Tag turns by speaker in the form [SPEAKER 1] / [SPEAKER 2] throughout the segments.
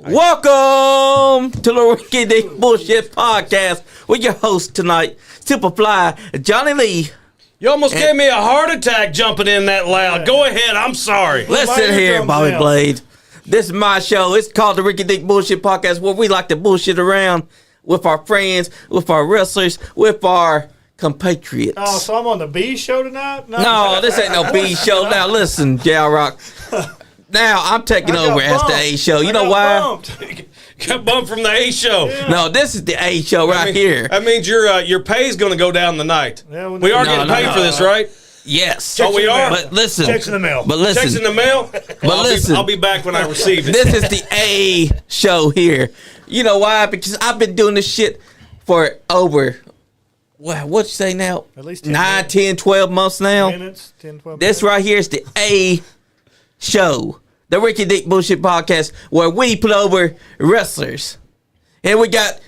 [SPEAKER 1] Welcome to the Ricky Dick Bullshit Podcast with your host tonight, Superfly, Johnny Lee.
[SPEAKER 2] You almost gave me a heart attack jumping in that loud. Go ahead, I'm sorry.
[SPEAKER 1] Listen here, Bobby Blade. This is my show. It's called the Ricky Dick Bullshit Podcast, where we like to bullshit around with our friends, with our wrestlers, with our compatriots.
[SPEAKER 3] Oh, so I'm on the B show tonight?
[SPEAKER 1] No, this ain't no B show. Now listen, J.R. Rock. Now I'm taking over as the A show. You know why?
[SPEAKER 2] Got bumped from the A show.
[SPEAKER 3] Yeah.
[SPEAKER 1] No, this is the A show right here.
[SPEAKER 2] That means your pay's going to go down tonight.
[SPEAKER 3] Yeah,
[SPEAKER 2] we are getting paid for this, right?
[SPEAKER 1] Yes.
[SPEAKER 2] Oh, we are?
[SPEAKER 1] But listen.
[SPEAKER 4] Checks in the mail.
[SPEAKER 1] But listen.
[SPEAKER 2] Checks in the mail? Well,
[SPEAKER 1] listen.
[SPEAKER 2] I'll be back when I receive it.
[SPEAKER 1] This is the A show here. You know why? Because I've been doing this shit for over, what you say now?
[SPEAKER 3] At least
[SPEAKER 1] 9, 10, 12 months now.
[SPEAKER 3] 10 minutes.
[SPEAKER 1] This right here is the A show. The Ricky Dick Bullshit Podcast, where we put over wrestlers. And we got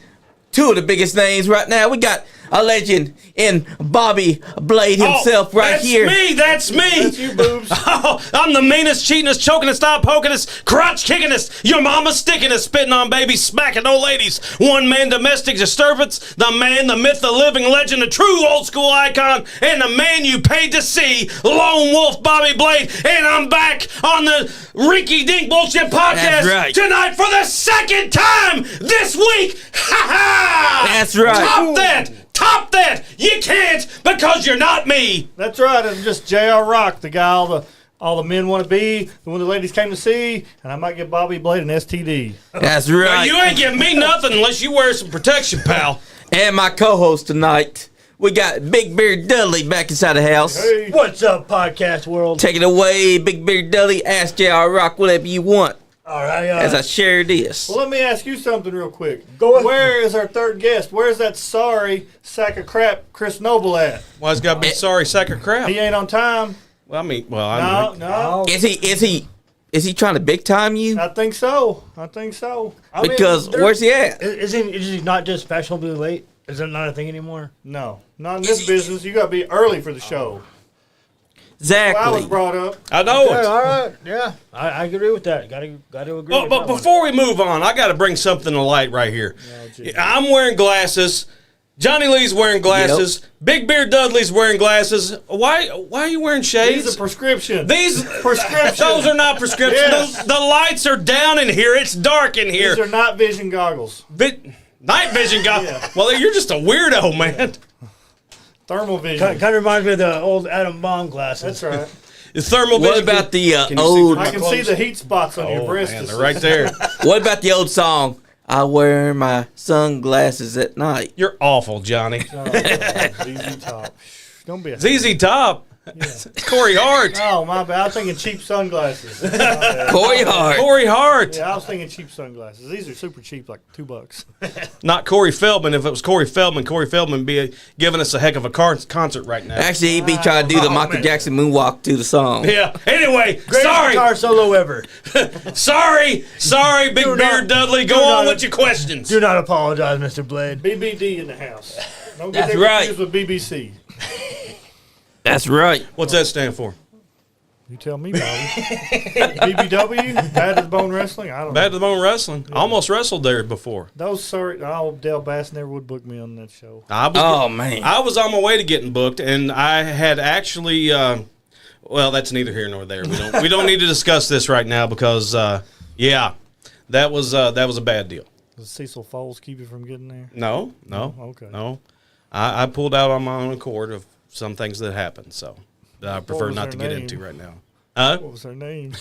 [SPEAKER 1] two of the biggest names right now. We got a legend in Bobby Blade himself right here.
[SPEAKER 2] That's me.
[SPEAKER 3] That's you, boobs.
[SPEAKER 2] Oh, I'm the meanest, cheatingest, chokingest, stop pokingest, crotch kickingest, your mama stickingest, spitting on babies, smacking old ladies, one man domestic disturbance, the man, the myth, the living legend, a true old school icon, and the man you paid to see, Lone Wolf Bobby Blade, and I'm back on the Ricky Dink Bullshit Podcast tonight for the second time this week. Ha ha!
[SPEAKER 1] That's right.
[SPEAKER 2] Top that! You can't because you're not me.
[SPEAKER 3] That's right. I'm just J.R. Rock, the guy all the men want to be, the one the ladies came to see, and I might get Bobby Blade an STD.
[SPEAKER 1] That's right.
[SPEAKER 2] Now, you ain't giving me nothing unless you wear some protection, pal.
[SPEAKER 1] And my co-host tonight, we got Big Beard Dudley back inside the house.
[SPEAKER 3] Hey.
[SPEAKER 4] What's up, podcast world?
[SPEAKER 1] Take it away, Big Beard Dudley. Ask J.R. Rock whatever you want.
[SPEAKER 4] All right.
[SPEAKER 1] As I share this.
[SPEAKER 3] Well, let me ask you something real quick.
[SPEAKER 4] Go ahead.
[SPEAKER 3] Where is our third guest? Where's that sorry sack of crap Chris Noble at?
[SPEAKER 2] Why has got to be sorry, sack of crap?
[SPEAKER 3] He ain't on time.
[SPEAKER 2] Well, I mean, I
[SPEAKER 3] No.
[SPEAKER 1] Is he trying to big time you?
[SPEAKER 3] I think so.
[SPEAKER 1] Because where's he at?
[SPEAKER 4] Is he not just fashionably late? Is it not a thing anymore?
[SPEAKER 3] No. Not in this business. You got to be early for the show.
[SPEAKER 1] Exactly.
[SPEAKER 3] Well, I was brought up.
[SPEAKER 2] I know
[SPEAKER 4] Okay,
[SPEAKER 2] it.
[SPEAKER 4] all right. Yeah, I agree with that. Got to agree.
[SPEAKER 2] But
[SPEAKER 4] with that
[SPEAKER 2] before we move on, I got to bring something to light right here. I'm wearing glasses. Johnny Lee's wearing glasses.
[SPEAKER 1] Yep.
[SPEAKER 2] Big Beard Dudley's wearing glasses. Why are you wearing shades?
[SPEAKER 3] These are prescription.
[SPEAKER 2] These
[SPEAKER 3] prescription.
[SPEAKER 2] Those are not prescription.
[SPEAKER 3] Yes.
[SPEAKER 2] The lights are down in here. It's dark in here.
[SPEAKER 3] These are night vision goggles.
[SPEAKER 2] Night vision goggles.
[SPEAKER 3] Yeah.
[SPEAKER 2] Well, you're just a weirdo, man.
[SPEAKER 3] Thermal vision.
[SPEAKER 4] Kind of reminds me of the old Adam Bond glasses.
[SPEAKER 3] That's right.
[SPEAKER 2] It's thermal vision.
[SPEAKER 1] What about the
[SPEAKER 2] Can you
[SPEAKER 1] old?
[SPEAKER 3] I can see the heat spots on your breast.
[SPEAKER 2] Man, they're right there.
[SPEAKER 1] What about the old song? I wear my sunglasses at night.
[SPEAKER 2] You're awful, Johnny.
[SPEAKER 3] ZZ Top. Don't be a
[SPEAKER 2] ZZ Top. Corey Hart.
[SPEAKER 3] Oh, my bad. I was thinking cheap sunglasses.
[SPEAKER 1] Corey Hart.
[SPEAKER 2] Corey Hart.
[SPEAKER 3] Yeah, I was thinking cheap sunglasses. These are super cheap, like $2.
[SPEAKER 2] Not Corey Feldman. If it was Corey Feldman would be giving us a heck of a concert right now.
[SPEAKER 1] Actually, he'd be trying to do the Michael Jackson moonwalk to the song.
[SPEAKER 2] Yeah. Anyway,
[SPEAKER 4] Greatest guitar solo ever.
[SPEAKER 2] sorry, Big Beard Dudley. Go on with your questions.
[SPEAKER 4] Do not apologize, Mr. Blade.
[SPEAKER 3] BBD in the house. Don't get
[SPEAKER 1] That's
[SPEAKER 3] that
[SPEAKER 1] right.
[SPEAKER 3] confused with BBC.
[SPEAKER 1] That's right.
[SPEAKER 2] What's that stand for?
[SPEAKER 3] You tell me, Bobby. BBW? Bad as Bone Wrestling? I don't
[SPEAKER 2] Bad to
[SPEAKER 3] know.
[SPEAKER 2] the Bone Wrestling. I almost wrestled there before.
[SPEAKER 3] Those sorry. Oh, Dale Bass never would book me on that show.
[SPEAKER 1] Man.
[SPEAKER 2] I was on my way to getting booked, and I had actually. Well, that's neither here nor there. We don't need to discuss this right now because, that was a bad deal.
[SPEAKER 3] Does Cecil Foles keep you from getting there?
[SPEAKER 2] No.
[SPEAKER 3] Okay.
[SPEAKER 2] No. I pulled out on my own accord of some things that happened, so that I prefer
[SPEAKER 3] was
[SPEAKER 2] not
[SPEAKER 3] her
[SPEAKER 2] to get
[SPEAKER 3] name?
[SPEAKER 2] into right now.
[SPEAKER 3] What was her name?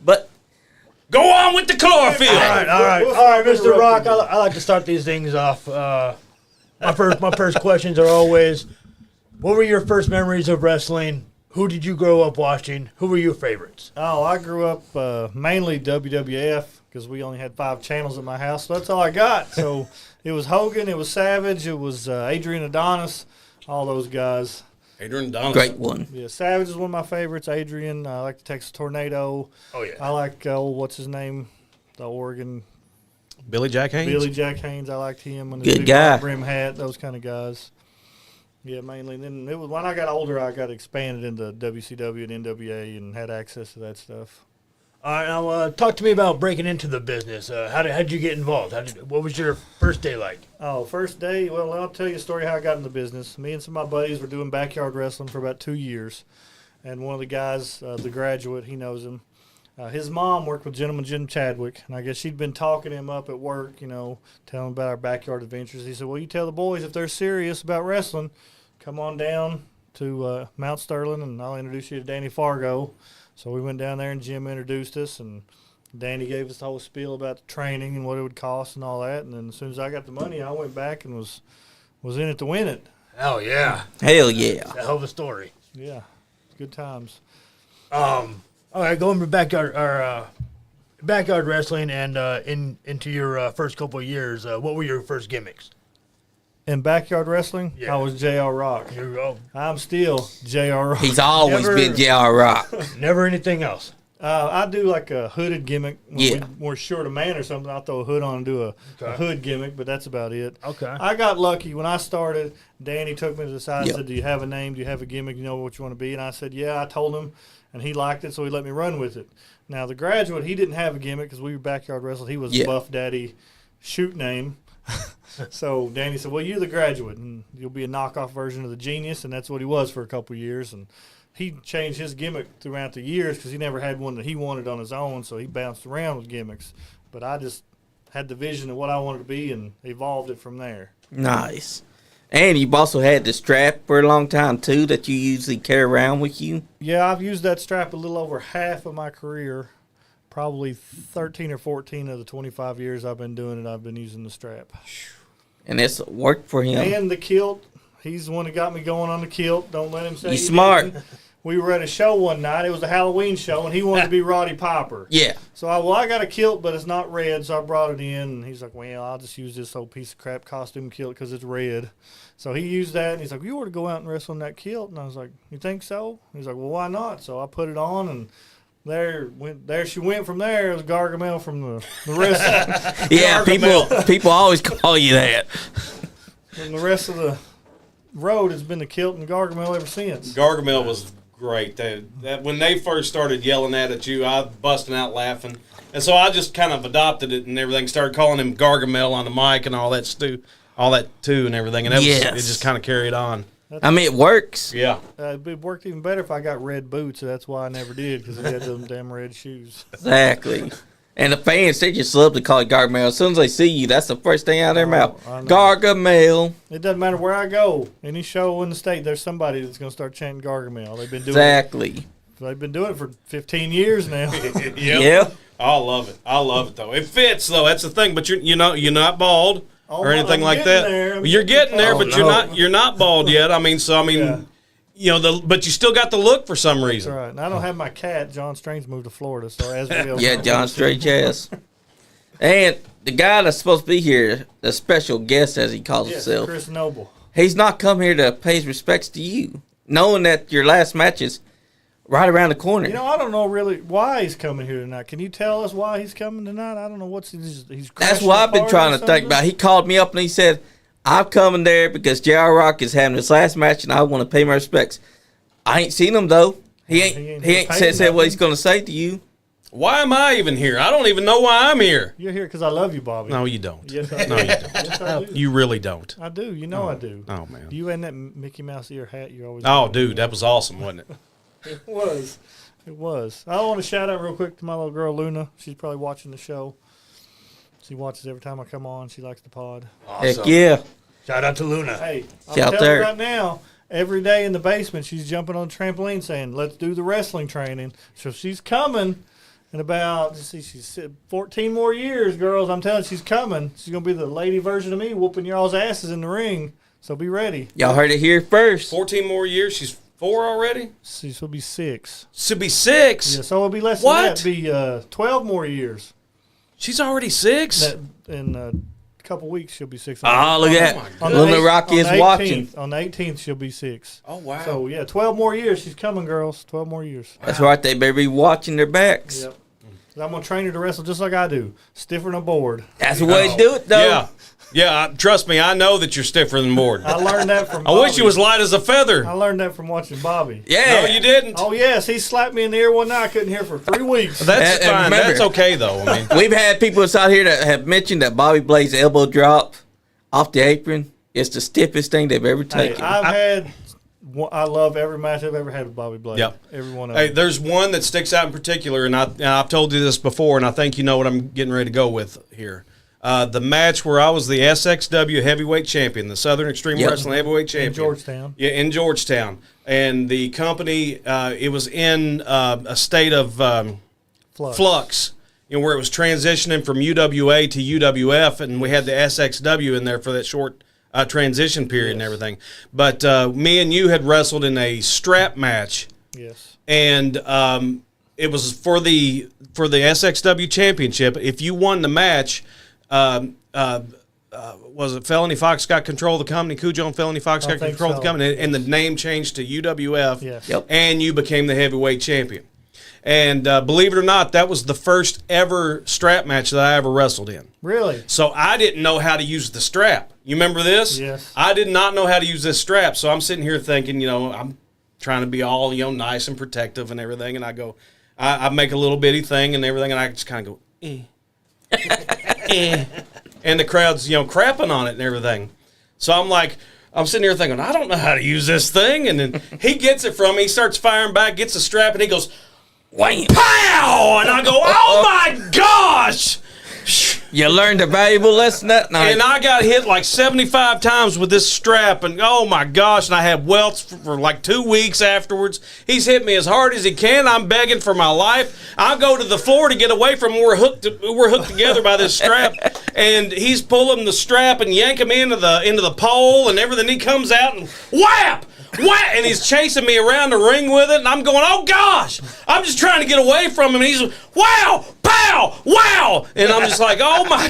[SPEAKER 1] But
[SPEAKER 2] Go on with the chlorophyll.
[SPEAKER 4] All right, Mr. Rock. I like to start these things off. My first questions are always, what were your first memories of wrestling? Who did you grow up watching? Who were your favorites?
[SPEAKER 3] Oh, I grew up mainly WWF because we only had 5 channels at my house. So that's all I got. So it was Hogan, it was Savage, it was Adrian Adonis, all those guys.
[SPEAKER 2] Adrian Donaldson.
[SPEAKER 1] great one.
[SPEAKER 3] Yeah, Savage is one of my favorites. Adrian, I like the Texas Tornado.
[SPEAKER 4] Oh, yeah.
[SPEAKER 3] I like, what's his name? The Oregon.
[SPEAKER 2] Billy Jack Haynes.
[SPEAKER 3] Billy Jack Haynes. I liked him. And
[SPEAKER 1] Good
[SPEAKER 3] big
[SPEAKER 1] guy.
[SPEAKER 3] brim hat, those kind of guys. Yeah, mainly. And then it was when I got older, I got expanded into WCW and NWA and had access to that stuff.
[SPEAKER 4] All right, now talk to me about breaking into the business. How did you get involved? What was your first day like?
[SPEAKER 3] Oh, first day. Well, I'll tell you a story how I got in the business. Me and some of my buddies were doing backyard wrestling for about 2 years, and one of the guys, the graduate, he knows him. His mom worked with Gentleman Jim Chadwick, and I guess she'd been talking him up at work, you know, telling him about our backyard adventures. He said, "Well, you tell the boys if they're serious about wrestling, come on down to Mount Sterling, and I'll introduce you to Danny Fargo." So we went down there, and Jim introduced us, and Danny gave us the whole spiel about the training and what it would cost and all that. And then as soon as I got the money, I went back and was in it to win it.
[SPEAKER 4] Hell yeah.
[SPEAKER 1] Hell yeah.
[SPEAKER 4] That's a hell of a story.
[SPEAKER 3] Yeah, good times.
[SPEAKER 4] All right, going to backyard wrestling and into your first couple of years, what were your first gimmicks?
[SPEAKER 3] In backyard wrestling,
[SPEAKER 4] Yeah.
[SPEAKER 3] I was JR Rock.
[SPEAKER 4] Here we go.
[SPEAKER 3] I'm still JR Rock.
[SPEAKER 1] He's always
[SPEAKER 4] Never-
[SPEAKER 1] been J.R. Rock.
[SPEAKER 4] Never anything else.
[SPEAKER 3] I do like a hooded gimmick. When
[SPEAKER 1] Yeah.
[SPEAKER 3] we're short a man or something, I'll throw a hood on and do a
[SPEAKER 4] Okay.
[SPEAKER 3] hood gimmick, but that's about it.
[SPEAKER 4] Okay.
[SPEAKER 3] I got lucky. When I started, Danny took me to the side and
[SPEAKER 1] Yep.
[SPEAKER 3] said, "Do you have a name? Do you have a gimmick? You know what you want to be?" And I said, "Yeah." I told him, and he liked it, so he let me run with it. Now, the graduate, he didn't have a gimmick because we were backyard wrestling. He was
[SPEAKER 1] Yeah.
[SPEAKER 3] Buff Daddy shoot name. So Danny said, "Well, you're the graduate, and you'll be a knockoff version of the Genius," and that's what he was for a couple of years. And he changed his gimmick throughout the years because he never had one that he wanted on his own, so he bounced around with gimmicks. But I just had the vision of what I wanted to be and evolved it from there.
[SPEAKER 1] Nice. And you've also had the strap for a long time, too, that you usually carry around with you.
[SPEAKER 3] Yeah, I've used that strap a little over half of my career. Probably 13 or 14 of the 25 years I've been doing it, I've been using the strap.
[SPEAKER 1] And it's worked for him.
[SPEAKER 3] And the kilt. He's the one that got me going on the kilt. Don't let him say
[SPEAKER 1] You
[SPEAKER 3] he
[SPEAKER 1] smart.
[SPEAKER 3] didn't. We were at a show one night. It was a Halloween show, and he wanted to be Roddy Piper.
[SPEAKER 1] Yeah.
[SPEAKER 3] So I got a kilt, but it's not red, so I brought it in. And he's like, "Well, I'll just use this old piece of crap costume kilt because it's red." So he used that, and he's like, "You ought to go out and wrestle in that kilt." And I was like, "You think so?" He's like, "Well, why not?" So I put it on, and there she went from there. It was Gargamel from the rest.
[SPEAKER 1] Yeah, people always call you that.
[SPEAKER 3] And the rest of the road has been the kilt and Gargamel ever since.
[SPEAKER 2] Gargamel was great. That when they first started yelling at you, I was busting out laughing, and so I just kind of adopted it and everything. Started calling him Gargamel on the mic and all that too, and everything. And it just kind of carried on.
[SPEAKER 1] I mean, it works.
[SPEAKER 2] Yeah.
[SPEAKER 3] It worked even better if I got red boots. So that's why I never did, because I had them damn red shoes.
[SPEAKER 1] Exactly. And the fans, they just love to call you Gargamel. As soon as they see you, that's the first thing out of their mouth.
[SPEAKER 3] I know.
[SPEAKER 1] Gargamel.
[SPEAKER 3] It doesn't matter where I go. Any show in the state, there's somebody that's going to start chanting Gargamel. They've been doing
[SPEAKER 1] Exactly.
[SPEAKER 3] They've been doing it for 15 years now.
[SPEAKER 2] Yep.
[SPEAKER 1] Yeah.
[SPEAKER 2] I love it. I love it though. It fits though. That's the thing. But you're not bald or anything
[SPEAKER 3] I'm
[SPEAKER 2] like
[SPEAKER 3] getting
[SPEAKER 2] that.
[SPEAKER 3] there. I'm
[SPEAKER 2] You're getting there, but
[SPEAKER 1] no.
[SPEAKER 2] you're not bald yet. I mean,
[SPEAKER 3] Yeah.
[SPEAKER 2] but you still got the look for some
[SPEAKER 3] That's
[SPEAKER 2] reason.
[SPEAKER 3] right. And I don't have my cat. John Strange moved to Florida, so as we all
[SPEAKER 1] Yeah,
[SPEAKER 3] know.
[SPEAKER 1] John Straight Jazz. And the guy that's supposed to be here, the special guest, as he calls
[SPEAKER 3] Yes,
[SPEAKER 1] himself,
[SPEAKER 3] Chris Noble.
[SPEAKER 1] he's not come here to pay his respects to you, knowing that your last match is right around the corner.
[SPEAKER 3] You know, I don't know really why he's coming here tonight. Can you tell us why he's coming tonight? I don't know what's he's
[SPEAKER 1] That's
[SPEAKER 3] crashing
[SPEAKER 1] what
[SPEAKER 3] the
[SPEAKER 1] I've been
[SPEAKER 3] party
[SPEAKER 1] trying
[SPEAKER 3] or
[SPEAKER 1] to think
[SPEAKER 3] something?
[SPEAKER 1] about. He called me up and he said, I'm coming there because J.R. Rock is having his last match and I want to pay my respects. I ain't seen him, though. He ain't
[SPEAKER 3] paid
[SPEAKER 1] said what
[SPEAKER 3] nothing.
[SPEAKER 1] he's going to say to you.
[SPEAKER 2] Why am I even here? I don't even know why I'm here.
[SPEAKER 3] You're here because I love you, Bobby.
[SPEAKER 2] No, you don't.
[SPEAKER 3] Yes, I do.
[SPEAKER 2] No, you don't.
[SPEAKER 3] Yes, I do.
[SPEAKER 2] You really don't.
[SPEAKER 3] I do. You know I do.
[SPEAKER 2] Oh man.
[SPEAKER 3] You and that Mickey Mouse ear hat, you're always.
[SPEAKER 2] Oh, dude, that was awesome, wasn't it?
[SPEAKER 3] It was. It was. I want to shout out real quick to my little girl Luna. She's probably watching the show. She watches every time I come on. She likes the pod.
[SPEAKER 4] Awesome.
[SPEAKER 1] Heck yeah.
[SPEAKER 4] Shout out to Luna.
[SPEAKER 3] Hey, I'm
[SPEAKER 1] Shout
[SPEAKER 3] telling
[SPEAKER 1] there.
[SPEAKER 3] you right now, every day in the basement, she's jumping on the trampoline saying, let's do the wrestling training. So she's coming in about, let's see, she's 14 more years, girls. I'm telling you, she's coming. She's going to be the lady version of me whooping y'all's asses in the ring. So be ready.
[SPEAKER 1] Y'all heard it here first.
[SPEAKER 2] 14 more years. She's 4 already.
[SPEAKER 3] She'll be 6.
[SPEAKER 2] Should be 6.
[SPEAKER 3] Yeah, so it'll be less
[SPEAKER 2] What?
[SPEAKER 3] than that. It'll be 12 more years.
[SPEAKER 2] She's already 6.
[SPEAKER 3] That in a couple weeks, she'll be 6.
[SPEAKER 1] Oh, look at
[SPEAKER 2] my
[SPEAKER 1] that.
[SPEAKER 2] God.
[SPEAKER 1] Luna Rocky is watching.
[SPEAKER 3] On the 18th, she'll be 6.
[SPEAKER 2] Oh wow.
[SPEAKER 3] So, yeah, 12 more years. She's coming, girls. 12 more years.
[SPEAKER 1] That's right. They better be watching their backs.
[SPEAKER 3] Yep. I'm going to train her to wrestle just like I do. Stiffer than a board.
[SPEAKER 1] That's the way to do it, though.
[SPEAKER 2] Yeah. Yeah, trust me, I know that you're stiffer than board.
[SPEAKER 3] I learned that from
[SPEAKER 2] I
[SPEAKER 3] Bobby.
[SPEAKER 2] wish you was light as a feather.
[SPEAKER 3] I learned that from watching Bobby.
[SPEAKER 1] Yeah.
[SPEAKER 2] No, you didn't.
[SPEAKER 3] Oh, yes. He slapped me in the ear one night. I couldn't hear for 3 weeks.
[SPEAKER 2] That's
[SPEAKER 1] And
[SPEAKER 2] fine.
[SPEAKER 1] remember-
[SPEAKER 2] That's okay, though. I mean,
[SPEAKER 1] We've had people out here that have mentioned that Bobby Blade's elbow drop off the apron is the stiffest thing they've ever
[SPEAKER 3] Hey,
[SPEAKER 1] taken.
[SPEAKER 3] I love every match I've ever had with Bobby Blade.
[SPEAKER 2] Yep.
[SPEAKER 3] Every one of
[SPEAKER 2] hey,
[SPEAKER 3] them.
[SPEAKER 2] there's one that sticks out in particular, and I've told you this before, and I think you know what I'm getting ready to go with here. The match where I was the SXW heavyweight champion, the Southern Extreme
[SPEAKER 1] Yep.
[SPEAKER 2] Wrestling heavyweight champion.
[SPEAKER 3] In Georgetown.
[SPEAKER 2] Yeah, in Georgetown. And the company, it was in a state of flux, where it was transitioning from UWA to UWF, and we had the SXW in there for that short transition period and everything. But me and you had wrestled in a strap match,
[SPEAKER 3] Yes.
[SPEAKER 2] and it was for the SXW championship. If you won the match, was it Felony Fox got control of the company? Cujo and Felony Fox
[SPEAKER 3] I
[SPEAKER 2] got
[SPEAKER 3] think
[SPEAKER 2] control of the
[SPEAKER 3] so.
[SPEAKER 2] company, and the name changed to UWF,
[SPEAKER 3] Yes.
[SPEAKER 1] Yep.
[SPEAKER 2] and you became the heavyweight champion. And believe it or not, that was the first ever strap match that I ever wrestled in.
[SPEAKER 3] Really?
[SPEAKER 2] So I didn't know how to use the strap. You remember this?
[SPEAKER 3] Yes.
[SPEAKER 2] I did not know how to use this strap. So I'm sitting here thinking, I'm trying to be all, nice and protective and everything. And I go, I make a little bitty thing and everything. And I just kind of go, eh. And the crowd's, crapping on it and everything. So I'm sitting here thinking, I don't know how to use this thing. And then he gets it from me. He starts firing back, gets the strap, and he goes,
[SPEAKER 1] Wham!
[SPEAKER 2] pow! And I go, oh my gosh!
[SPEAKER 1] You learned a valuable lesson that night.
[SPEAKER 2] And I got hit like 75 times with this strap, and oh my gosh, and I had welts for like 2 weeks afterwards. He's hit me as hard as he can. I'm begging for my life. I go to the floor to get away from him. We're hooked together by this strap, and he's pulling the strap and yanking me into the pole and everything. He comes out and whap! Whap! And he's chasing me around the ring with it, and I'm going, oh gosh! I'm just trying to get away from him, and he's wow! Pow! Wow! And I'm just like, oh my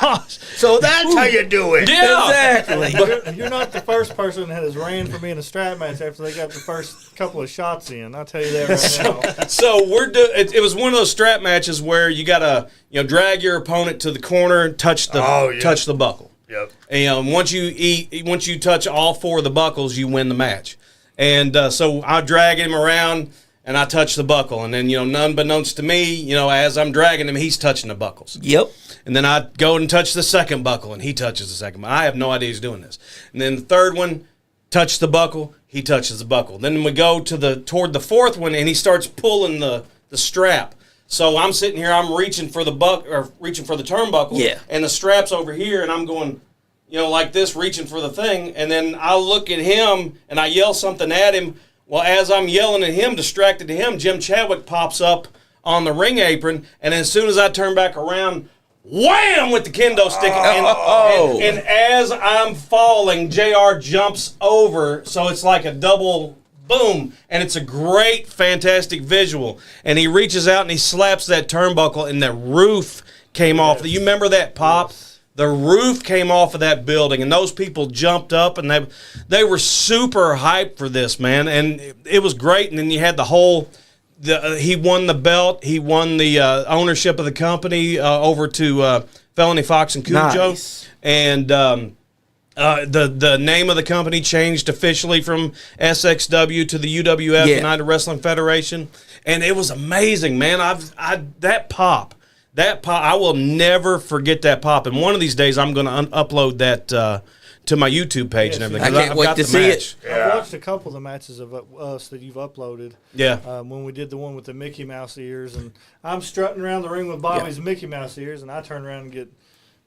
[SPEAKER 2] gosh!
[SPEAKER 4] So that's how you do it.
[SPEAKER 2] Yeah,
[SPEAKER 1] Exactly.
[SPEAKER 3] You're not the first person that has ran for me in a strap match after they got the first couple of shots in. I'll tell you that right now.
[SPEAKER 2] So it was one of those strap matches where you gotta drag your opponent to the corner, touch the buckle.
[SPEAKER 4] Yep.
[SPEAKER 2] And once you touch all 4 of the buckles, you win the match. And so I drag him around and I touch the buckle, and then unbeknownst to me, as I'm dragging him, he's touching the buckles.
[SPEAKER 1] Yep.
[SPEAKER 2] And then I go and touch the second buckle, and he touches the second buckle. I have no idea he's doing this. And then the third one, touch the buckle, he touches the buckle. Then we go toward the fourth one, and he starts pulling the strap. So I'm sitting here, I'm reaching for the turnbuckle,
[SPEAKER 1] Yeah.
[SPEAKER 2] and the strap's over here, and I'm going, like this, reaching for the thing. And then I look at him, and I yell something at him. Well, as I'm yelling at him, distracted to him, Jim Chadwick pops up on the ring apron, and as soon as I turn back around, wham, with the kendo stick. And as I'm falling, JR jumps over, so it's like a double boom, and it's a great, fantastic visual. And he reaches out and he slaps that turnbuckle, and the roof came off. You remember that pop?
[SPEAKER 3] Yes.
[SPEAKER 2] The roof came off of that building, and those people jumped up, and they were super hyped for this, man. And it was great. And then you had the whole. He won the belt. He won the ownership of the company over to Felony Fox and Cujo.
[SPEAKER 1] Nice.
[SPEAKER 2] And the name of the company changed officially from SXW to the UWF,
[SPEAKER 1] Yeah.
[SPEAKER 2] United Wrestling Federation. And it was amazing, man. That pop, I will never forget that pop. And one of these days, I'm going to upload that to my YouTube page
[SPEAKER 3] Yes,
[SPEAKER 2] and everything.
[SPEAKER 1] I
[SPEAKER 2] 'cause
[SPEAKER 1] can't
[SPEAKER 2] I've
[SPEAKER 1] wait
[SPEAKER 2] got
[SPEAKER 1] to
[SPEAKER 2] the
[SPEAKER 1] see
[SPEAKER 2] match.
[SPEAKER 1] it.
[SPEAKER 3] I've watched a couple of the matches of us that you've uploaded.
[SPEAKER 2] Yeah.
[SPEAKER 3] When we did the one with the Mickey Mouse ears, and I'm strutting around the ring with Bobby's Mickey Mouse ears, and I turn around and get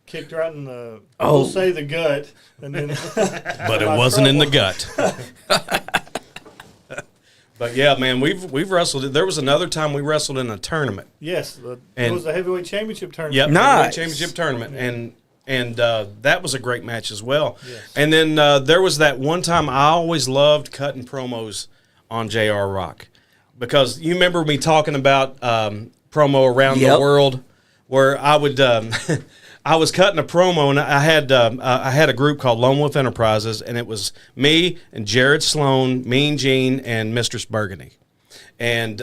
[SPEAKER 3] kicked right in the, we'll say the gut, and then.
[SPEAKER 2] But it wasn't in the gut. But yeah, man, we've wrestled. There was another time we wrestled in a tournament.
[SPEAKER 3] Yes, it
[SPEAKER 2] And-
[SPEAKER 3] was the heavyweight championship tournament.
[SPEAKER 2] Yep,
[SPEAKER 1] Nice.
[SPEAKER 2] heavyweight championship tournament, and that was a great match as well.
[SPEAKER 3] Yes.
[SPEAKER 2] And then there was that one time I always loved cutting promos on JR Rock, because you remember me talking about promo around
[SPEAKER 1] Yep.
[SPEAKER 2] the world, where I would. I was cutting a promo, and I had a group called Lone Wolf Enterprises, and it was me and Jared Sloan, Mean Gene, and Mistress Burgundy. And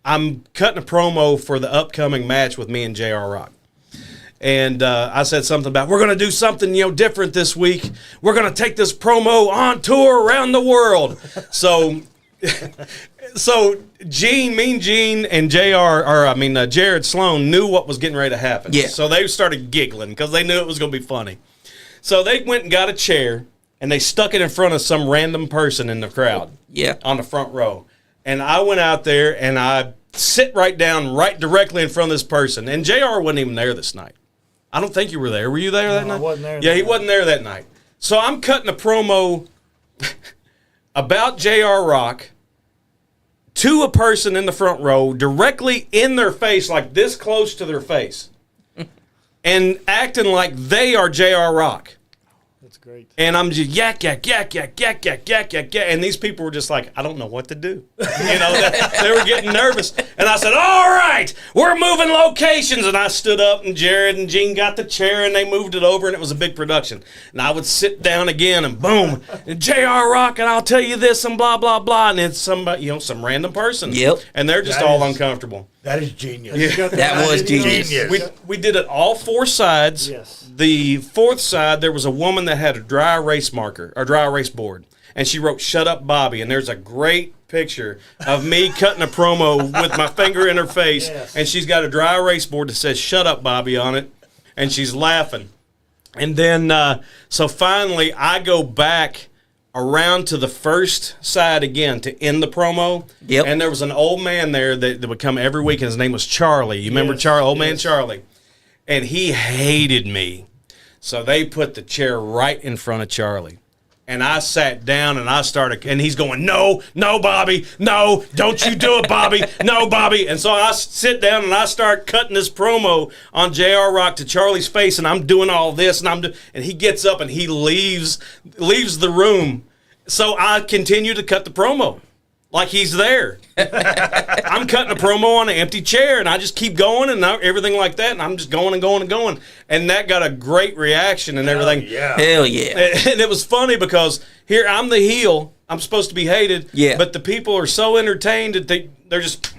[SPEAKER 2] I'm cutting a promo for the upcoming match with me and JR Rock. And I said something about, we're going to do something, different this week. We're going to take this promo on tour around the world. So Mean Gene and Jared Sloan knew what was getting ready to happen.
[SPEAKER 1] Yeah.
[SPEAKER 2] So they started giggling because they knew it was going to be funny. So they went and got a chair, and they stuck it in front of some random person in the crowd.
[SPEAKER 1] Yeah.
[SPEAKER 2] On the front row. And I went out there, and I sit right down right directly in front of this person. And JR wasn't even there this night. I don't think you were there. Were you there that night?
[SPEAKER 3] I wasn't there.
[SPEAKER 2] Yeah, he wasn't there that night. So I'm cutting a promo about JR Rock to a person in the front row, directly in their face, like this close to their face, and acting like they are JR Rock.
[SPEAKER 3] That's great.
[SPEAKER 2] And I'm just yak, and these people were just like, I don't know what to do. They were getting nervous. And I said, all right, we're moving locations. And I stood up, and Jared and Gene got the chair, and they moved it over, and it was a big production. And I would sit down again, and boom, and JR Rock, and I'll tell you this, and blah, blah, blah. And it's somebody, some random person.
[SPEAKER 1] Yep.
[SPEAKER 2] And they're just all uncomfortable.
[SPEAKER 4] That is genius.
[SPEAKER 1] That was genius.
[SPEAKER 2] We did it all four sides.
[SPEAKER 3] Yes.
[SPEAKER 2] The fourth side, there was a woman that had a dry erase marker, or dry erase board, and she wrote, "Shut up, Bobby." And there's a great picture of me cutting a promo with my finger in her face, and she's got a dry erase board that says, "Shut up, Bobby," on it, and she's laughing. And then, so finally, I go back around to the first side again to end the promo.
[SPEAKER 1] Yep.
[SPEAKER 2] And there was an old man there that would come every week, and his name was Charlie. You remember Charlie, old man Charlie? And he hated me. So they put the chair right in front of Charlie. And I sat down and I started, and he's going, no, Bobby, no, don't you do it, Bobby, no, Bobby. And so I sit down and I start cutting this promo on JR Rock to Charlie's face, and I'm doing all this, and he gets up and he leaves the room. So I continue to cut the promo like he's there. I'm cutting a promo on an empty chair, and I just keep going and everything like that, and I'm just going and going and going. And that got a great reaction and everything.
[SPEAKER 1] Hell yeah.
[SPEAKER 2] And it was funny because here I'm the heel. I'm supposed to be hated.
[SPEAKER 1] Yeah.
[SPEAKER 2] But the people are so entertained that they're just,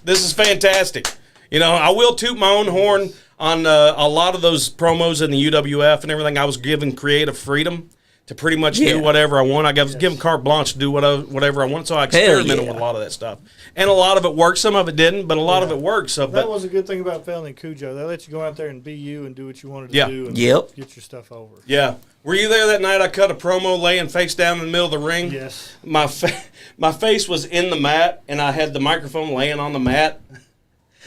[SPEAKER 2] this is fantastic. I will toot my own horn on a lot of those promos in the UWF and everything. I was given creative freedom to pretty much do whatever I want. I was given carte blanche to do whatever I want, so I experimented with a lot of that stuff. And a lot of it worked, some of it didn't, but a lot of it worked. So
[SPEAKER 3] that was a good thing about Felony Cujo. They let you go out there and be you and do what you wanted to do and get your stuff over.
[SPEAKER 2] Yeah. Were you there that night I cut a promo laying face down in the middle of the ring?
[SPEAKER 3] Yes.
[SPEAKER 2] My face was in the mat, and I had the microphone laying on the mat.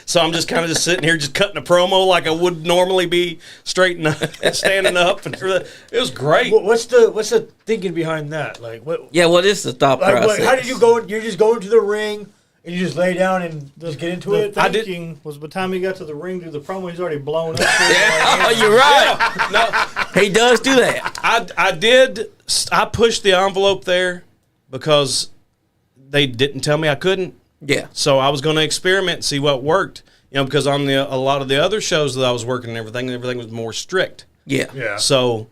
[SPEAKER 2] So I'm just kind of just sitting here just cutting a promo like I would normally be straightened up and standing up. And everything. It was great.
[SPEAKER 4] What's the thinking behind that? Like what?
[SPEAKER 1] Yeah, what is the thought process?
[SPEAKER 4] How did you go? You're just going to the ring and you just lay down and just get into it.
[SPEAKER 3] The thinking was by the time he got to the ring to the promo, he's already blown up.
[SPEAKER 1] Oh, you're right. No, he does do that.
[SPEAKER 2] I pushed the envelope there because they didn't tell me I couldn't.
[SPEAKER 1] Yeah.
[SPEAKER 2] So I was going to experiment and see what worked. Because on a lot of the other shows that I was working and everything was more strict.
[SPEAKER 1] Yeah.
[SPEAKER 4] Yeah.
[SPEAKER 2] So,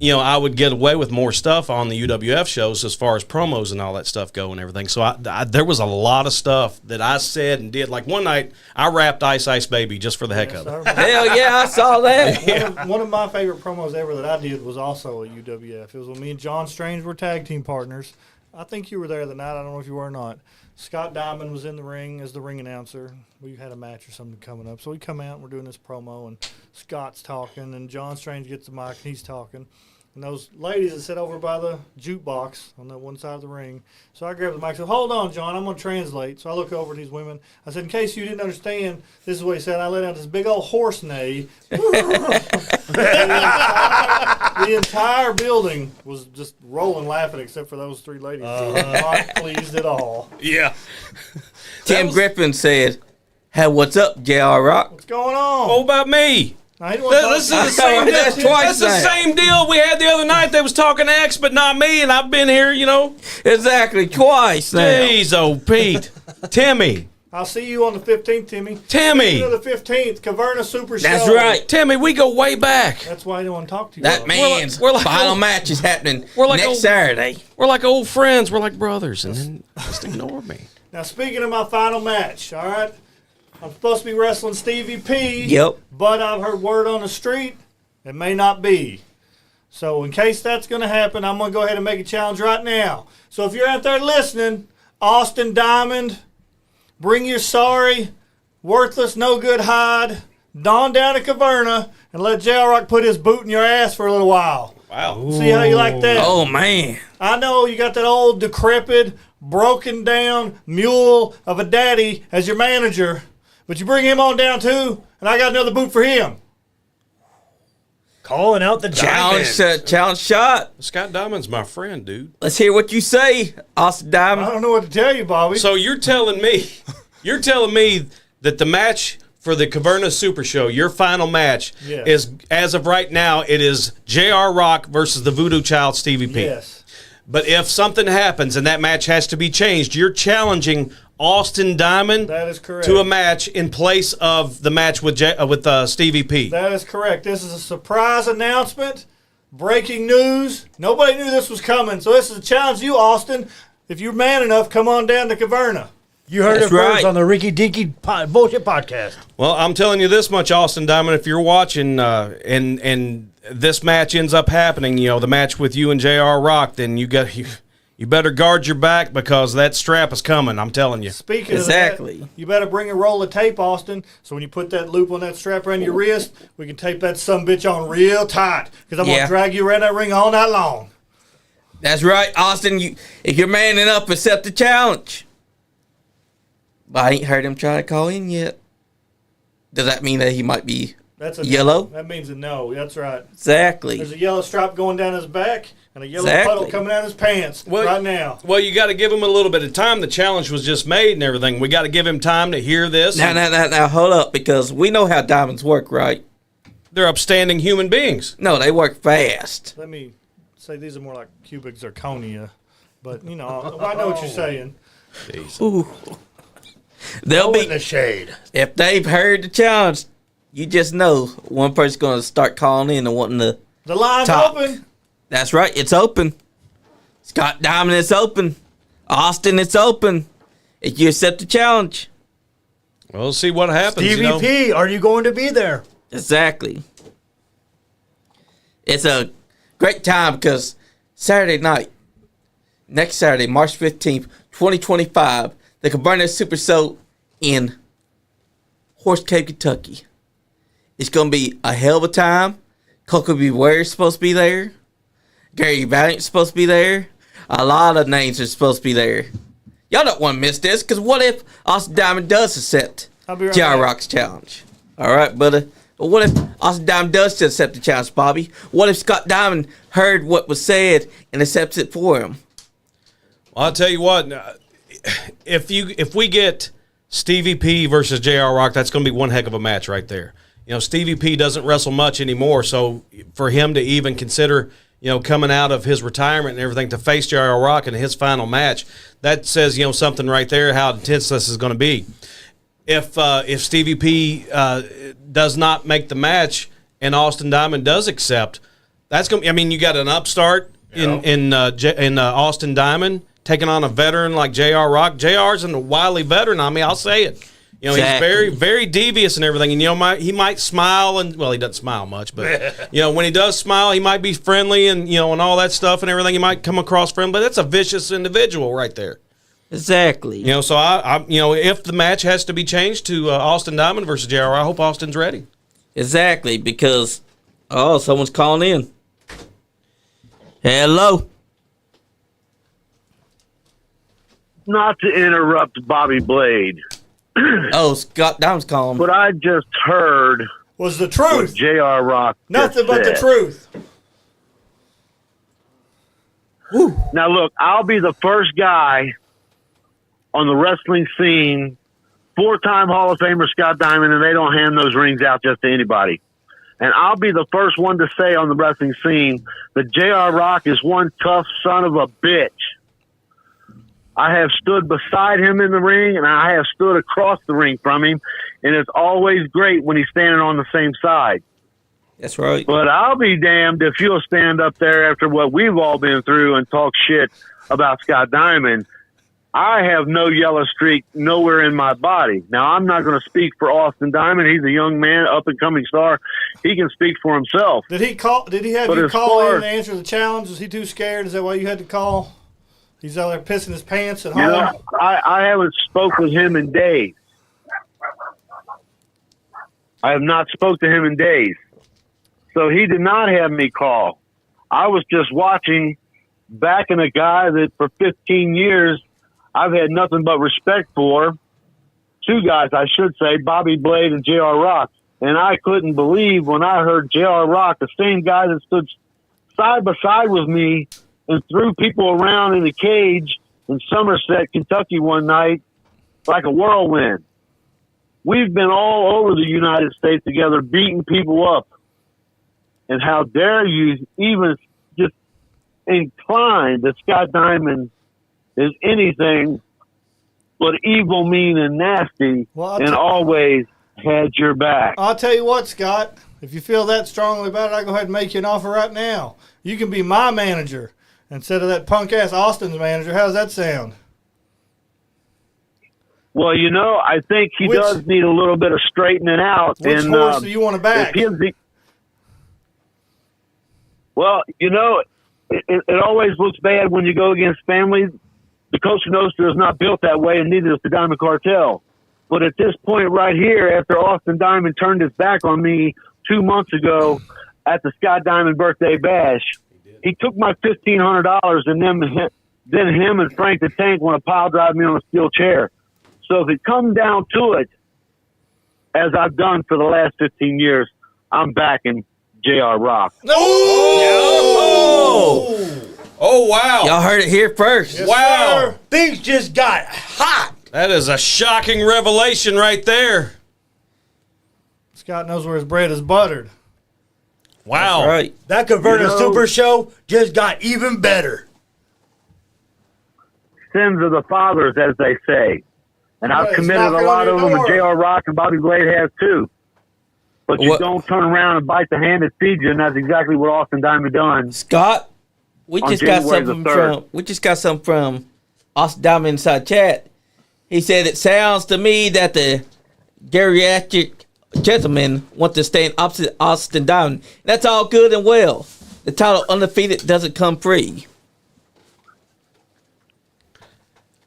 [SPEAKER 2] I would get away with more stuff on the UWF shows as far as promos and all that stuff go and everything. So there was a lot of stuff that I said and did. Like one night, I rapped Ice Ice Baby just for the heck of it.
[SPEAKER 1] Hell yeah, I saw that.
[SPEAKER 3] One of my favorite promos ever that I did was also a UWF. It was when me and John Strange were tag team partners. I think you were there the night. I don't know if you were or not. Scott Diamond was in the ring as the ring announcer. We had a match or something coming up. So we come out and we're doing this promo, and Scott's talking, and John Strange gets the mic, and he's talking. And those ladies that sit over by the jukebox on that one side of the ring. So I grab the mic and said, hold on, John, I'm going to translate. So I look over at these women. I said, in case you didn't understand, this is what he said. I let out this big old horse neigh. The entire building was just rolling laughing except for those three ladies. Not pleased at all.
[SPEAKER 2] Yeah.
[SPEAKER 1] Tim Griffin said, hey, what's up, J.R. Rock?
[SPEAKER 3] What's going on?
[SPEAKER 2] What about me? This is the same deal.
[SPEAKER 1] That's twice
[SPEAKER 2] the same deal we had the other night. They was talking X, but not me, and I've been here,
[SPEAKER 1] Exactly, twice now.
[SPEAKER 2] Jeez, old Pete. Timmy.
[SPEAKER 3] I'll see you on the 15th, Timmy.
[SPEAKER 2] Timmy.
[SPEAKER 3] The 15th, Caverna Super Show.
[SPEAKER 1] That's right.
[SPEAKER 2] Timmy, we go way back.
[SPEAKER 3] That's why I don't want to talk to you.
[SPEAKER 1] That man's final match is happening next Saturday.
[SPEAKER 2] We're like old friends. We're like brothers, and then just ignore me.
[SPEAKER 3] Now, speaking of my final match, all right, I'm supposed to be wrestling Stevie P.
[SPEAKER 1] Yep.
[SPEAKER 3] But I've heard word on the street it may not be. So in case that's going to happen, I'm going to go ahead and make a challenge right now. So if you're out there listening, Austin Diamond, bring your sorry, worthless, no good hide, Dawn down to Caverna, and let JR Rock put his boot in your ass for a little while.
[SPEAKER 2] Wow.
[SPEAKER 3] See how you like that?
[SPEAKER 1] Oh, man.
[SPEAKER 3] I know you got that old, decrepit, broken down mule of a daddy as your manager, but you bring him on down too, and I got another boot for him.
[SPEAKER 4] Calling out the
[SPEAKER 1] Challenge shot.
[SPEAKER 2] Scott Diamond's my friend, dude.
[SPEAKER 1] Let's hear what you say, Austin
[SPEAKER 3] I
[SPEAKER 1] Diamond.
[SPEAKER 3] don't know what to tell you, Bobby.
[SPEAKER 2] So you're telling me that the match for the Caverna Super Show, your final match,
[SPEAKER 3] Yes.
[SPEAKER 2] is, as of right now, it is J.R. Rock versus the Voodoo Child Stevie P.
[SPEAKER 3] Yes.
[SPEAKER 2] But if something happens and that match has to be changed, you're challenging Austin Diamond
[SPEAKER 3] That is correct.
[SPEAKER 2] to a match in place of the match with Stevie P.
[SPEAKER 3] That is correct. This is a surprise announcement. Breaking news. Nobody knew this was coming, so this is a challenge to you, Austin. If you're man enough, come on down to Caverna.
[SPEAKER 4] You heard
[SPEAKER 1] That's
[SPEAKER 4] it first
[SPEAKER 1] right.
[SPEAKER 4] on the Ricky Dinky Bullshit Podcast.
[SPEAKER 2] Well, I'm telling you this much, Austin Diamond. If you're watching and this match ends up happening, the match with you and J.R. Rock, then you better guard your back because that strap is coming. I'm telling you.
[SPEAKER 3] Speaking
[SPEAKER 1] Exactly.
[SPEAKER 3] of that, you better bring a roll of tape, Austin, so when you put that loop on that strap around your wrist, we can tape that sumbitch on real tight, because I'm going
[SPEAKER 1] Yeah.
[SPEAKER 3] to drag you around that ring all night long.
[SPEAKER 1] That's right, Austin. If you're man enough, accept the challenge. But I ain't heard him try to call in yet. Does that mean that he might be
[SPEAKER 3] That's a
[SPEAKER 1] yellow?
[SPEAKER 3] That means a no. That's right.
[SPEAKER 1] Exactly.
[SPEAKER 3] There's a yellow stripe going down his back and a yellow
[SPEAKER 1] Exactly.
[SPEAKER 3] puddle coming out his pants right now.
[SPEAKER 2] Well, you got to give him a little bit of time. The challenge was just made and everything. We got to give him time to hear this.
[SPEAKER 1] Now, hold up, because we know how diamonds work, right?
[SPEAKER 2] They're upstanding human beings.
[SPEAKER 1] No, they work fast.
[SPEAKER 3] Let me say these are more like cubic zirconia, but I know what you're saying.
[SPEAKER 1] Ooh. They'll
[SPEAKER 4] In
[SPEAKER 1] be,
[SPEAKER 4] the shade.
[SPEAKER 1] if they've heard the challenge, you just know one person's going to start calling in and wanting to.
[SPEAKER 3] The line's
[SPEAKER 1] Talk.
[SPEAKER 3] open.
[SPEAKER 1] That's right, it's open. Scott Diamond, it's open. Austin, it's open. If you accept the challenge.
[SPEAKER 2] Well, we'll see what happens.
[SPEAKER 4] Stevie P, are you going to be there?
[SPEAKER 1] Exactly. It's a great time because Saturday night, next Saturday, March 15th, 2025, the Caverna Super Show in Horse Cave, Kentucky. It's going to be a hell of a time. Coco Beware is supposed to be there. Gary Valiant's supposed to be there. A lot of names are supposed to be there. Y'all don't want to miss this, because what if Austin Diamond does accept
[SPEAKER 3] I'll be right
[SPEAKER 1] J.R.
[SPEAKER 3] back.
[SPEAKER 1] Rock's challenge? All right, brother. But what if Austin Diamond does accept the challenge, Bobby? What if Scott Diamond heard what was said and accepts it for him?
[SPEAKER 2] Well, I'll tell you what. If we get Stevie P versus J.R. Rock, that's going to be one heck of a match right there. Stevie P doesn't wrestle much anymore, so for him to even consider, coming out of his retirement and everything to face J.R. Rock in his final match, that says, something right there how intense this is going to be. If Stevie P does not make the match and Austin Diamond does accept, that's going. You got an upstart in Austin Diamond taking on a veteran like J.R. Rock. J.R.'s a wily veteran. I'll say it. He's very, very devious and everything. And, he might smile he doesn't smile much, but, when he does smile, he might be friendly and, and all that stuff and everything. He might come across friendly, but that's a vicious individual right there.
[SPEAKER 1] Exactly.
[SPEAKER 2] So I if the match has to be changed to Austin Diamond versus JR, I hope Austin's ready.
[SPEAKER 1] Exactly, because, someone's calling in. Hello.
[SPEAKER 5] Not to interrupt Bobby Blade,
[SPEAKER 1] Scott Diamond's calling.
[SPEAKER 5] but I just heard
[SPEAKER 3] Was the
[SPEAKER 5] what
[SPEAKER 3] truth.
[SPEAKER 5] J.R. Rock
[SPEAKER 3] Nothing
[SPEAKER 5] just
[SPEAKER 3] but the
[SPEAKER 5] said.
[SPEAKER 3] truth.
[SPEAKER 5] Now, look, I'll be the first guy on the wrestling scene, four-time Hall of Famer Scott Diamond, and they don't hand those rings out just to anybody. And I'll be the first one to say on the wrestling scene that J.R. Rock is one tough son of a bitch. I have stood beside him in the ring, and I have stood across the ring from him, and it's always great when he's standing on the same side.
[SPEAKER 1] That's right.
[SPEAKER 5] But I'll be damned if you'll stand up there after what we've all been through and talk shit about Scott Diamond I have no yellow streak nowhere in my body. Now, I'm not going to speak for Austin Diamond. He's a young man, up-and-coming star. He can speak for himself.
[SPEAKER 3] Did he call? Did he have
[SPEAKER 5] But
[SPEAKER 3] you
[SPEAKER 5] as
[SPEAKER 3] call
[SPEAKER 5] far-
[SPEAKER 3] in to answer the challenge? Was he too scared? Is that why you had to call? He's out there pissing his pants at
[SPEAKER 5] You
[SPEAKER 3] home.
[SPEAKER 5] know, I haven't spoke with him in days. I have not spoke to him in days. So he did not have me call. I was just watching, backing a guy that for 15 years I've had nothing but respect for. Two guys, I should say, Bobby Blade and J.R. Rock. And I couldn't believe when I heard J.R. Rock, the same guy that stood side by side with me and threw people around in a cage in Somerset, Kentucky one night like a whirlwind. We've been all over the United States together, beating people up. And how dare you even just incline that Scott Diamond is anything but evil, mean, and nasty,
[SPEAKER 3] Well,
[SPEAKER 5] and always had your back.
[SPEAKER 3] I'll tell you what, Scott. If you feel that strongly about it, I go ahead and make you an offer right now. You can be my manager instead of that punk ass Austin's manager. How does that sound?
[SPEAKER 5] Well, you know, I think he
[SPEAKER 3] Which-
[SPEAKER 5] does need a little bit of straightening out.
[SPEAKER 3] Which
[SPEAKER 5] and
[SPEAKER 3] horse do you want to back?
[SPEAKER 5] Well, you know, it always looks bad when you go against family. The Costa Nostra is not built that way, and neither is the Diamond Cartel. But at this point right here, after Austin Diamond turned his back on me 2 months ago at the Scott Diamond birthday bash, he took my $1,500, and then him and Frank the Tank want to pile drive me on a steel chair. So if it comes down to it, as I've done for the last 15 years, I'm backing J.R. Rock.
[SPEAKER 2] Oh, wow.
[SPEAKER 1] Y'all heard it here first.
[SPEAKER 3] Yes,
[SPEAKER 2] Wow.
[SPEAKER 3] sir.
[SPEAKER 4] Things just got hot.
[SPEAKER 2] That is a shocking revelation right there.
[SPEAKER 3] Scott knows where his bread is buttered.
[SPEAKER 2] Wow.
[SPEAKER 1] All right.
[SPEAKER 4] That Converted
[SPEAKER 5] You know-
[SPEAKER 4] Super Show just got even better.
[SPEAKER 5] Sins of the fathers, as they say. And I've
[SPEAKER 3] Well,
[SPEAKER 5] committed
[SPEAKER 3] it's
[SPEAKER 5] a
[SPEAKER 3] knocking
[SPEAKER 5] lot
[SPEAKER 3] on
[SPEAKER 5] of
[SPEAKER 3] your
[SPEAKER 5] them, and
[SPEAKER 3] door.
[SPEAKER 5] J.R. Rock and Bobby Blade has too. But you
[SPEAKER 1] What-
[SPEAKER 5] don't turn around and bite the hand that feeds you, and that's exactly what Austin Diamond done.
[SPEAKER 1] Scott, we
[SPEAKER 5] On
[SPEAKER 1] just got
[SPEAKER 5] January
[SPEAKER 1] something
[SPEAKER 5] the 3rd.
[SPEAKER 1] from Austin Diamond inside chat. He said it sounds to me that the geriatric gentlemen want to stay in opposite Austin Diamond. That's all good and well. The title undefeated doesn't come free.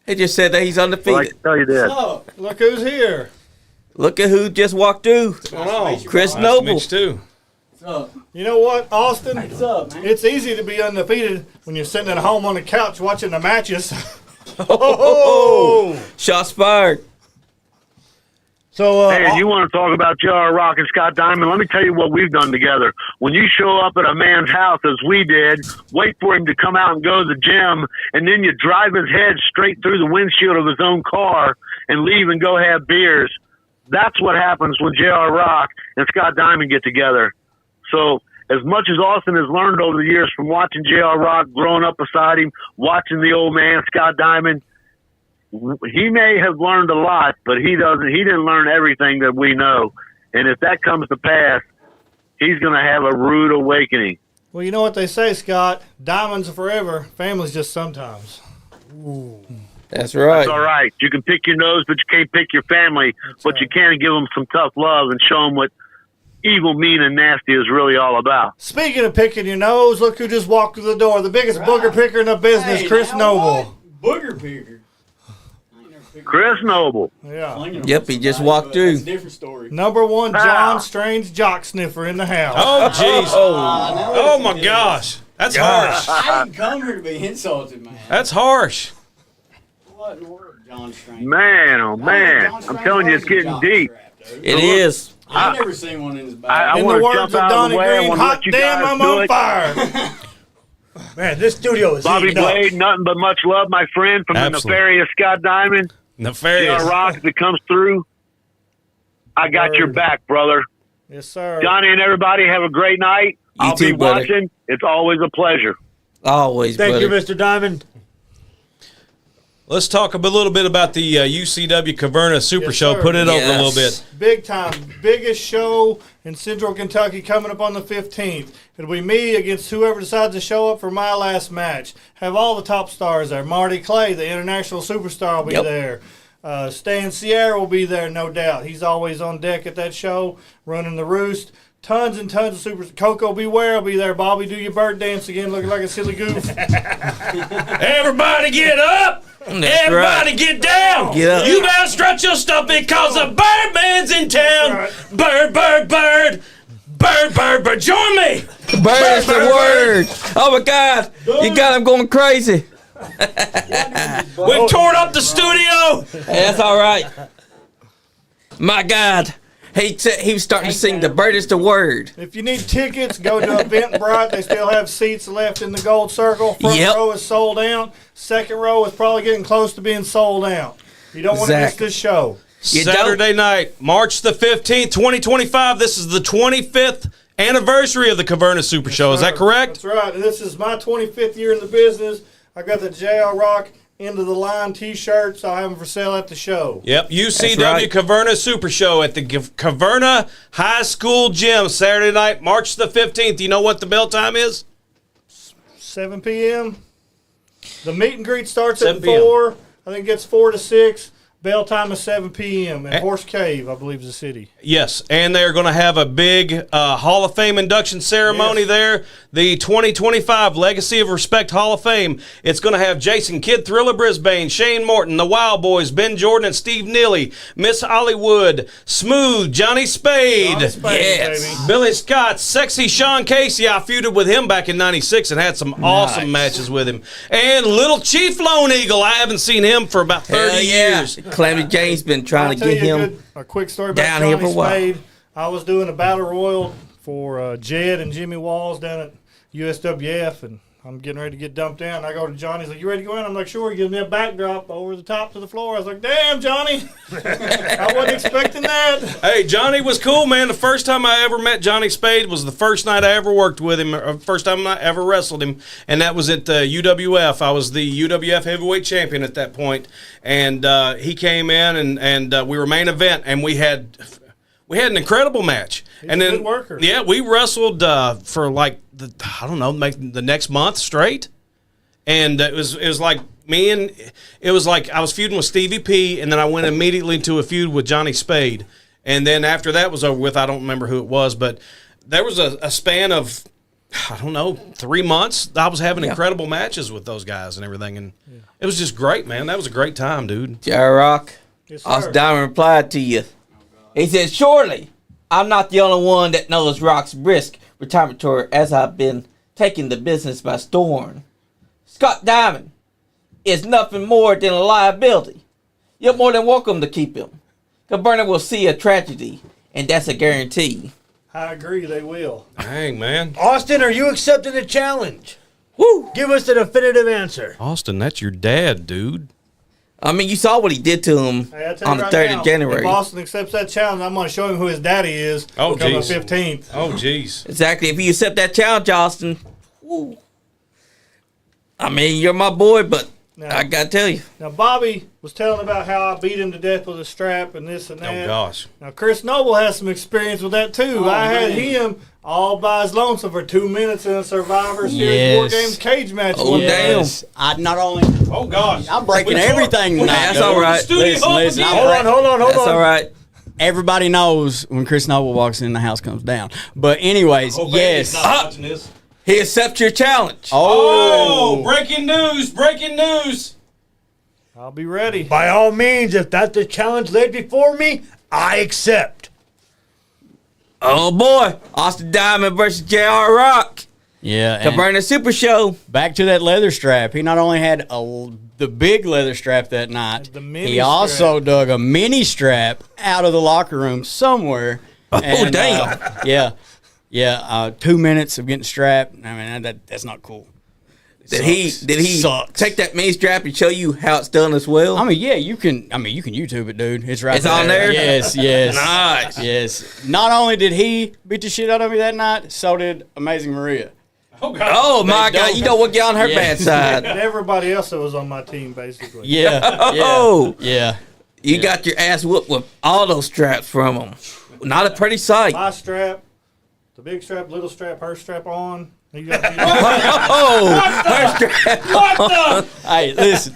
[SPEAKER 1] He just said that he's
[SPEAKER 5] Well, I
[SPEAKER 1] undefeated.
[SPEAKER 5] can tell you this.
[SPEAKER 3] Oh, look who's here.
[SPEAKER 1] Look at who just walked through.
[SPEAKER 2] What's going on?
[SPEAKER 1] Chris
[SPEAKER 2] Nice to
[SPEAKER 1] Noble.
[SPEAKER 2] meet you, too.
[SPEAKER 3] You know what, Austin?
[SPEAKER 6] What's up, man?
[SPEAKER 3] It's easy to be undefeated when you're sitting at home on the couch watching the matches.
[SPEAKER 1] Oh, shots fired.
[SPEAKER 4] So,
[SPEAKER 5] Hey, you want to talk about J.R. Rock and Scott Diamond? Let me tell you what we've done together. When you show up at a man's house, as we did, wait for him to come out and go to the gym, and then you drive his head straight through the windshield of his own car and leave and go have beers. That's what happens when J.R. Rock and Scott Diamond get together. So as much as Austin has learned over the years from watching J.R. Rock, growing up beside him, watching the old man, Scott Diamond, he may have learned a lot, but he didn't learn everything that we know. And if that comes to pass, he's going to have a rude awakening.
[SPEAKER 3] Well, you know what they say, Scott. Diamonds are forever. Family's just sometimes.
[SPEAKER 1] That's right.
[SPEAKER 5] It's all right. You can pick your nose, but you can't pick your family. But you can give them some tough love and show them what evil, mean, and nasty is really all about.
[SPEAKER 3] Speaking of picking your nose, look who just walked through the door. The biggest booger picker in the business,
[SPEAKER 6] Hey,
[SPEAKER 3] Chris
[SPEAKER 6] now
[SPEAKER 3] Noble.
[SPEAKER 6] what? Booger picker. I ain't never picked
[SPEAKER 5] Chris Noble.
[SPEAKER 3] Yeah.
[SPEAKER 6] flinging them
[SPEAKER 1] Yep,
[SPEAKER 6] on
[SPEAKER 1] he just
[SPEAKER 6] somebody,
[SPEAKER 1] walked
[SPEAKER 6] but
[SPEAKER 1] through.
[SPEAKER 6] That's a different story.
[SPEAKER 3] Number one,
[SPEAKER 5] Wow.
[SPEAKER 3] John Strange jock sniffer in the house.
[SPEAKER 2] Oh, jeez.
[SPEAKER 6] Now
[SPEAKER 2] Oh,
[SPEAKER 6] listen
[SPEAKER 2] my
[SPEAKER 6] to
[SPEAKER 2] gosh. That's harsh.
[SPEAKER 6] this. I didn't come here to be insulted, man.
[SPEAKER 2] That's harsh.
[SPEAKER 6] What in the world, John Strange?
[SPEAKER 5] Man, oh man.
[SPEAKER 6] John
[SPEAKER 5] I'm
[SPEAKER 6] Strange
[SPEAKER 5] telling you, it's
[SPEAKER 6] was a
[SPEAKER 5] getting
[SPEAKER 6] jock
[SPEAKER 5] deep.
[SPEAKER 6] strap, dude.
[SPEAKER 1] It is.
[SPEAKER 6] I ain't never seen one in his
[SPEAKER 5] I
[SPEAKER 6] bag.
[SPEAKER 3] In
[SPEAKER 5] wanna
[SPEAKER 3] the words
[SPEAKER 5] jump
[SPEAKER 3] of
[SPEAKER 5] out of the
[SPEAKER 3] Donnie
[SPEAKER 5] way. I
[SPEAKER 3] Green,
[SPEAKER 5] wanna let
[SPEAKER 3] hot
[SPEAKER 5] you
[SPEAKER 3] damn,
[SPEAKER 5] guys
[SPEAKER 3] I'm
[SPEAKER 5] do
[SPEAKER 3] on
[SPEAKER 5] it.
[SPEAKER 3] fire.
[SPEAKER 4] man, this studio is
[SPEAKER 5] Bobby
[SPEAKER 4] heating up.
[SPEAKER 5] Blade, nothing but much love, my friend, from
[SPEAKER 2] Absolutely.
[SPEAKER 5] the nefarious Scott Diamond.
[SPEAKER 2] Nefarious.
[SPEAKER 5] J.R. Rock, if it comes through, I got your
[SPEAKER 3] Word.
[SPEAKER 5] back, brother.
[SPEAKER 3] Yes, sir.
[SPEAKER 5] Johnny and everybody, have a great night.
[SPEAKER 1] You
[SPEAKER 5] I'll
[SPEAKER 1] too,
[SPEAKER 5] be
[SPEAKER 1] brother.
[SPEAKER 5] watching. It's always a pleasure.
[SPEAKER 1] Always,
[SPEAKER 4] Thank
[SPEAKER 1] brother.
[SPEAKER 4] you, Mr. Diamond.
[SPEAKER 2] Let's talk a little bit about the UCW Caverna Super
[SPEAKER 3] Yes,
[SPEAKER 2] Show.
[SPEAKER 3] sir.
[SPEAKER 2] Put it over a
[SPEAKER 1] Yes.
[SPEAKER 2] little bit.
[SPEAKER 3] Big time. Biggest show in Central Kentucky coming up on the 15th. It'll be me against whoever decides to show up for my last match. Have all the top stars there. Marty Clay, the international superstar, will be
[SPEAKER 1] Yep.
[SPEAKER 3] there. Stan Sierra will be there, no doubt. He's always on deck at that show, running the roost. Tons and tons of supers. Coco Beware will be there. Bobby, do your bird dance again, looking like a silly goof.
[SPEAKER 2] Everybody get up! Everybody
[SPEAKER 1] right.
[SPEAKER 2] get down!
[SPEAKER 1] Get up.
[SPEAKER 2] You better stretch your stuff because the Birdman's in town!
[SPEAKER 3] right.
[SPEAKER 2] Bird, bird, bird! Bird, bird, bird! Join me!
[SPEAKER 1] Bird is the word. Oh my God, you got him going crazy.
[SPEAKER 2] We've torn up the studio!
[SPEAKER 1] Hey, that's all right. My God, he was starting to sing "The Bird is the word."
[SPEAKER 3] If you need tickets, go to Eventbrite. They still have seats left in the gold circle. Front
[SPEAKER 1] Yep.
[SPEAKER 3] row is sold out. Second row is probably getting close to being sold out. You don't want to miss
[SPEAKER 1] Exactly.
[SPEAKER 3] this show.
[SPEAKER 1] You
[SPEAKER 2] Saturday night, March the 15th, 2025. This is the 25th anniversary of the Caverna Super Show. Is that correct?
[SPEAKER 3] That's right. And this is my 25th year in the business. I got the JR Rock End of the Line T-shirts. I'll have them for sale at the show.
[SPEAKER 2] Yep, UCW
[SPEAKER 1] That's right.
[SPEAKER 2] Caverna Super Show at the Caverna High School Gym, Saturday night, March the 15th. You know what the bell time is?
[SPEAKER 3] 7 p.m. The meet and greet starts
[SPEAKER 2] 7
[SPEAKER 3] at
[SPEAKER 2] p.m.
[SPEAKER 3] 4. I think it gets 4 to 6. Bell time is 7 p.m. at Horse Cave, I believe is the city.
[SPEAKER 2] Yes, and they're going to have a big Hall of Fame induction ceremony
[SPEAKER 3] Yes.
[SPEAKER 2] there. The 2025 Legacy of Respect Hall of Fame. It's going to have Jason Kidd, Thriller Brisbane, Shane Morton, the Wild Boys, Ben Jordan, and Steve Neely, Miss Hollywood, Smooth, Johnny Spade.
[SPEAKER 3] Johnny Spade,
[SPEAKER 1] Yes.
[SPEAKER 3] baby.
[SPEAKER 2] Billy Scott, Sexy Sean Casey. I feuded with him back in '96 and had some awesome matches with him. And Little Chief Lone Eagle. I haven't seen him for about 30
[SPEAKER 1] Hell yeah.
[SPEAKER 2] years.
[SPEAKER 1] Calamity Jane's been trying
[SPEAKER 3] I'll
[SPEAKER 1] to
[SPEAKER 3] tell
[SPEAKER 1] get
[SPEAKER 3] you
[SPEAKER 1] him.
[SPEAKER 3] a quick story about
[SPEAKER 1] down here
[SPEAKER 3] Johnny
[SPEAKER 1] for a while.
[SPEAKER 3] Spade. I was doing a battle royal for Jed and Jimmy Walls down at USWF, and I'm getting ready to get dumped out. And I go to Johnny. He's like, "You ready to go in?" I'm like, "Sure." He gives me a backdrop over the top to the floor. I was like, "Damn, Johnny, I wasn't expecting that."
[SPEAKER 2] Hey, Johnny was cool, man. The first time I ever met Johnny Spade was the first night I ever worked with him, or first time I ever wrestled him, and that was at UWF. I was the UWF heavyweight champion at that point, and he came in, and we were main event, and we had an incredible match. And
[SPEAKER 3] a
[SPEAKER 2] then,
[SPEAKER 3] good worker.
[SPEAKER 2] yeah, we wrestled for like the next month straight, and it was like it was like I was feuding with Stevie P, and then I went immediately into a feud with Johnny Spade, and then after that was over with, I don't remember who it was, but there was a span of 3 months. I was having incredible matches with those guys and everything, and it was just great, man. That was a great time, dude.
[SPEAKER 1] JR Rock,
[SPEAKER 3] Yes, sir.
[SPEAKER 1] Austin Diamond replied to you. He said, "Surely I'm not the only one that knows Rock's brisk retirement tour, as I've been taking the business by storm. Scott Diamond is nothing more than a liability. You're more than welcome to keep him. Caverna will see a tragedy, and that's a guarantee."
[SPEAKER 3] I agree, they will.
[SPEAKER 2] Dang, man.
[SPEAKER 4] Austin, are you accepting the challenge?
[SPEAKER 1] Woo!
[SPEAKER 4] Give us the definitive answer.
[SPEAKER 2] Austin, that's your dad, dude.
[SPEAKER 1] I mean, you saw what he did to him
[SPEAKER 3] Hey, I tell you
[SPEAKER 1] on the
[SPEAKER 3] right
[SPEAKER 1] 3rd
[SPEAKER 3] now,
[SPEAKER 1] of January.
[SPEAKER 3] If Austin accepts that challenge, I'm going to show him who his daddy is.
[SPEAKER 2] Oh,
[SPEAKER 3] come the
[SPEAKER 2] geez.
[SPEAKER 3] 15th.
[SPEAKER 2] Oh, jeez.
[SPEAKER 1] Exactly. If you accept that challenge, Austin, woo. I mean, you're my boy, but
[SPEAKER 3] No.
[SPEAKER 1] I got to tell you.
[SPEAKER 3] Now, Bobby was telling about how I beat him to death with a strap and this and that.
[SPEAKER 2] Oh, gosh.
[SPEAKER 3] Now, Chris Noble has some experience with that, too.
[SPEAKER 6] Oh,
[SPEAKER 3] I had
[SPEAKER 6] man.
[SPEAKER 3] him all by his lonesome for 2 minutes in a Survivor Series War
[SPEAKER 6] Yes.
[SPEAKER 3] Games cage match.
[SPEAKER 1] Oh,
[SPEAKER 3] one
[SPEAKER 1] damn.
[SPEAKER 3] day.
[SPEAKER 6] Yes, I not only
[SPEAKER 2] Oh, gosh.
[SPEAKER 6] I'm breaking
[SPEAKER 2] We tore-
[SPEAKER 6] everything
[SPEAKER 2] we
[SPEAKER 6] tonight.
[SPEAKER 1] That's
[SPEAKER 6] dude.
[SPEAKER 1] all right.
[SPEAKER 2] Studio
[SPEAKER 6] Listen,
[SPEAKER 2] up
[SPEAKER 6] listen,
[SPEAKER 2] again.
[SPEAKER 6] I'm
[SPEAKER 4] Hold on, hold on, hold
[SPEAKER 1] That's
[SPEAKER 4] on.
[SPEAKER 1] all right.
[SPEAKER 6] Everybody knows when Chris Noble walks in, the house comes down. But anyways,
[SPEAKER 2] Hope
[SPEAKER 6] yes.
[SPEAKER 2] Andy's not watching this.
[SPEAKER 1] He accepts your challenge.
[SPEAKER 2] Oh, breaking news, breaking news.
[SPEAKER 3] I'll be ready.
[SPEAKER 4] By all means, if that's the challenge laid before me, I accept.
[SPEAKER 1] Oh, boy. Austin Diamond versus JR Rock.
[SPEAKER 6] Yeah, and
[SPEAKER 1] Caverna Super Show.
[SPEAKER 6] back to that leather strap. He not only had the big leather strap that night,
[SPEAKER 3] The mini
[SPEAKER 6] he also
[SPEAKER 3] strap.
[SPEAKER 6] dug a mini strap out of the locker room somewhere.
[SPEAKER 1] Oh,
[SPEAKER 6] And,
[SPEAKER 1] damn.
[SPEAKER 6] yeah. 2 minutes of getting strapped. I mean, that's not cool.
[SPEAKER 1] Did he
[SPEAKER 6] Sucks.
[SPEAKER 1] take that mini strap and show you how it's done as well?
[SPEAKER 6] I mean, yeah, you can YouTube it, dude. It's right
[SPEAKER 1] It's on there?
[SPEAKER 6] Yes.
[SPEAKER 1] Nice.
[SPEAKER 6] Yes. Not only did he beat the shit out of me that night, so did Amazing Maria.
[SPEAKER 2] Oh, God.
[SPEAKER 1] Oh my God! You know what? Get on her bad side.
[SPEAKER 3] And everybody else that was on my team, basically.
[SPEAKER 6] Yeah.
[SPEAKER 1] Oh.
[SPEAKER 6] Yeah.
[SPEAKER 1] You got your ass whooped with all those straps from them. Not a pretty sight.
[SPEAKER 3] My strap, the big strap, little strap, her strap on. You got
[SPEAKER 1] Oh, her strap.
[SPEAKER 2] What the?
[SPEAKER 6] Hey, listen.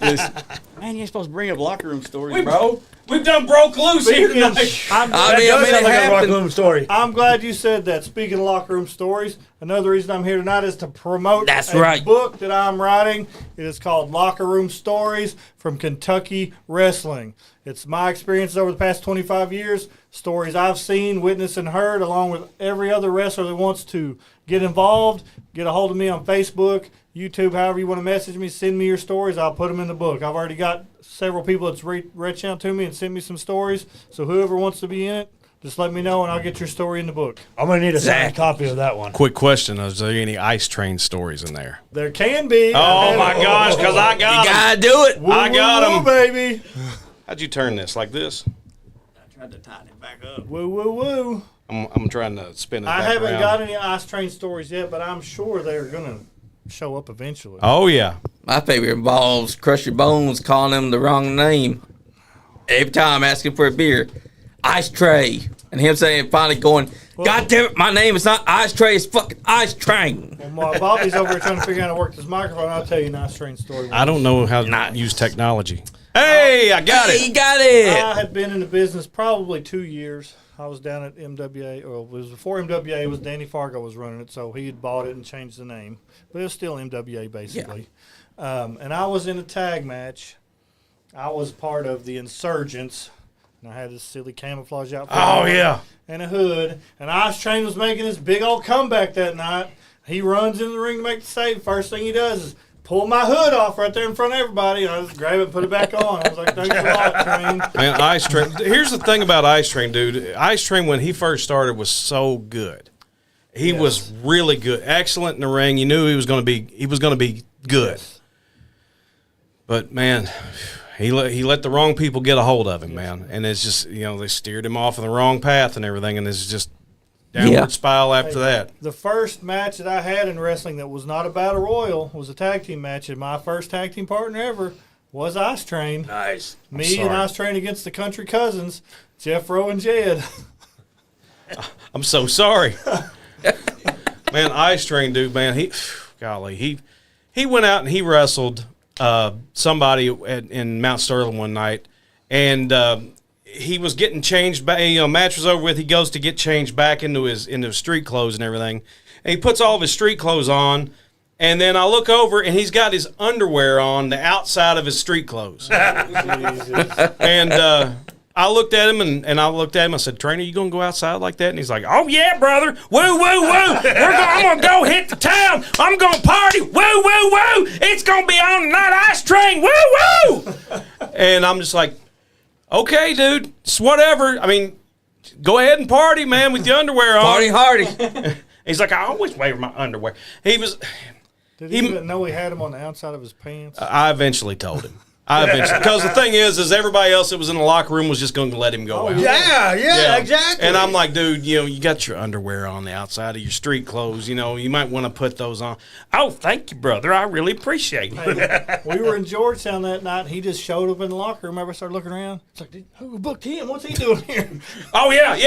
[SPEAKER 6] Man, you ain't supposed to bring up locker room stories, bro.
[SPEAKER 2] We've done broke loose here tonight.
[SPEAKER 1] I mean,
[SPEAKER 4] That does sound like a
[SPEAKER 1] it
[SPEAKER 4] rock
[SPEAKER 1] happened.
[SPEAKER 4] room story.
[SPEAKER 3] I'm glad you said that. Speaking of locker room stories, another reason I'm here tonight is to promote
[SPEAKER 1] That's
[SPEAKER 3] a
[SPEAKER 1] right.
[SPEAKER 3] book that I'm writing. It is called Locker Room Stories from Kentucky Wrestling. It's my experiences over the past 25 years, stories I've seen, witnessed, and heard, along with every other wrestler that wants to get involved. Get a hold of me on Facebook, YouTube, however you want to message me. Send me your stories. I'll put them in the book. I've already got several people that's reached out to me and sent me some stories. So whoever wants to be in it, just let me know and I'll get your story in the book.
[SPEAKER 4] I'm gonna need a signed
[SPEAKER 1] Zach.
[SPEAKER 4] copy of that one.
[SPEAKER 2] Quick question: is there any ice train stories in there?
[SPEAKER 3] There can be.
[SPEAKER 2] Oh my gosh! Because I
[SPEAKER 1] You
[SPEAKER 2] got 'em.
[SPEAKER 1] gotta do it.
[SPEAKER 3] Woo,
[SPEAKER 2] I got
[SPEAKER 3] woo,
[SPEAKER 2] 'em.
[SPEAKER 3] baby.
[SPEAKER 2] How'd you turn this? Like this?
[SPEAKER 6] I tried to tighten it back up.
[SPEAKER 3] Woo, woo, woo.
[SPEAKER 2] I'm trying to spin it
[SPEAKER 3] I
[SPEAKER 2] back
[SPEAKER 3] haven't
[SPEAKER 2] around.
[SPEAKER 3] got any ice train stories yet, but I'm sure they're going to show up eventually.
[SPEAKER 2] Oh yeah.
[SPEAKER 1] My favorite involves Crush Your Bones calling him the wrong name. Every time asking for a beer. Ice Tray. And him saying, finally going, God damn it, my name is not Ice Tray, it's fucking Ice Train.
[SPEAKER 3] Well, while Bobby's over here trying to figure out how to work this microphone, I'll tell you an ice train story.
[SPEAKER 2] I don't know how to
[SPEAKER 1] Nice.
[SPEAKER 2] use technology. Hey, I got
[SPEAKER 1] Hey,
[SPEAKER 2] it.
[SPEAKER 1] you got it.
[SPEAKER 3] I had been in the business probably 2 years. I was down at MWA, or it was before MWA. It was Danny Fargo was running it, so he had bought it and changed the name, but it was still MWA basically. And I was in a tag match. I was part of the Insurgents, and I had this silly camouflage outfit.
[SPEAKER 2] Oh
[SPEAKER 3] on
[SPEAKER 2] yeah.
[SPEAKER 3] and a hood. And Ice Train was making this big old comeback that night. He runs in the ring to make the save. First thing he does is pull my hood off right there in front of everybody. And I just grab it and put it back on. I was like, thanks a lot, Train.
[SPEAKER 2] Man, Ice Train. Here's the thing about Ice Train, dude. Ice Train, when he first started, was so good. He was really good, excellent in the ring. You knew he was going to be good.
[SPEAKER 3] Yes.
[SPEAKER 2] But man, he let the wrong people get a hold of him, man. And it's just they steered him off in the wrong path and everything, and it's just downward spiral after that.
[SPEAKER 3] The first match that I had in wrestling that was not a battle royal was a tag team match, and my first tag team partner ever was Ice Train.
[SPEAKER 1] Nice.
[SPEAKER 3] Me and Ice Train against the Country Cousins, Jeff Rowe and Jed.
[SPEAKER 2] I'm so sorry. Man, Ice Train, dude, man, he went out and he wrestled somebody in Mount Sterling one night, and he was getting changed back. Match was over with. He goes to get changed back into his street clothes and everything, and he puts all of his street clothes on. And then I look over, and he's got his underwear on the outside of his street clothes. And I looked at him, I said, Trainer, you going to go outside like that? And he's like, oh, yeah, brother. Woo, woo, woo. I'm going to go hit the town. I'm going to party. Woo, woo, woo. It's going to be on tonight, Ice Train. Woo, woo. And I'm just like, okay, dude. It's whatever. I mean, go ahead and party, man, with your underwear on.
[SPEAKER 1] Party hardy.
[SPEAKER 2] He's like, I always wear my underwear.
[SPEAKER 3] Did he even know he had him on the outside of his pants?
[SPEAKER 2] I eventually told him. Because the thing is everybody else that was in the locker room was just going to let him go out.
[SPEAKER 4] Yeah, exactly.
[SPEAKER 2] And I'm like, dude, you got your underwear on the outside of your street clothes. You might want to put those on. Oh, thank you, brother. I really appreciate it.
[SPEAKER 3] We were in Georgetown that night. He just showed up in the locker room. Everybody started looking around. It's like, who booked him? What's he doing here?
[SPEAKER 2] Oh, yeah.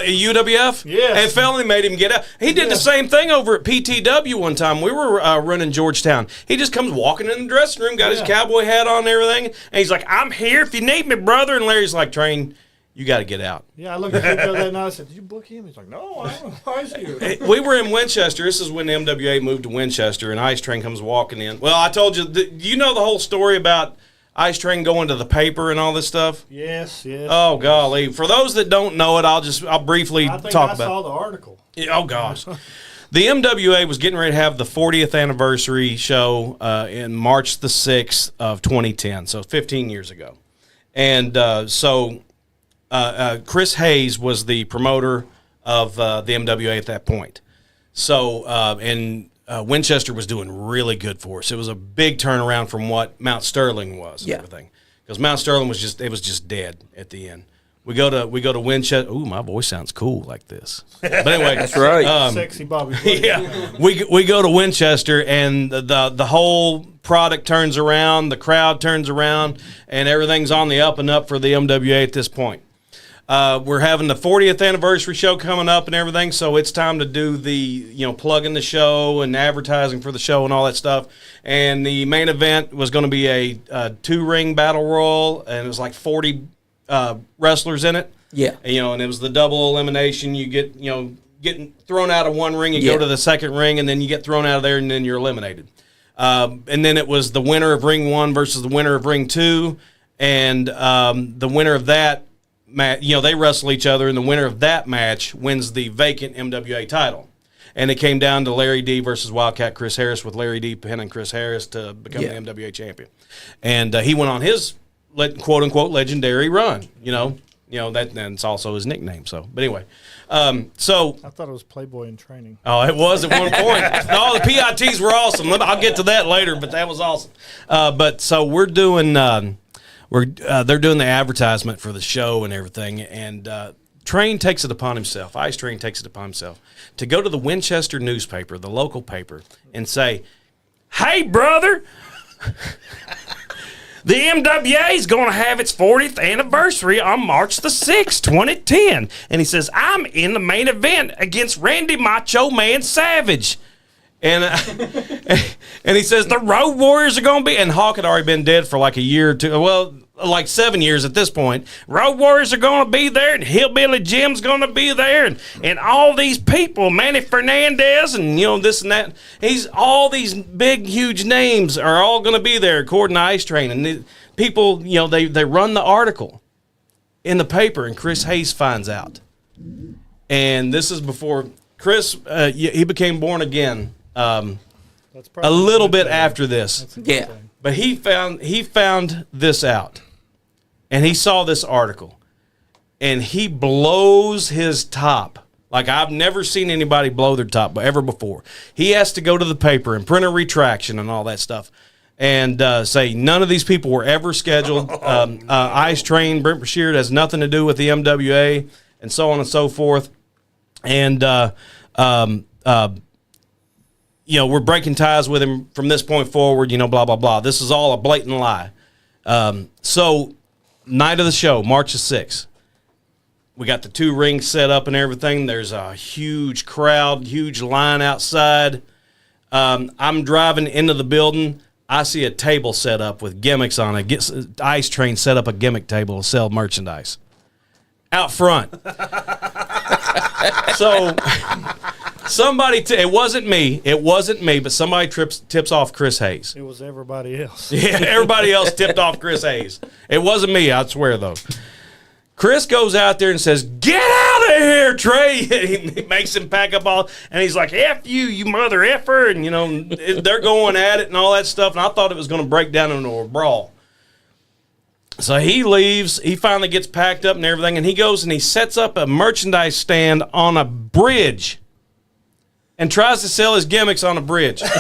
[SPEAKER 2] UWF?
[SPEAKER 3] Yes.
[SPEAKER 2] And Felony made him get out. He did the same thing over at PTW one time. We were running Georgetown. He just comes walking in the dressing room, got his cowboy hat on and everything, and he's like, I'm here if you need me, brother. And Larry's like, Train, you got to get out.
[SPEAKER 3] Yeah, I looked at him that night. I said, did you book him? He's like, no, I don't know why he's here.
[SPEAKER 2] We were in Winchester. This is when the MWA moved to Winchester, and Ice Train comes walking in. Well, I told you, do you know the whole story about Ice Train going to the paper and all this stuff?
[SPEAKER 3] Yes.
[SPEAKER 2] Oh, golly. For those that don't know it, I'll briefly
[SPEAKER 3] I think
[SPEAKER 2] talk
[SPEAKER 3] I
[SPEAKER 2] about
[SPEAKER 3] saw the article.
[SPEAKER 2] Oh, gosh. The MWA was getting ready to have the 40th anniversary show in March the 6th of 2010, so 15 years ago. And so Chris Hayes was the promoter of the MWA at that point. So, Winchester was doing really good for us. It was a big turnaround from what Mount Sterling was and everything. Because Mount Sterling was just dead at the end. We go to Winchester. Ooh, my voice sounds cool like this. But anyway,
[SPEAKER 1] That's right.
[SPEAKER 3] Sexy Bobby Blade.
[SPEAKER 2] yeah, we go to Winchester, and the whole product turns around, the crowd turns around, and everything's on the up and up for the MWA at this point. We're having the 40th anniversary show coming up and everything, so it's time to do the plugging the show and advertising for the show and all that stuff. And the main event was going to be a 2-ring battle royal, and it was like 40 wrestlers in it.
[SPEAKER 1] Yeah.
[SPEAKER 2] And it was the double elimination. You get getting thrown out of one ring, you go to the second ring, and then you get thrown out of there, and then you're eliminated. And then it was the winner of ring 1 versus the winner of ring 2, and the winner of that match, they wrestle each other, and the winner of that match wins the vacant MWA title. And it came down to Larry D versus Wildcat Chris Harris, with Larry D pinning Chris Harris to become the MWA champion. And he went on his quote unquote legendary run. That's also his nickname. So, but anyway, so
[SPEAKER 3] I thought it was Playboy in training.
[SPEAKER 2] Oh, it was at one point. No, the PITs were awesome. I'll get to that later, but that was awesome. But so we're doing. They're doing the advertisement for the show and everything, and Train takes it upon himself. Ice Train takes it upon himself to go to the Winchester newspaper, the local paper, and say, "Hey, brother, the MWA is going to have its 40th anniversary on March the 6th, 2010." And he says, "I'm in the main event against Randy Macho Man Savage." And and he says, "The Road Warriors are going to be," and Hawk had already been dead for like a year or two, well, like 7 years at this point. "Road Warriors are going to be there, and Hillbilly Jim's going to be there, and all these people, Manny Fernandez, and this and that. All these big, huge names are all going to be there, according to Ice Train." And the people, they run the article in the paper, and Chris Hayes finds out. And this is before Chris, he became born again.
[SPEAKER 3] That's
[SPEAKER 2] A little bit after this,
[SPEAKER 1] Yeah.
[SPEAKER 2] but he found this out, and he saw this article, and he blows his top like I've never seen anybody blow their top ever before. He has to go to the paper and print a retraction and all that stuff, and say none of these people were ever scheduled. Ice Train, Brent Brashear has nothing to do with the MWA, and so on and so forth, and we're breaking ties with him from this point forward, blah, blah, blah. This is all a blatant lie. So, night of the show, March the 6th. We got the 2 rings set up and everything. There's a huge crowd, huge line outside. I'm driving into the building. I see a table set up with gimmicks on it. Ice Train set up a gimmick table to sell merchandise out front. So... it wasn't me, but somebody tips off Chris Hayes.
[SPEAKER 3] It was everybody else.
[SPEAKER 2] Yeah, everybody else tipped off Chris Hayes. It wasn't me, I swear, though. Chris goes out there and says, "Get out of here, Trey." He makes him pack up all, and he's like, "F you, you mother effer," and, they're going at it and all that stuff, and I thought it was going to break down into a brawl. So he leaves. He finally gets packed up and everything, and he goes and he sets up a merchandise stand on a bridge and tries to sell his gimmicks on a bridge. And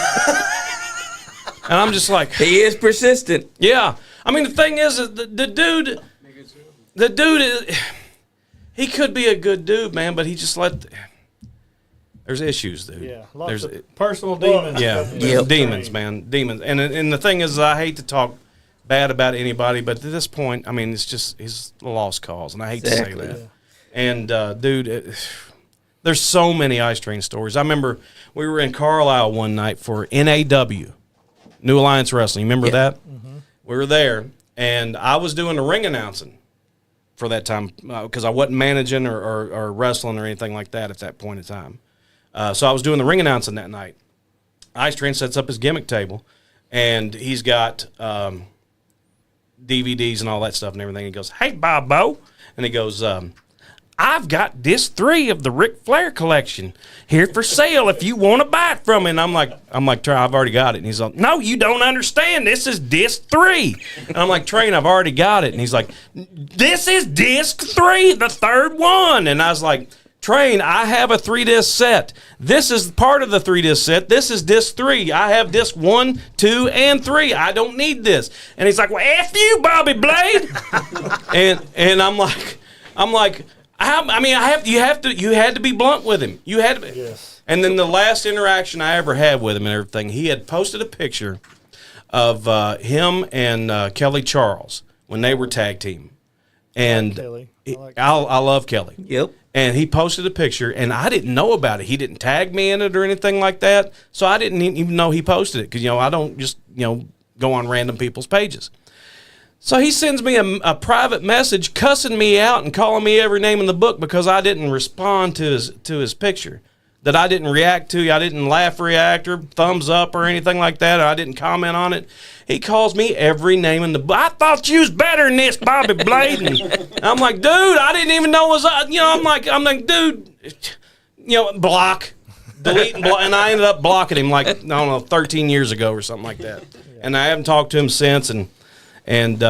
[SPEAKER 2] I'm just like...
[SPEAKER 1] He is persistent.
[SPEAKER 2] Yeah. I mean, the thing is, the dude, he could be a good dude, man, but he just there's issues, dude.
[SPEAKER 3] Yeah, lots of personal demons.
[SPEAKER 2] Yeah, demons, man, demons. And the thing is, I hate to talk bad about anybody, but at this point, I mean, he's a lost cause, and I hate to say that. Yeah. And, dude... There's so many Ice Train stories. I remember we were in Carlisle one night for NAW, New Alliance Wrestling. You remember that? Mm-hmm. We were there, and I was doing the ring announcing for that time because I wasn't managing or wrestling or anything like that at that point in time. So I was doing the ring announcing that night. Ice Train sets up his gimmick table, and he's got DVDs and all that stuff and everything. He goes, "Hey, Bobo," and he goes, "I've got disc 3 of the Ric Flair collection here for sale if you want to buy it from me." And I'm like, "I've already got it." And he's like, "No, you don't understand. This is disc 3. And I'm like, "Train, I've already got it." And he's like, "This is disc 3, the 3rd one." And I was like, "Train, I have a 3-disc set. This is part of the 3-disc set. This is disc 3. I have disc 1, 2, and 3. I don't need this." And he's like, "Well, F you, Bobby Blade." and I'm like, I'm like, you had to be blunt with him. You had to be.
[SPEAKER 3] Yes.
[SPEAKER 2] And then the last interaction I ever had with him and everything, he had posted a picture of him and Kelly Charles when they were tag team. And
[SPEAKER 3] Kelly.
[SPEAKER 2] I love Kelly.
[SPEAKER 1] Yep.
[SPEAKER 2] And he posted a picture, and I didn't know about it. He didn't tag me in it or anything like that, so I didn't even know he posted it because, I don't just, go on random people's pages. So he sends me a private message cussing me out and calling me every name in the book because I didn't respond to his picture, that I didn't react to. I didn't laugh, react, or thumbs up or anything like that. Or I didn't comment on it. He calls me every name in the book. I thought you was better than this, Bobby Bladen. I'm like, dude, I didn't even know it was. I'm like, dude, block, delete, and block. And I ended up blocking him 13 years ago or something like that. And I haven't talked to him since. And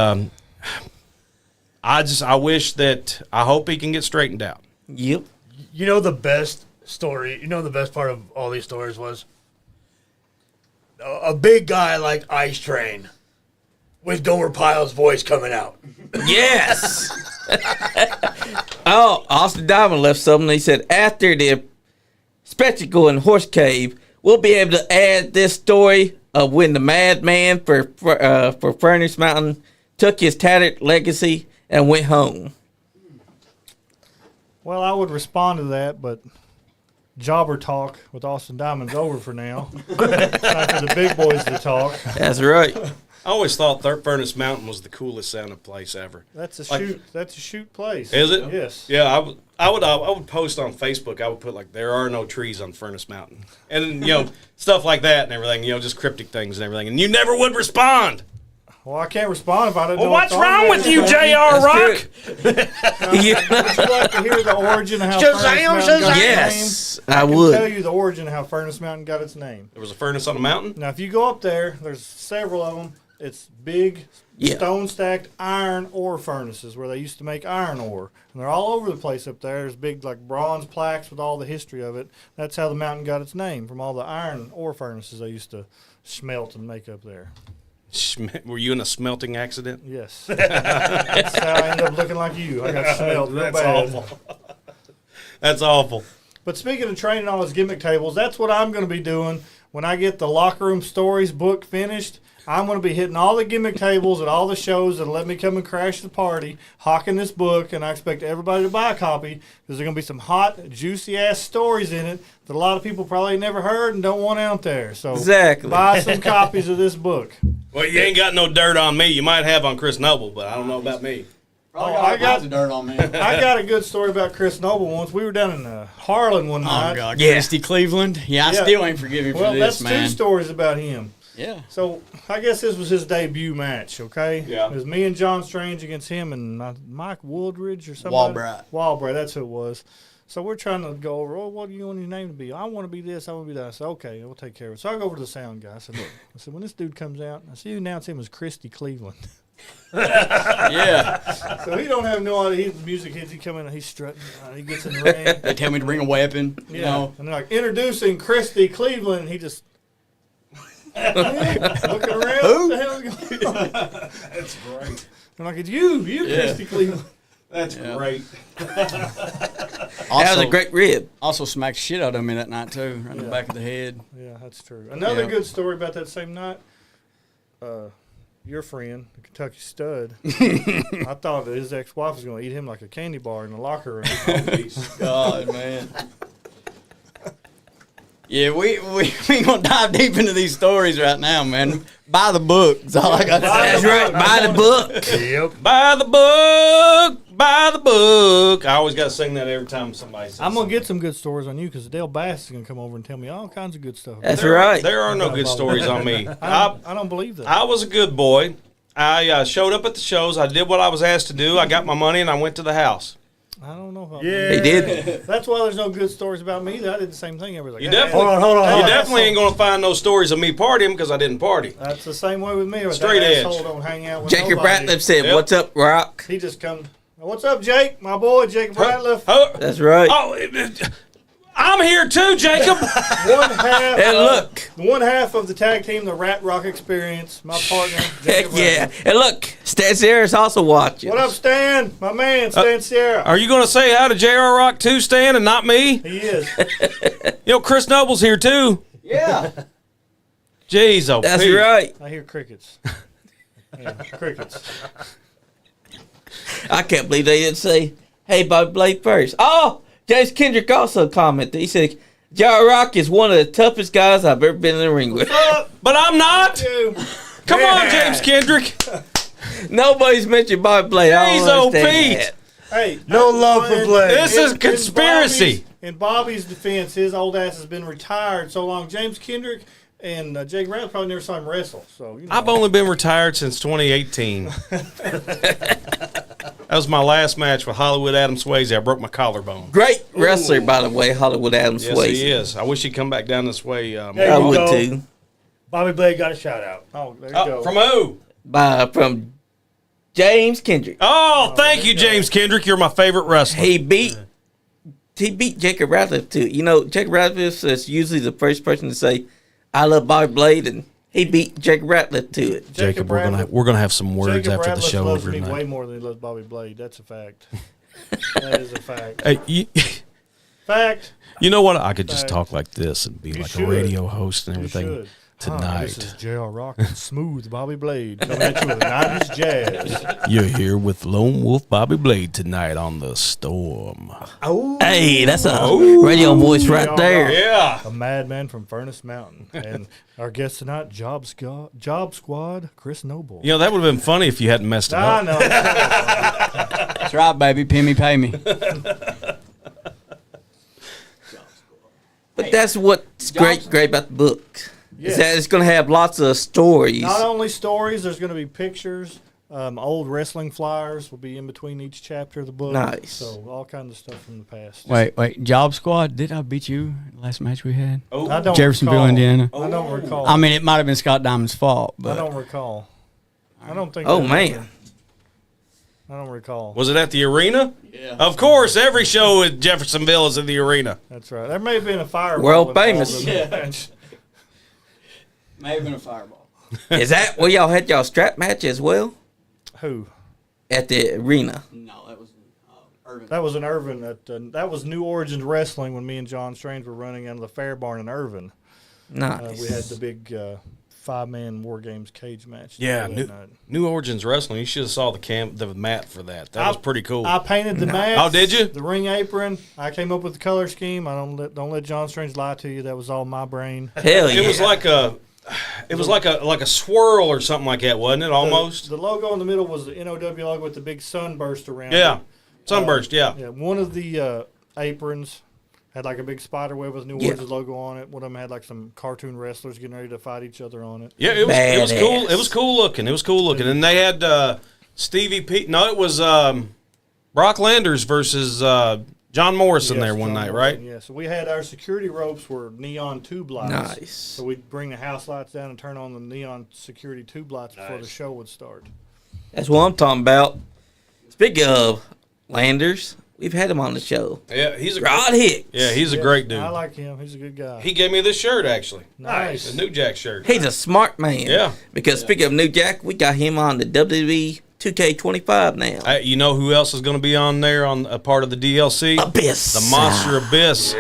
[SPEAKER 2] I wish that I hope he can get straightened out.
[SPEAKER 1] Yep.
[SPEAKER 4] You know the best story. You know the best part of all these stories was a big guy like Ice Train with Gomer Pyle's voice coming out.
[SPEAKER 1] Yes. Oh, Austin Diamond left something. He said, after the spectacle in Horse Cave, we'll be able to add this story of when the madman for Furnace Mountain took his tattered legacy and went home.
[SPEAKER 3] Well, I would respond to that, but jobber talk with Austin Diamond's over for now. It's time for the big boys to talk.
[SPEAKER 1] That's right.
[SPEAKER 2] I always thought Furnace Mountain was the coolest sounding place ever.
[SPEAKER 3] That's a shoot place.
[SPEAKER 2] Is it?
[SPEAKER 3] Yes.
[SPEAKER 2] Yeah, I would post on Facebook. I would put there are no trees on Furnace Mountain, and stuff like that and everything. Just cryptic things and everything. And you never would respond.
[SPEAKER 3] Well, I can't respond if I don't know.
[SPEAKER 2] Well, what's wrong with you, J.R. Rock?
[SPEAKER 3] Would you like to hear the origin of how Furnace Mountain got
[SPEAKER 1] Yes,
[SPEAKER 3] its name?
[SPEAKER 1] I would.
[SPEAKER 3] Tell you the origin of how Furnace Mountain got its name.
[SPEAKER 2] There was a furnace on the mountain.
[SPEAKER 3] Now, if you go up there's several of them. It's big, stone-stacked iron ore furnaces where they used to make iron ore. And they're all over the place up there. There's big, bronze plaques with all the history of it. That's how the mountain got its name, from all the iron ore furnaces they used to smelt and make up there.
[SPEAKER 2] Were you in a smelting accident?
[SPEAKER 3] Yes. That's how I ended up looking like you. I got smelled real bad.
[SPEAKER 2] Awful. That's awful.
[SPEAKER 3] But speaking of training on those gimmick tables, that's what I'm going to be doing when I get the Locker Room Stories book finished. I'm going to be hitting all the gimmick tables at all the shows that'll let me come and crash the party, hawking this book, and I expect everybody to buy a copy because there's going to be some hot, juicy-ass stories in it that a lot of people probably never heard and don't want out there. So
[SPEAKER 1] exactly.
[SPEAKER 3] Buy some copies of this book.
[SPEAKER 2] Well, you ain't got no dirt on me. You might have on Chris Noble, but I don't know about me.
[SPEAKER 6] I got the dirt on me.
[SPEAKER 3] I got a good story about Chris Noble once. We were down in Harlan one night.
[SPEAKER 6] Oh, God. Christy Cleveland. I still ain't forgiving for this, man.
[SPEAKER 3] Well, that's two stories about him.
[SPEAKER 6] Yeah.
[SPEAKER 3] So I guess this was his debut match, okay?
[SPEAKER 2] Yeah.
[SPEAKER 3] It was me and John Strange against him and Mike Woodridge or something. Walbright, that's who it was. So we're trying to go over, what do you want your name to be? I want to be this, I want to be that. I said, okay, we'll take care of it. So I go over to the sound guy. I said, look, when this dude comes out, I said, you announce him as Christy Cleveland.
[SPEAKER 6] Yeah.
[SPEAKER 3] So he don't have no idea. The music hits, he come in, he's strutting, he gets in the ring.
[SPEAKER 6] They tell me to bring a weapon.
[SPEAKER 3] Yeah.
[SPEAKER 6] You know.
[SPEAKER 3] And they're like, introducing Christy Cleveland, and he just... looking around.
[SPEAKER 6] Who?
[SPEAKER 3] What the hell is going on?
[SPEAKER 2] That's great.
[SPEAKER 3] I'm like, it's you, Christy Cleveland.
[SPEAKER 2] That's great.
[SPEAKER 1] That was a great rib.
[SPEAKER 6] Also smacked shit out of me that night, too, right in the back of the head.
[SPEAKER 3] Yeah, that's true. Another good story about that same night, your friend, the Kentucky Stud, I thought that his ex-wife was going to eat him like a candy bar in the locker room.
[SPEAKER 6] God, man. Yeah, we ain't gonna dive deep into these stories right now, man. Buy the book. That's all I got to say.
[SPEAKER 1] That's right. Buy the book.
[SPEAKER 3] Yep.
[SPEAKER 2] Buy the book. Buy the book. I always got to sing that every time somebody says
[SPEAKER 3] I'm going to get some good stories on you because Dale Bass is going to come over and tell me all kinds of good stuff.
[SPEAKER 1] That's right.
[SPEAKER 2] There are no good stories on me.
[SPEAKER 3] I don't believe that.
[SPEAKER 2] I was a good boy. I showed up at the shows. I did what I was asked to do. I got my money, and I went to the house.
[SPEAKER 3] I don't know if I
[SPEAKER 1] Yeah. He did.
[SPEAKER 3] That's why there's no good stories about me. I did the same thing. Everybody's like,
[SPEAKER 2] You definitely,
[SPEAKER 3] hold on.
[SPEAKER 2] You definitely ain't going to find no stories of me partying because I didn't party.
[SPEAKER 3] That's the same way with me.
[SPEAKER 2] Straight
[SPEAKER 3] that
[SPEAKER 2] edge.
[SPEAKER 3] asshole don't hang out with
[SPEAKER 1] Jacob
[SPEAKER 3] nobody.
[SPEAKER 1] Ratliff said,
[SPEAKER 2] Yep.
[SPEAKER 1] "What's up, Rock?"
[SPEAKER 3] He just comes. What's up, Jake? My boy, Jacob Ratliff.
[SPEAKER 2] Oh,
[SPEAKER 1] That's right.
[SPEAKER 2] oh, I'm here too, Jacob.
[SPEAKER 3] One half of the tag team, the Rat Rock Experience, my partner.
[SPEAKER 1] Heck yeah. And look, Stan Sierra's also watching.
[SPEAKER 3] What up, Stan? My man, Stan Sierra.
[SPEAKER 2] Are you going to say hi to J.R. Rock too, Stan, and not me?
[SPEAKER 3] He is.
[SPEAKER 2] Chris Noble's here too.
[SPEAKER 6] Yeah.
[SPEAKER 2] Jeez, oh,
[SPEAKER 1] That's
[SPEAKER 2] Pete.
[SPEAKER 1] right.
[SPEAKER 3] I hear crickets. Yeah, crickets.
[SPEAKER 1] I can't believe they didn't say, hey, Bobby Blade first. Oh, James Kendrick also commented. He said, J.R. Rock is one of the toughest guys I've ever been in the ring with.
[SPEAKER 2] But I'm not. Come on, James Kendrick.
[SPEAKER 1] Nobody's mentioned Bobby Blade. I
[SPEAKER 2] Jeez,
[SPEAKER 1] don't
[SPEAKER 2] oh,
[SPEAKER 1] understand
[SPEAKER 2] Pete.
[SPEAKER 1] that.
[SPEAKER 3] Hey,
[SPEAKER 4] No love for Blade.
[SPEAKER 2] This is conspiracy.
[SPEAKER 3] In Bobby's defense, his old ass has been retired so long. James Kendrick and Jake Brown probably never saw him wrestle. So
[SPEAKER 2] I've only been retired since 2018. That was my last match with Hollywood Adam Swayze. I broke my collarbone.
[SPEAKER 1] Great wrestler, by the way, Hollywood Adam
[SPEAKER 2] Yes,
[SPEAKER 1] Swayze.
[SPEAKER 2] he is. I wish he'd come back down this way.
[SPEAKER 4] There
[SPEAKER 1] I
[SPEAKER 4] you
[SPEAKER 1] would
[SPEAKER 4] go.
[SPEAKER 1] too.
[SPEAKER 4] Bobby Blade got a shout out.
[SPEAKER 3] Oh, there you go.
[SPEAKER 2] From who?
[SPEAKER 1] From James Kendrick.
[SPEAKER 2] Oh, thank you, James Kendrick. You're my favorite wrestler.
[SPEAKER 1] He beat Jacob Ratliff too. Jacob Ratliff is usually the first person to say, I love Bobby Blade, and he beat Jacob Ratliff to it.
[SPEAKER 2] Jacob, we're gonna have some words
[SPEAKER 3] Jacob
[SPEAKER 2] after the
[SPEAKER 3] Ratliff
[SPEAKER 2] show
[SPEAKER 3] loves
[SPEAKER 2] over
[SPEAKER 3] me
[SPEAKER 2] tonight.
[SPEAKER 3] way more than he loves Bobby Blade. That's a fact. That is a fact.
[SPEAKER 2] Hey,
[SPEAKER 3] Fact.
[SPEAKER 2] you know what? I could just
[SPEAKER 3] Fact.
[SPEAKER 2] talk like this and be like
[SPEAKER 3] should.
[SPEAKER 2] a radio host and
[SPEAKER 3] You
[SPEAKER 2] everything
[SPEAKER 3] should.
[SPEAKER 2] tonight.
[SPEAKER 3] This is J.R. Rock and Smooth Bobby Blade coming at you with 90s jazz.
[SPEAKER 2] You're here with Lone Wolf Bobby Blade tonight on the Storm.
[SPEAKER 3] Oh,
[SPEAKER 1] Hey, that's a radio voice right there.
[SPEAKER 2] Yeah.
[SPEAKER 3] a madman from Furnace Mountain. And our guest tonight, Job Squad, Chris Noble.
[SPEAKER 2] That would have been funny if you hadn't messed it
[SPEAKER 3] I
[SPEAKER 2] up.
[SPEAKER 3] know.
[SPEAKER 6] That's right, baby. Pay me, pay me.
[SPEAKER 1] But that's what's great about the book.
[SPEAKER 3] Yes.
[SPEAKER 1] Is that it's going to have lots of stories.
[SPEAKER 3] Not only stories, there's going to be pictures. Old wrestling flyers will be in between each chapter of the book.
[SPEAKER 1] Nice.
[SPEAKER 3] So all kinds of stuff from the past.
[SPEAKER 6] Wait. Job Squad, did I beat you last match we had?
[SPEAKER 3] I don't
[SPEAKER 6] Jeffersonville,
[SPEAKER 3] recall.
[SPEAKER 6] Indiana.
[SPEAKER 3] I don't recall.
[SPEAKER 6] I mean, it might have been Scott Diamond's fault,
[SPEAKER 3] I
[SPEAKER 6] but
[SPEAKER 3] don't recall. I don't think.
[SPEAKER 1] Oh,
[SPEAKER 3] that
[SPEAKER 1] man.
[SPEAKER 3] happened. I don't recall.
[SPEAKER 2] Was it at the arena? Yeah. Of course, every show at Jeffersonville is in the arena.
[SPEAKER 3] That's right. There may have been a fireball.
[SPEAKER 1] World
[SPEAKER 3] involved
[SPEAKER 1] famous.
[SPEAKER 3] in the match.
[SPEAKER 6] may have been a fireball.
[SPEAKER 1] Is that where y'all had y'all strap match as well?
[SPEAKER 3] Who?
[SPEAKER 1] At the arena.
[SPEAKER 6] No, that was Irvin.
[SPEAKER 3] That was in Irvin. That was New Origins Wrestling when me and John Strange were running out of the Fair Barn in Irvin.
[SPEAKER 1] Nice.
[SPEAKER 3] We had the big 5-man War Games cage match.
[SPEAKER 2] Yeah,
[SPEAKER 3] that night.
[SPEAKER 2] New Origins Wrestling. You should have saw the mat for that. That was pretty cool.
[SPEAKER 3] I painted the mat.
[SPEAKER 2] Oh, did you?
[SPEAKER 3] The ring apron. I came up with the color scheme. I don't let John Strange lie to you. That was all my brain.
[SPEAKER 1] Hell yeah.
[SPEAKER 2] It was like a swirl or something like that, wasn't it? Almost.
[SPEAKER 3] The logo in the middle was the NOW logo with the big sunburst around
[SPEAKER 2] Yeah.
[SPEAKER 3] it.
[SPEAKER 2] Sunburst. Yeah.
[SPEAKER 3] Yeah, one of the aprons had like a big spider web with New Origins logo on it. One of them had like some cartoon wrestlers getting ready to fight each other on it.
[SPEAKER 2] Yeah, it was
[SPEAKER 1] Badass.
[SPEAKER 2] cool. It was cool looking. And they had Stevie P. No, it was Brock Landers versus John Morrison
[SPEAKER 3] Yes,
[SPEAKER 2] there one
[SPEAKER 3] John
[SPEAKER 2] night,
[SPEAKER 3] Morrison,
[SPEAKER 2] right?
[SPEAKER 3] Yeah, so we had our security ropes were neon tube lights.
[SPEAKER 1] Nice.
[SPEAKER 3] So we'd bring the house lights down and turn on the neon security tube lights before the show would start.
[SPEAKER 1] That's what I'm talking about. Speaking of Landers, we've had him on the show.
[SPEAKER 2] Yeah, he's a
[SPEAKER 1] Rod Hicks.
[SPEAKER 2] Yeah, he's a great dude.
[SPEAKER 3] I like him. He's a good guy.
[SPEAKER 2] He gave me this shirt actually.
[SPEAKER 3] Nice.
[SPEAKER 2] The New Jack shirt.
[SPEAKER 1] He's a smart man.
[SPEAKER 2] Yeah.
[SPEAKER 1] Because speaking of New Jack, we got him on the WWE 2K25 now.
[SPEAKER 2] You know who else is going to be on there on a part of the DLC?
[SPEAKER 1] Abyss.
[SPEAKER 2] The Monster Abyss,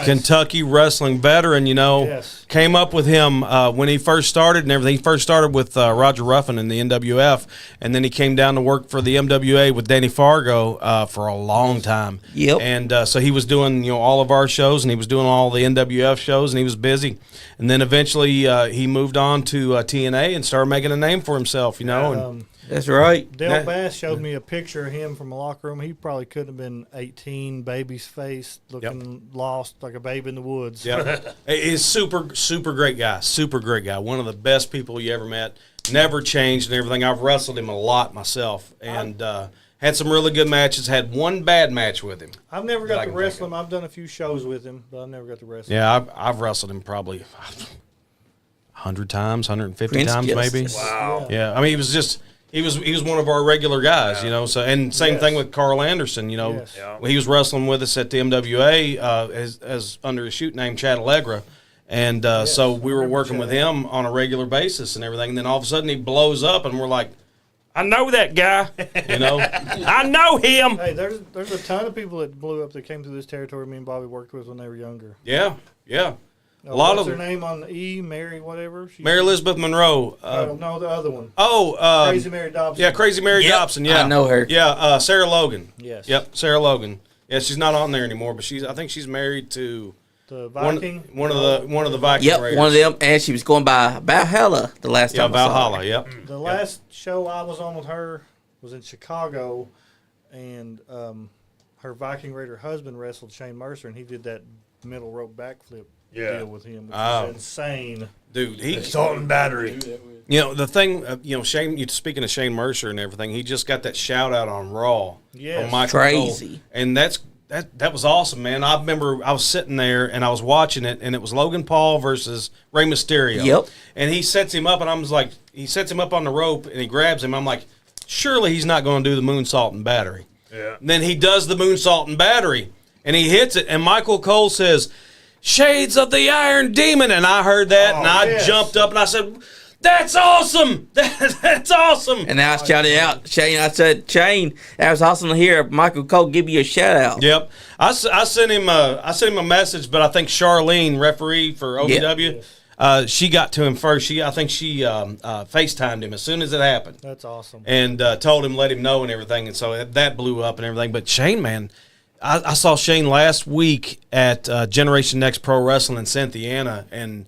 [SPEAKER 2] Kentucky wrestling veteran,
[SPEAKER 3] Yes.
[SPEAKER 2] came up with him when he first started and everything. He first started with Roger Ruffin in the NWF, and then he came down to work for the MWA with Danny Fargo for a long time.
[SPEAKER 1] Yep.
[SPEAKER 2] And so he was doing all of our shows, and he was doing all the NWF shows, and he was busy. And then eventually he moved on to TNA and started making a name for himself, and
[SPEAKER 1] That's right.
[SPEAKER 3] Dale Bass showed me a picture of him from a locker room. He probably couldn't have been 18, baby's face, looking lost like a babe in the woods.
[SPEAKER 2] yeah, he's super great guy. Super great guy. One of the best people you ever met. Never changed and everything. I've wrestled him a lot myself, and had some really good matches. Had one bad match with him.
[SPEAKER 3] I've never got to wrestle him. I've done a few shows with him, but I've never got to wrestle him.
[SPEAKER 2] Yeah, I've wrestled him probably 100 times, 150
[SPEAKER 1] Prince
[SPEAKER 2] times maybe.
[SPEAKER 1] Justice.
[SPEAKER 3] Wow.
[SPEAKER 2] Yeah, I mean he He was one of our regular guys, you know. So and same
[SPEAKER 3] Yes.
[SPEAKER 2] thing with Carl Anderson, you know.
[SPEAKER 3] Yes.
[SPEAKER 4] Yeah.
[SPEAKER 2] He was wrestling with us at the MWA as under a shoot name Chad Allegra. And so we were working with him on a regular basis and everything. And then all of a sudden he blows up and we're like, I know that guy, you know. I know him.
[SPEAKER 3] Hey, there's a ton of people that blew up that came through this territory me and Bobby worked with when they were younger.
[SPEAKER 2] Yeah. A lot
[SPEAKER 3] What's
[SPEAKER 2] of
[SPEAKER 3] her name on the E? Mary whatever?
[SPEAKER 2] Mary Elizabeth Monroe.
[SPEAKER 3] no, the other one.
[SPEAKER 2] Crazy
[SPEAKER 3] Mary Dobson.
[SPEAKER 2] Yeah, Crazy Mary Dobson. Yeah,
[SPEAKER 1] I know her.
[SPEAKER 2] Yeah, Sarah Logan.
[SPEAKER 3] Yes.
[SPEAKER 2] Yep, Sarah Logan. Yeah, she's not on there anymore, but I think she's married to
[SPEAKER 3] The Viking.
[SPEAKER 2] one of the Viking
[SPEAKER 1] Yep,
[SPEAKER 2] raiders.
[SPEAKER 1] one of them, and she was going by Valhalla the last
[SPEAKER 2] Yeah,
[SPEAKER 1] time. I saw her.
[SPEAKER 2] Valhalla. Yep.
[SPEAKER 3] The last show I was on with her was in Chicago, and her Viking Raider husband wrestled Shane Mercer, and he did that middle rope backflip deal with him, which
[SPEAKER 2] Oh.
[SPEAKER 3] was insane.
[SPEAKER 2] Dude,
[SPEAKER 4] Assault and battery.
[SPEAKER 2] you know the thing. Shane. Speaking of Shane Mercer and everything, he just got that shout out on Raw.
[SPEAKER 3] Yes.
[SPEAKER 2] On Michael
[SPEAKER 1] Crazy.
[SPEAKER 2] Cole. And that was awesome, man. I remember I was sitting there and I was watching it, and it was Logan Paul versus Rey Mysterio.
[SPEAKER 1] Yep.
[SPEAKER 2] And he sets him up, and I was like, he sets him up on the rope, and he grabs him. I'm like, surely he's not going to do the moonsault and battery.
[SPEAKER 4] Yeah.
[SPEAKER 2] And then he does the moonsault and battery, and he hits it, and Michael Cole says, "Shades of the Iron Demon," and I heard that, and I
[SPEAKER 3] yes.
[SPEAKER 2] jumped up, and I said, "That's awesome! That's awesome!"
[SPEAKER 1] And I shouted out, Shane. I said, Shane, that was awesome to hear Michael Cole give you a shout out.
[SPEAKER 2] Yep, I sent him a message, but I think Charlene, referee for OVW, she got to him first. I think she FaceTimed him as soon as it happened,
[SPEAKER 3] That's awesome.
[SPEAKER 2] and told him, let him know, and everything. And so that blew up and everything. But Shane, man, I saw Shane last week at Generation Next Pro Wrestling in Cynthiana, and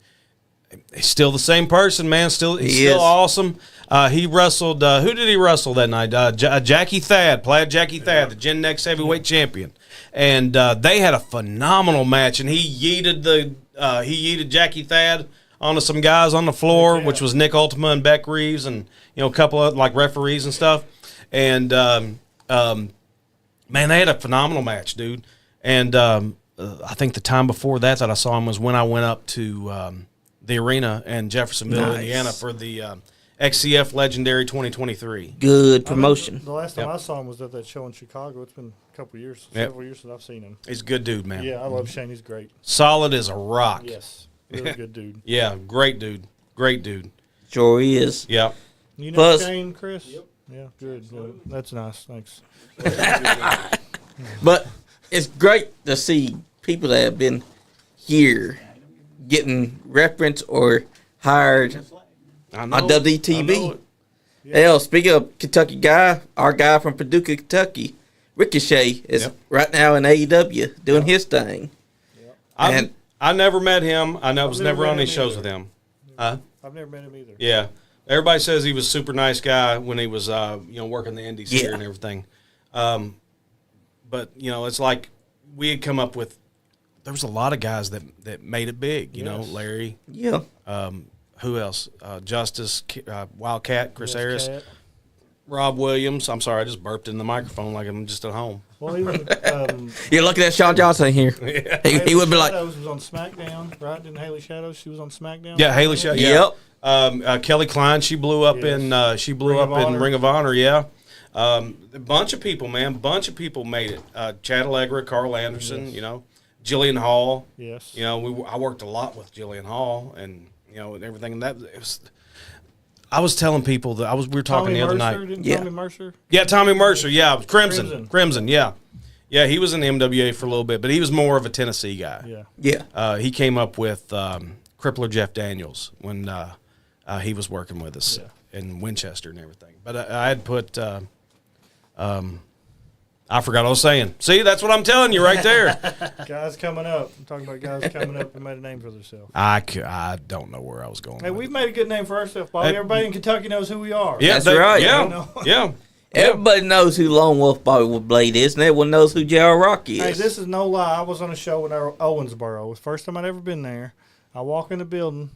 [SPEAKER 2] he's still the same person, man. He's
[SPEAKER 1] He
[SPEAKER 2] still
[SPEAKER 1] is.
[SPEAKER 2] awesome. He wrestled. Who did he wrestle that night? Jackie Thad, Plaid Jackie Thad, the Gen Next Heavyweight Champion, and they had a phenomenal match. And he yeeted Jackie Thad onto some guys on the floor, which was Nick Ultima and Beck Reeves, and a couple of like referees and stuff. And man, they had a phenomenal match, dude. And I think the time before that I saw him was when I went up to the arena in Jeffersonville,
[SPEAKER 1] Nice.
[SPEAKER 2] Indiana, for the XCF Legendary 2023.
[SPEAKER 1] Good promotion.
[SPEAKER 3] The last time
[SPEAKER 2] Yep.
[SPEAKER 3] I saw him was at that show in Chicago. It's been a couple years,
[SPEAKER 2] Yep.
[SPEAKER 3] several years since I've seen him.
[SPEAKER 2] He's a good dude, man.
[SPEAKER 3] Yeah, I love Shane. He's great.
[SPEAKER 2] Solid as a rock.
[SPEAKER 3] Yes, really good dude.
[SPEAKER 2] Yeah, great dude. Great dude.
[SPEAKER 1] Sure he is.
[SPEAKER 2] Yeah.
[SPEAKER 3] You know
[SPEAKER 1] Plus-
[SPEAKER 3] Shane, Chris? Yep. Yeah, good. That's nice. Thanks.
[SPEAKER 1] But it's great to see people that have been here getting reference or hired
[SPEAKER 2] I know
[SPEAKER 1] on
[SPEAKER 2] it. I know
[SPEAKER 1] WTV.
[SPEAKER 2] it.
[SPEAKER 1] Hell, speaking of Kentucky guy, our guy from Paducah, Kentucky, Ricochet, is
[SPEAKER 2] Yep.
[SPEAKER 1] right now in AEW doing his thing. And-
[SPEAKER 2] I never met him. I was
[SPEAKER 3] never
[SPEAKER 2] never
[SPEAKER 3] met
[SPEAKER 2] on any
[SPEAKER 3] him
[SPEAKER 2] shows
[SPEAKER 3] either.
[SPEAKER 2] with him. Huh?
[SPEAKER 3] I've never met him either.
[SPEAKER 2] Yeah. Everybody says he was a super nice guy when he was, working the indies here
[SPEAKER 1] Yeah.
[SPEAKER 2] and everything. But, it's like we had come up with, there was a lot of guys that made it big, you know,
[SPEAKER 3] Yes.
[SPEAKER 2] Larry,
[SPEAKER 1] Yeah.
[SPEAKER 2] who else? Justice, Wildcat, Chris
[SPEAKER 3] Yes,
[SPEAKER 2] Harris,
[SPEAKER 3] Cat.
[SPEAKER 2] Rob Williams. I'm sorry, I just burped in the microphone like I'm just at home.
[SPEAKER 3] Well, even
[SPEAKER 1] You're looking at Sean Johnson here. He would be like,
[SPEAKER 3] Shadows was on SmackDown, right? Didn't Haley Shadows? She was on SmackDown.
[SPEAKER 2] Yeah, Haley Shadows. Yeah.
[SPEAKER 1] yep.
[SPEAKER 2] Kelly Klein, she blew up
[SPEAKER 3] Yes.
[SPEAKER 2] in
[SPEAKER 3] Ring of Honor.
[SPEAKER 2] Ring of Honor. Yeah, a bunch of people, man. Bunch of people made it. Chad Allegra, Carl Anderson.
[SPEAKER 3] Yes.
[SPEAKER 2] Jillian Hall.
[SPEAKER 3] Yes.
[SPEAKER 2] I worked a lot with Jillian Hall, and and everything. And that it was. I was telling people that we were talking
[SPEAKER 3] Tommy
[SPEAKER 2] the other
[SPEAKER 3] Mercer,
[SPEAKER 2] night.
[SPEAKER 3] Didn't
[SPEAKER 1] Yeah.
[SPEAKER 3] Tommy Mercer?
[SPEAKER 2] Yeah, Tommy Mercer. Yeah,
[SPEAKER 3] Crimson.
[SPEAKER 2] Crimson. Yeah, he was in the MWA for a little bit, but he was more of a Tennessee guy.
[SPEAKER 3] Yeah.
[SPEAKER 1] Yeah.
[SPEAKER 2] He came up with Crippler Jeff Daniels when he was working with us in Winchester and everything. But I had put, I forgot what I was saying. See, that's what I'm telling you right there.
[SPEAKER 3] Guys coming up. I'm talking about guys coming up who made a name for themselves.
[SPEAKER 2] I don't know where I was going.
[SPEAKER 3] Hey,
[SPEAKER 2] with
[SPEAKER 3] we've
[SPEAKER 2] it.
[SPEAKER 3] made a good name for ourselves, Bobby. Everybody in Kentucky knows who we are.
[SPEAKER 2] Yeah,
[SPEAKER 1] That's right.
[SPEAKER 2] Yeah, yeah.
[SPEAKER 1] Everybody knows who Lone Wolf Bobby Blade is, and everyone knows who J.R. Rock is.
[SPEAKER 3] Hey, this is no lie. I was on a show in Owensboro. It was the first time I'd ever been there. I walk in the building,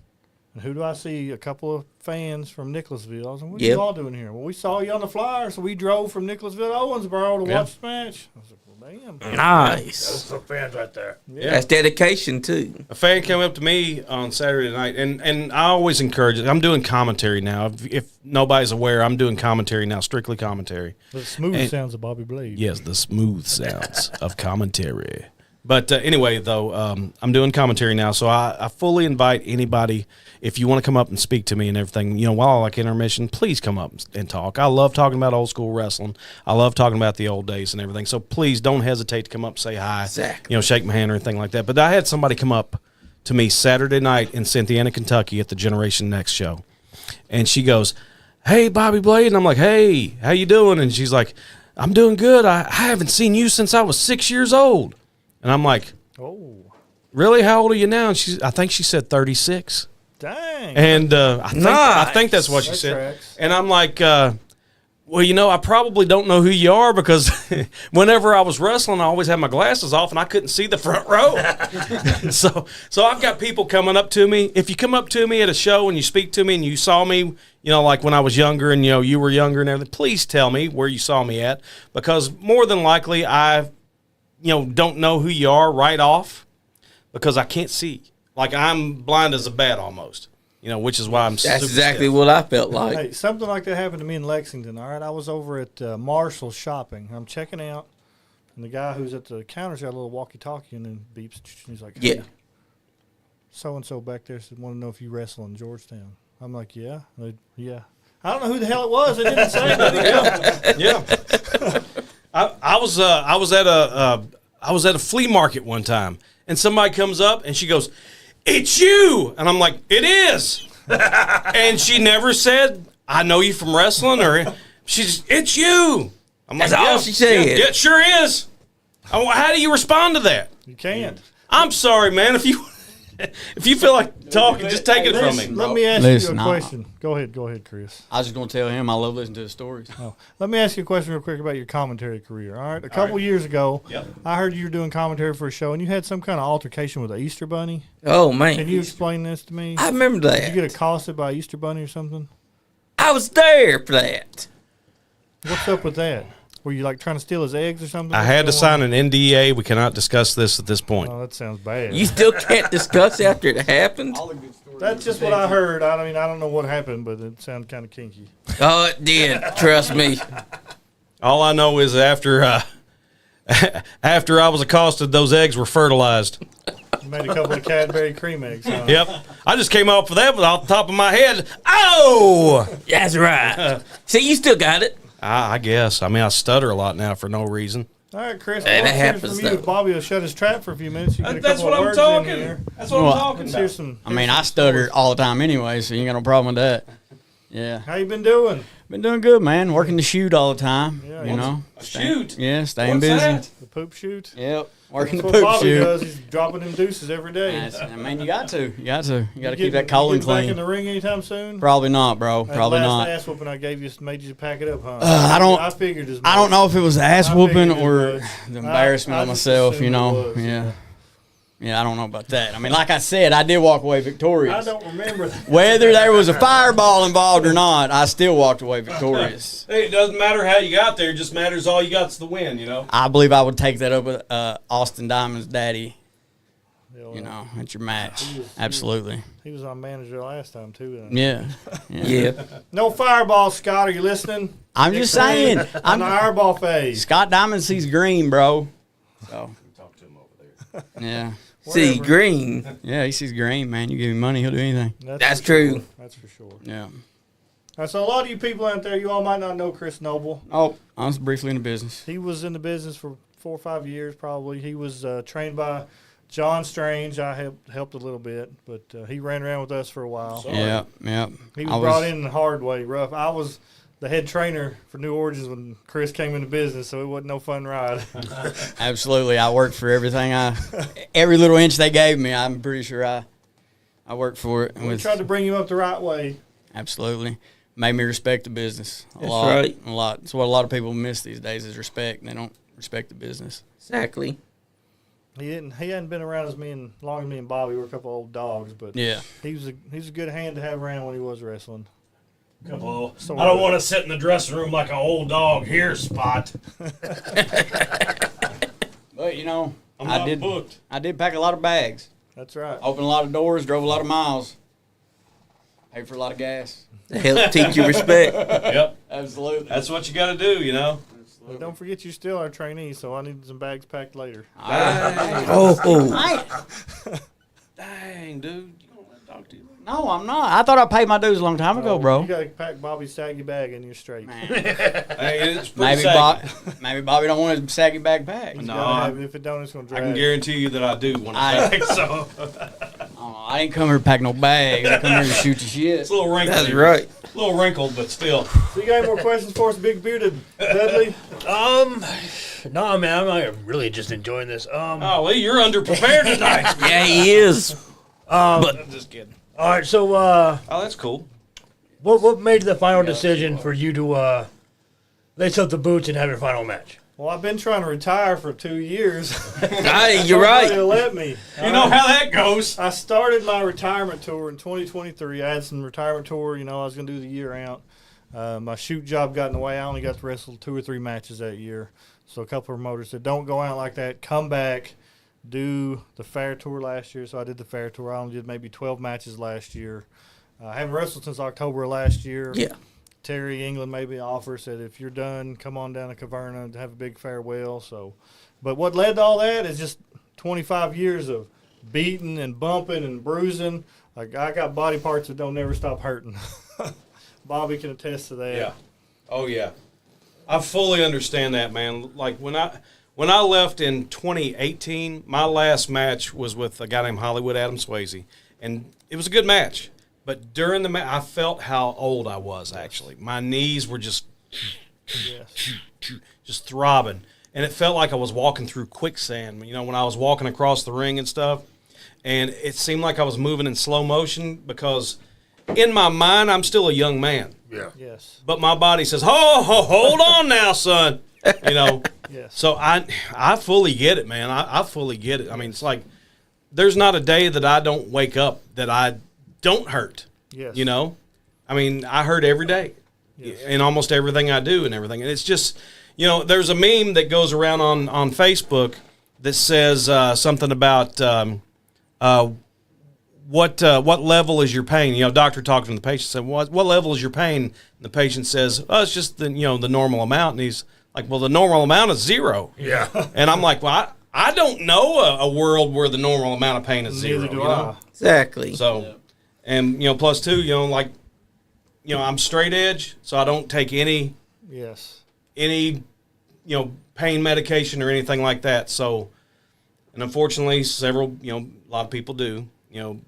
[SPEAKER 3] And who do I see? A couple of fans from Nicholasville. I was like, what are
[SPEAKER 1] Yep.
[SPEAKER 3] you all doing here? Well, we saw you on the flyer, so we drove from Nicholasville to Owensboro to
[SPEAKER 2] Yeah.
[SPEAKER 3] watch the match. I was like, well, damn.
[SPEAKER 1] Nice.
[SPEAKER 4] Some fans right there.
[SPEAKER 1] That's dedication too.
[SPEAKER 2] A fan came up to me on Saturday night, and I always encourage it. I'm doing commentary now. If nobody's aware, I'm doing commentary now, strictly commentary.
[SPEAKER 3] The smooth sounds of Bobby Blade.
[SPEAKER 2] Yes, the smooth sounds of commentary. But anyway, though, I'm doing commentary now, so I fully invite anybody, if you want to come up and speak to me and everything, while I like intermission, please come up and talk. I love talking about old school wrestling. I love talking about the old days and everything. So please don't hesitate to come up and say hi,
[SPEAKER 1] Exactly.
[SPEAKER 2] Shake my hand or anything like that. But I had somebody come up to me Saturday night in Cynthiana, Kentucky at the Generation Next show. And she goes, "Hey, Bobby Blade." And I'm like, "Hey, how you doing?" And she's like, "I'm doing good. I haven't seen you since I was 6 years old." And I'm like,
[SPEAKER 3] Oh,
[SPEAKER 2] "Really? How old are you now?" And I think she said 36.
[SPEAKER 3] dang.
[SPEAKER 2] And I think that's what she
[SPEAKER 3] That
[SPEAKER 2] said.
[SPEAKER 3] tracks.
[SPEAKER 2] And I'm like, well, I probably don't know who you are because whenever I was wrestling, I always had my glasses off and I couldn't see the front row. so I've got people coming up to me. If you come up to me at a show and you speak to me and you saw me, like when I was younger and, you were younger and everything, please tell me where you saw me at, because more than likely I don't know who you are right off because I can't see. Like I'm blind as a bat almost, which is why I'm
[SPEAKER 1] That's
[SPEAKER 2] super
[SPEAKER 1] exactly
[SPEAKER 2] stiff.
[SPEAKER 1] what I felt like.
[SPEAKER 3] Hey, something like that happened to me in Lexington. All right, I was over at Marshall's shopping. I'm checking out, and the guy who's at the counter's got a little walkie-talkie, and then beeps. And he's like, "Hey,
[SPEAKER 1] Yeah.
[SPEAKER 3] so and so back there said, want to know if you wrestle in Georgetown." I'm like, "Yeah, yeah." I don't know who the hell it was. It didn't say. But
[SPEAKER 2] Yeah. I was at a flea market one time, and somebody comes up and she goes, "It's you," and I'm like, "It is," and she never said, "I know you from wrestling," or "It's you." I'm like,
[SPEAKER 1] That's all she said.
[SPEAKER 2] Yeah, it sure is. How do you respond to that?
[SPEAKER 3] you can't.
[SPEAKER 2] I'm sorry, man. If you feel like talking, just take it from me.
[SPEAKER 3] Let me ask
[SPEAKER 6] Listen,
[SPEAKER 3] you a
[SPEAKER 6] nah.
[SPEAKER 3] question. Go ahead, Chris.
[SPEAKER 6] I was just going to tell him I love listening to the stories.
[SPEAKER 3] Oh, let me ask you a question real quick about your commentary career. All right, a couple years ago,
[SPEAKER 2] Yep.
[SPEAKER 3] I heard you were doing commentary for a show, and you had some kind of altercation with the Easter Bunny.
[SPEAKER 1] Oh
[SPEAKER 3] Can
[SPEAKER 1] man,
[SPEAKER 3] you explain this to me?
[SPEAKER 1] I remember
[SPEAKER 3] Did you get
[SPEAKER 1] that.
[SPEAKER 3] accosted by Easter Bunny or something?
[SPEAKER 1] I was there for that.
[SPEAKER 3] What's up with that? Were you like trying to steal his eggs or something?
[SPEAKER 2] I had to sign an NDA. We cannot discuss this at this point.
[SPEAKER 3] Oh, that sounds bad.
[SPEAKER 1] You still can't discuss after it happened.
[SPEAKER 3] That's just what I heard. I don't know what happened, but it sounded kind of kinky.
[SPEAKER 1] Oh, it did. Trust me.
[SPEAKER 2] All I know is after I was accosted, those eggs were fertilized.
[SPEAKER 3] You made a couple of Cadbury cream eggs. Huh?
[SPEAKER 2] Yep. I just came off of that off the top of my head. Oh!
[SPEAKER 1] That's right. See, you still got it.
[SPEAKER 2] I guess. I mean, I stutter a lot now for no reason.
[SPEAKER 3] All right, Chris.
[SPEAKER 1] Hey,
[SPEAKER 3] well,
[SPEAKER 1] that
[SPEAKER 3] let's hear
[SPEAKER 1] happens,
[SPEAKER 3] from you.
[SPEAKER 1] though.
[SPEAKER 3] If Bobby will shut his trap for a few minutes. You get a
[SPEAKER 2] That's
[SPEAKER 3] couple
[SPEAKER 2] what
[SPEAKER 3] of
[SPEAKER 2] I'm
[SPEAKER 3] words
[SPEAKER 2] talking.
[SPEAKER 3] in here.
[SPEAKER 2] That's what
[SPEAKER 6] Well,
[SPEAKER 2] I'm talking
[SPEAKER 3] Let's hear
[SPEAKER 2] about.
[SPEAKER 3] some.
[SPEAKER 6] I mean, I stutter all the time anyway, so you ain't got no problem with that. Yeah.
[SPEAKER 3] How you been doing?
[SPEAKER 6] Been doing good, man. Working the shoot all the time.
[SPEAKER 3] Yeah,
[SPEAKER 6] you know?
[SPEAKER 2] A shoot?
[SPEAKER 6] Yeah, staying
[SPEAKER 2] What's
[SPEAKER 6] busy.
[SPEAKER 2] that?
[SPEAKER 3] The poop shoot.
[SPEAKER 6] Yep. Working
[SPEAKER 3] That's
[SPEAKER 6] the
[SPEAKER 3] what
[SPEAKER 6] poop
[SPEAKER 3] Bobby
[SPEAKER 6] shoot.
[SPEAKER 3] does. He's dropping them deuces every day.
[SPEAKER 6] I mean, you got to. You got to
[SPEAKER 3] You
[SPEAKER 6] keep that colon
[SPEAKER 3] getting back in
[SPEAKER 6] clean.
[SPEAKER 3] the ring anytime soon?
[SPEAKER 6] Probably not, bro.
[SPEAKER 3] That
[SPEAKER 6] Probably
[SPEAKER 3] last
[SPEAKER 6] not.
[SPEAKER 3] ass whooping I gave you made you pack it up, huh?
[SPEAKER 6] I
[SPEAKER 3] figured as much.
[SPEAKER 6] I don't know if it was the ass
[SPEAKER 3] I
[SPEAKER 6] whooping
[SPEAKER 3] figured it
[SPEAKER 6] or
[SPEAKER 3] was.
[SPEAKER 6] the embarrassment
[SPEAKER 3] I
[SPEAKER 6] of
[SPEAKER 3] just
[SPEAKER 6] myself,
[SPEAKER 3] assumed
[SPEAKER 6] you
[SPEAKER 3] it
[SPEAKER 6] know.
[SPEAKER 3] was,
[SPEAKER 6] Yeah. Yeah, I don't know about that. I mean, like I said, I did walk away
[SPEAKER 3] I
[SPEAKER 6] victorious.
[SPEAKER 3] don't remember that.
[SPEAKER 6] Whether there was a fireball involved or not, I still walked away victorious.
[SPEAKER 2] Hey, it doesn't matter how you got there. It just matters all you got's the win,
[SPEAKER 6] I believe I would take that up with Austin Diamond's daddy,
[SPEAKER 3] Yeah,
[SPEAKER 6] you know, at your match.
[SPEAKER 3] He was-
[SPEAKER 6] Absolutely.
[SPEAKER 3] He was our manager last time, too.
[SPEAKER 6] Yeah.
[SPEAKER 1] Yeah.
[SPEAKER 3] No fireball, Scott. Are you listening?
[SPEAKER 6] I'm just saying.
[SPEAKER 3] On the
[SPEAKER 6] I'm
[SPEAKER 3] fireball phase.
[SPEAKER 6] Scott Diamond sees green, bro. So,
[SPEAKER 2] Talk to him over there.
[SPEAKER 6] yeah.
[SPEAKER 1] See,
[SPEAKER 3] Whatever.
[SPEAKER 1] green.
[SPEAKER 6] Yeah, he sees green, man. You give him money, he'll do anything.
[SPEAKER 1] That's
[SPEAKER 3] for
[SPEAKER 1] true.
[SPEAKER 3] Sure. That's for sure.
[SPEAKER 6] Yeah.
[SPEAKER 3] All right, so a lot of you people out there, you all might not know Chris Noble.
[SPEAKER 6] Oh, I was briefly in the business.
[SPEAKER 3] He was in the business for 4 or 5 years, probably. He was trained by John Strange. I helped a little bit, but he ran around with us for a while.
[SPEAKER 6] Yeah, yeah.
[SPEAKER 3] He was brought in the hard way, rough. I was the head trainer for New Orleans when Chris came into business, so it wasn't no fun ride.
[SPEAKER 6] Absolutely. I worked for everything. Every little inch they gave me, I'm pretty sure I worked for it.
[SPEAKER 3] We tried to bring you up the right way.
[SPEAKER 6] Absolutely. Made me respect the business a
[SPEAKER 1] That's
[SPEAKER 6] lot.
[SPEAKER 1] right.
[SPEAKER 6] A lot. It's what a lot of people miss these days is respect. They don't respect the business.
[SPEAKER 1] Exactly.
[SPEAKER 3] He hadn't been around as long as me and Bobby. We're a couple old dogs, but
[SPEAKER 6] Yeah.
[SPEAKER 3] he's a good hand to have around when he was wrestling.
[SPEAKER 2] Well,
[SPEAKER 3] So
[SPEAKER 2] I don't want to sit in the dressing room like an old dog here, Spot.
[SPEAKER 6] But you know,
[SPEAKER 2] I'm not booked.
[SPEAKER 6] I did pack a lot of bags,
[SPEAKER 3] That's right.
[SPEAKER 6] opened a lot of doors, drove a lot of miles, paid for a lot of gas.
[SPEAKER 1] Help teach you respect.
[SPEAKER 2] Yep.
[SPEAKER 6] Absolutely.
[SPEAKER 2] That's what you got to do, you know.
[SPEAKER 3] But don't forget you're still our trainee, so I need some bags packed later.
[SPEAKER 1] Oh.
[SPEAKER 2] Dang, dude. You don't want to talk to you.
[SPEAKER 6] No, I'm not. I thought I paid my dues a long time ago, bro.
[SPEAKER 3] You got to pack Bobby's saggy bag and you're straight.
[SPEAKER 6] Man.
[SPEAKER 2] Hey, it's pretty
[SPEAKER 6] Maybe
[SPEAKER 2] saggy.
[SPEAKER 6] Maybe Bobby don't want his saggy bag packed.
[SPEAKER 3] He's
[SPEAKER 2] No,
[SPEAKER 3] gotta have it. If it don't, it's going to
[SPEAKER 2] I
[SPEAKER 3] drag.
[SPEAKER 2] can guarantee you that I do want to
[SPEAKER 6] I-
[SPEAKER 2] say so.
[SPEAKER 6] Oh, I ain't come here to pack no bags. I come here to shoot the shit.
[SPEAKER 2] It's a little wrinkled.
[SPEAKER 1] That's right.
[SPEAKER 2] A little wrinkled, but still.
[SPEAKER 3] So you got any more questions for us, big bearded Dudley?
[SPEAKER 4] No, man, I'm really just enjoying this.
[SPEAKER 2] Oh, Lee, you're underprepared tonight.
[SPEAKER 1] Yeah, he is.
[SPEAKER 2] I'm just kidding.
[SPEAKER 4] All right, so
[SPEAKER 2] Oh, that's cool.
[SPEAKER 4] what made the final decision for you to lace up the boots and have your final match?
[SPEAKER 3] Well, I've been trying to retire for 2 years.
[SPEAKER 1] Hey, you're
[SPEAKER 3] Nobody will
[SPEAKER 1] right.
[SPEAKER 3] let me.
[SPEAKER 2] You know how that goes.
[SPEAKER 3] I started my retirement tour in 2023. I had some retirement tour. I was going to do the year out. My shoot job got in the way. I only got to wrestle 2 or 3 matches that year. So a couple of promoters said, don't go out like that. Come back. Do the fair tour last year. So I did the fair tour. I only did maybe 12 matches last year. I haven't wrestled since October of last year.
[SPEAKER 1] Yeah.
[SPEAKER 3] Terry England made me an offer, said, if you're done, come on down to Caverna and have a big farewell. So, but what led to all that is just 25 years of beating and bumping and bruising. Like, I got body parts that don't never stop hurting. Bobby can attest to that.
[SPEAKER 2] Yeah. Oh, yeah. I fully understand that, man. Like, when I left in 2018, my last match was with a guy named Hollywood Adam Swayze, and it was a good match. But during the match, I felt how old I was, actually. My knees were just throbbing. And it felt like I was walking through quicksand, when I was walking across the ring and stuff. And it seemed like I was moving in slow motion because in my mind, I'm still a young man.
[SPEAKER 4] Yeah.
[SPEAKER 3] Yes.
[SPEAKER 2] But my body says, hold on now, son.
[SPEAKER 3] Yes.
[SPEAKER 2] So I fully get it, man. I fully get it. I mean, it's like there's not a day that I don't wake up that I don't hurt.
[SPEAKER 3] Yes.
[SPEAKER 2] I mean, I hurt every day in almost everything I do and everything. And it's just, there's a meme that goes around on Facebook that says something about what level is your pain? Doctor talking to the patient said, what level is your pain? And the patient says, oh, it's just the normal amount. And he's like, well, the normal amount is 0.
[SPEAKER 4] Yeah.
[SPEAKER 2] And I'm like, well, I don't know a world where the normal amount of pain is 0.
[SPEAKER 3] Neither do I.
[SPEAKER 1] Exactly.
[SPEAKER 2] So, and plus 2, I'm straight edge, so I don't take any
[SPEAKER 3] Yes.
[SPEAKER 2] pain medication or anything like that. So, and unfortunately, a lot of people do,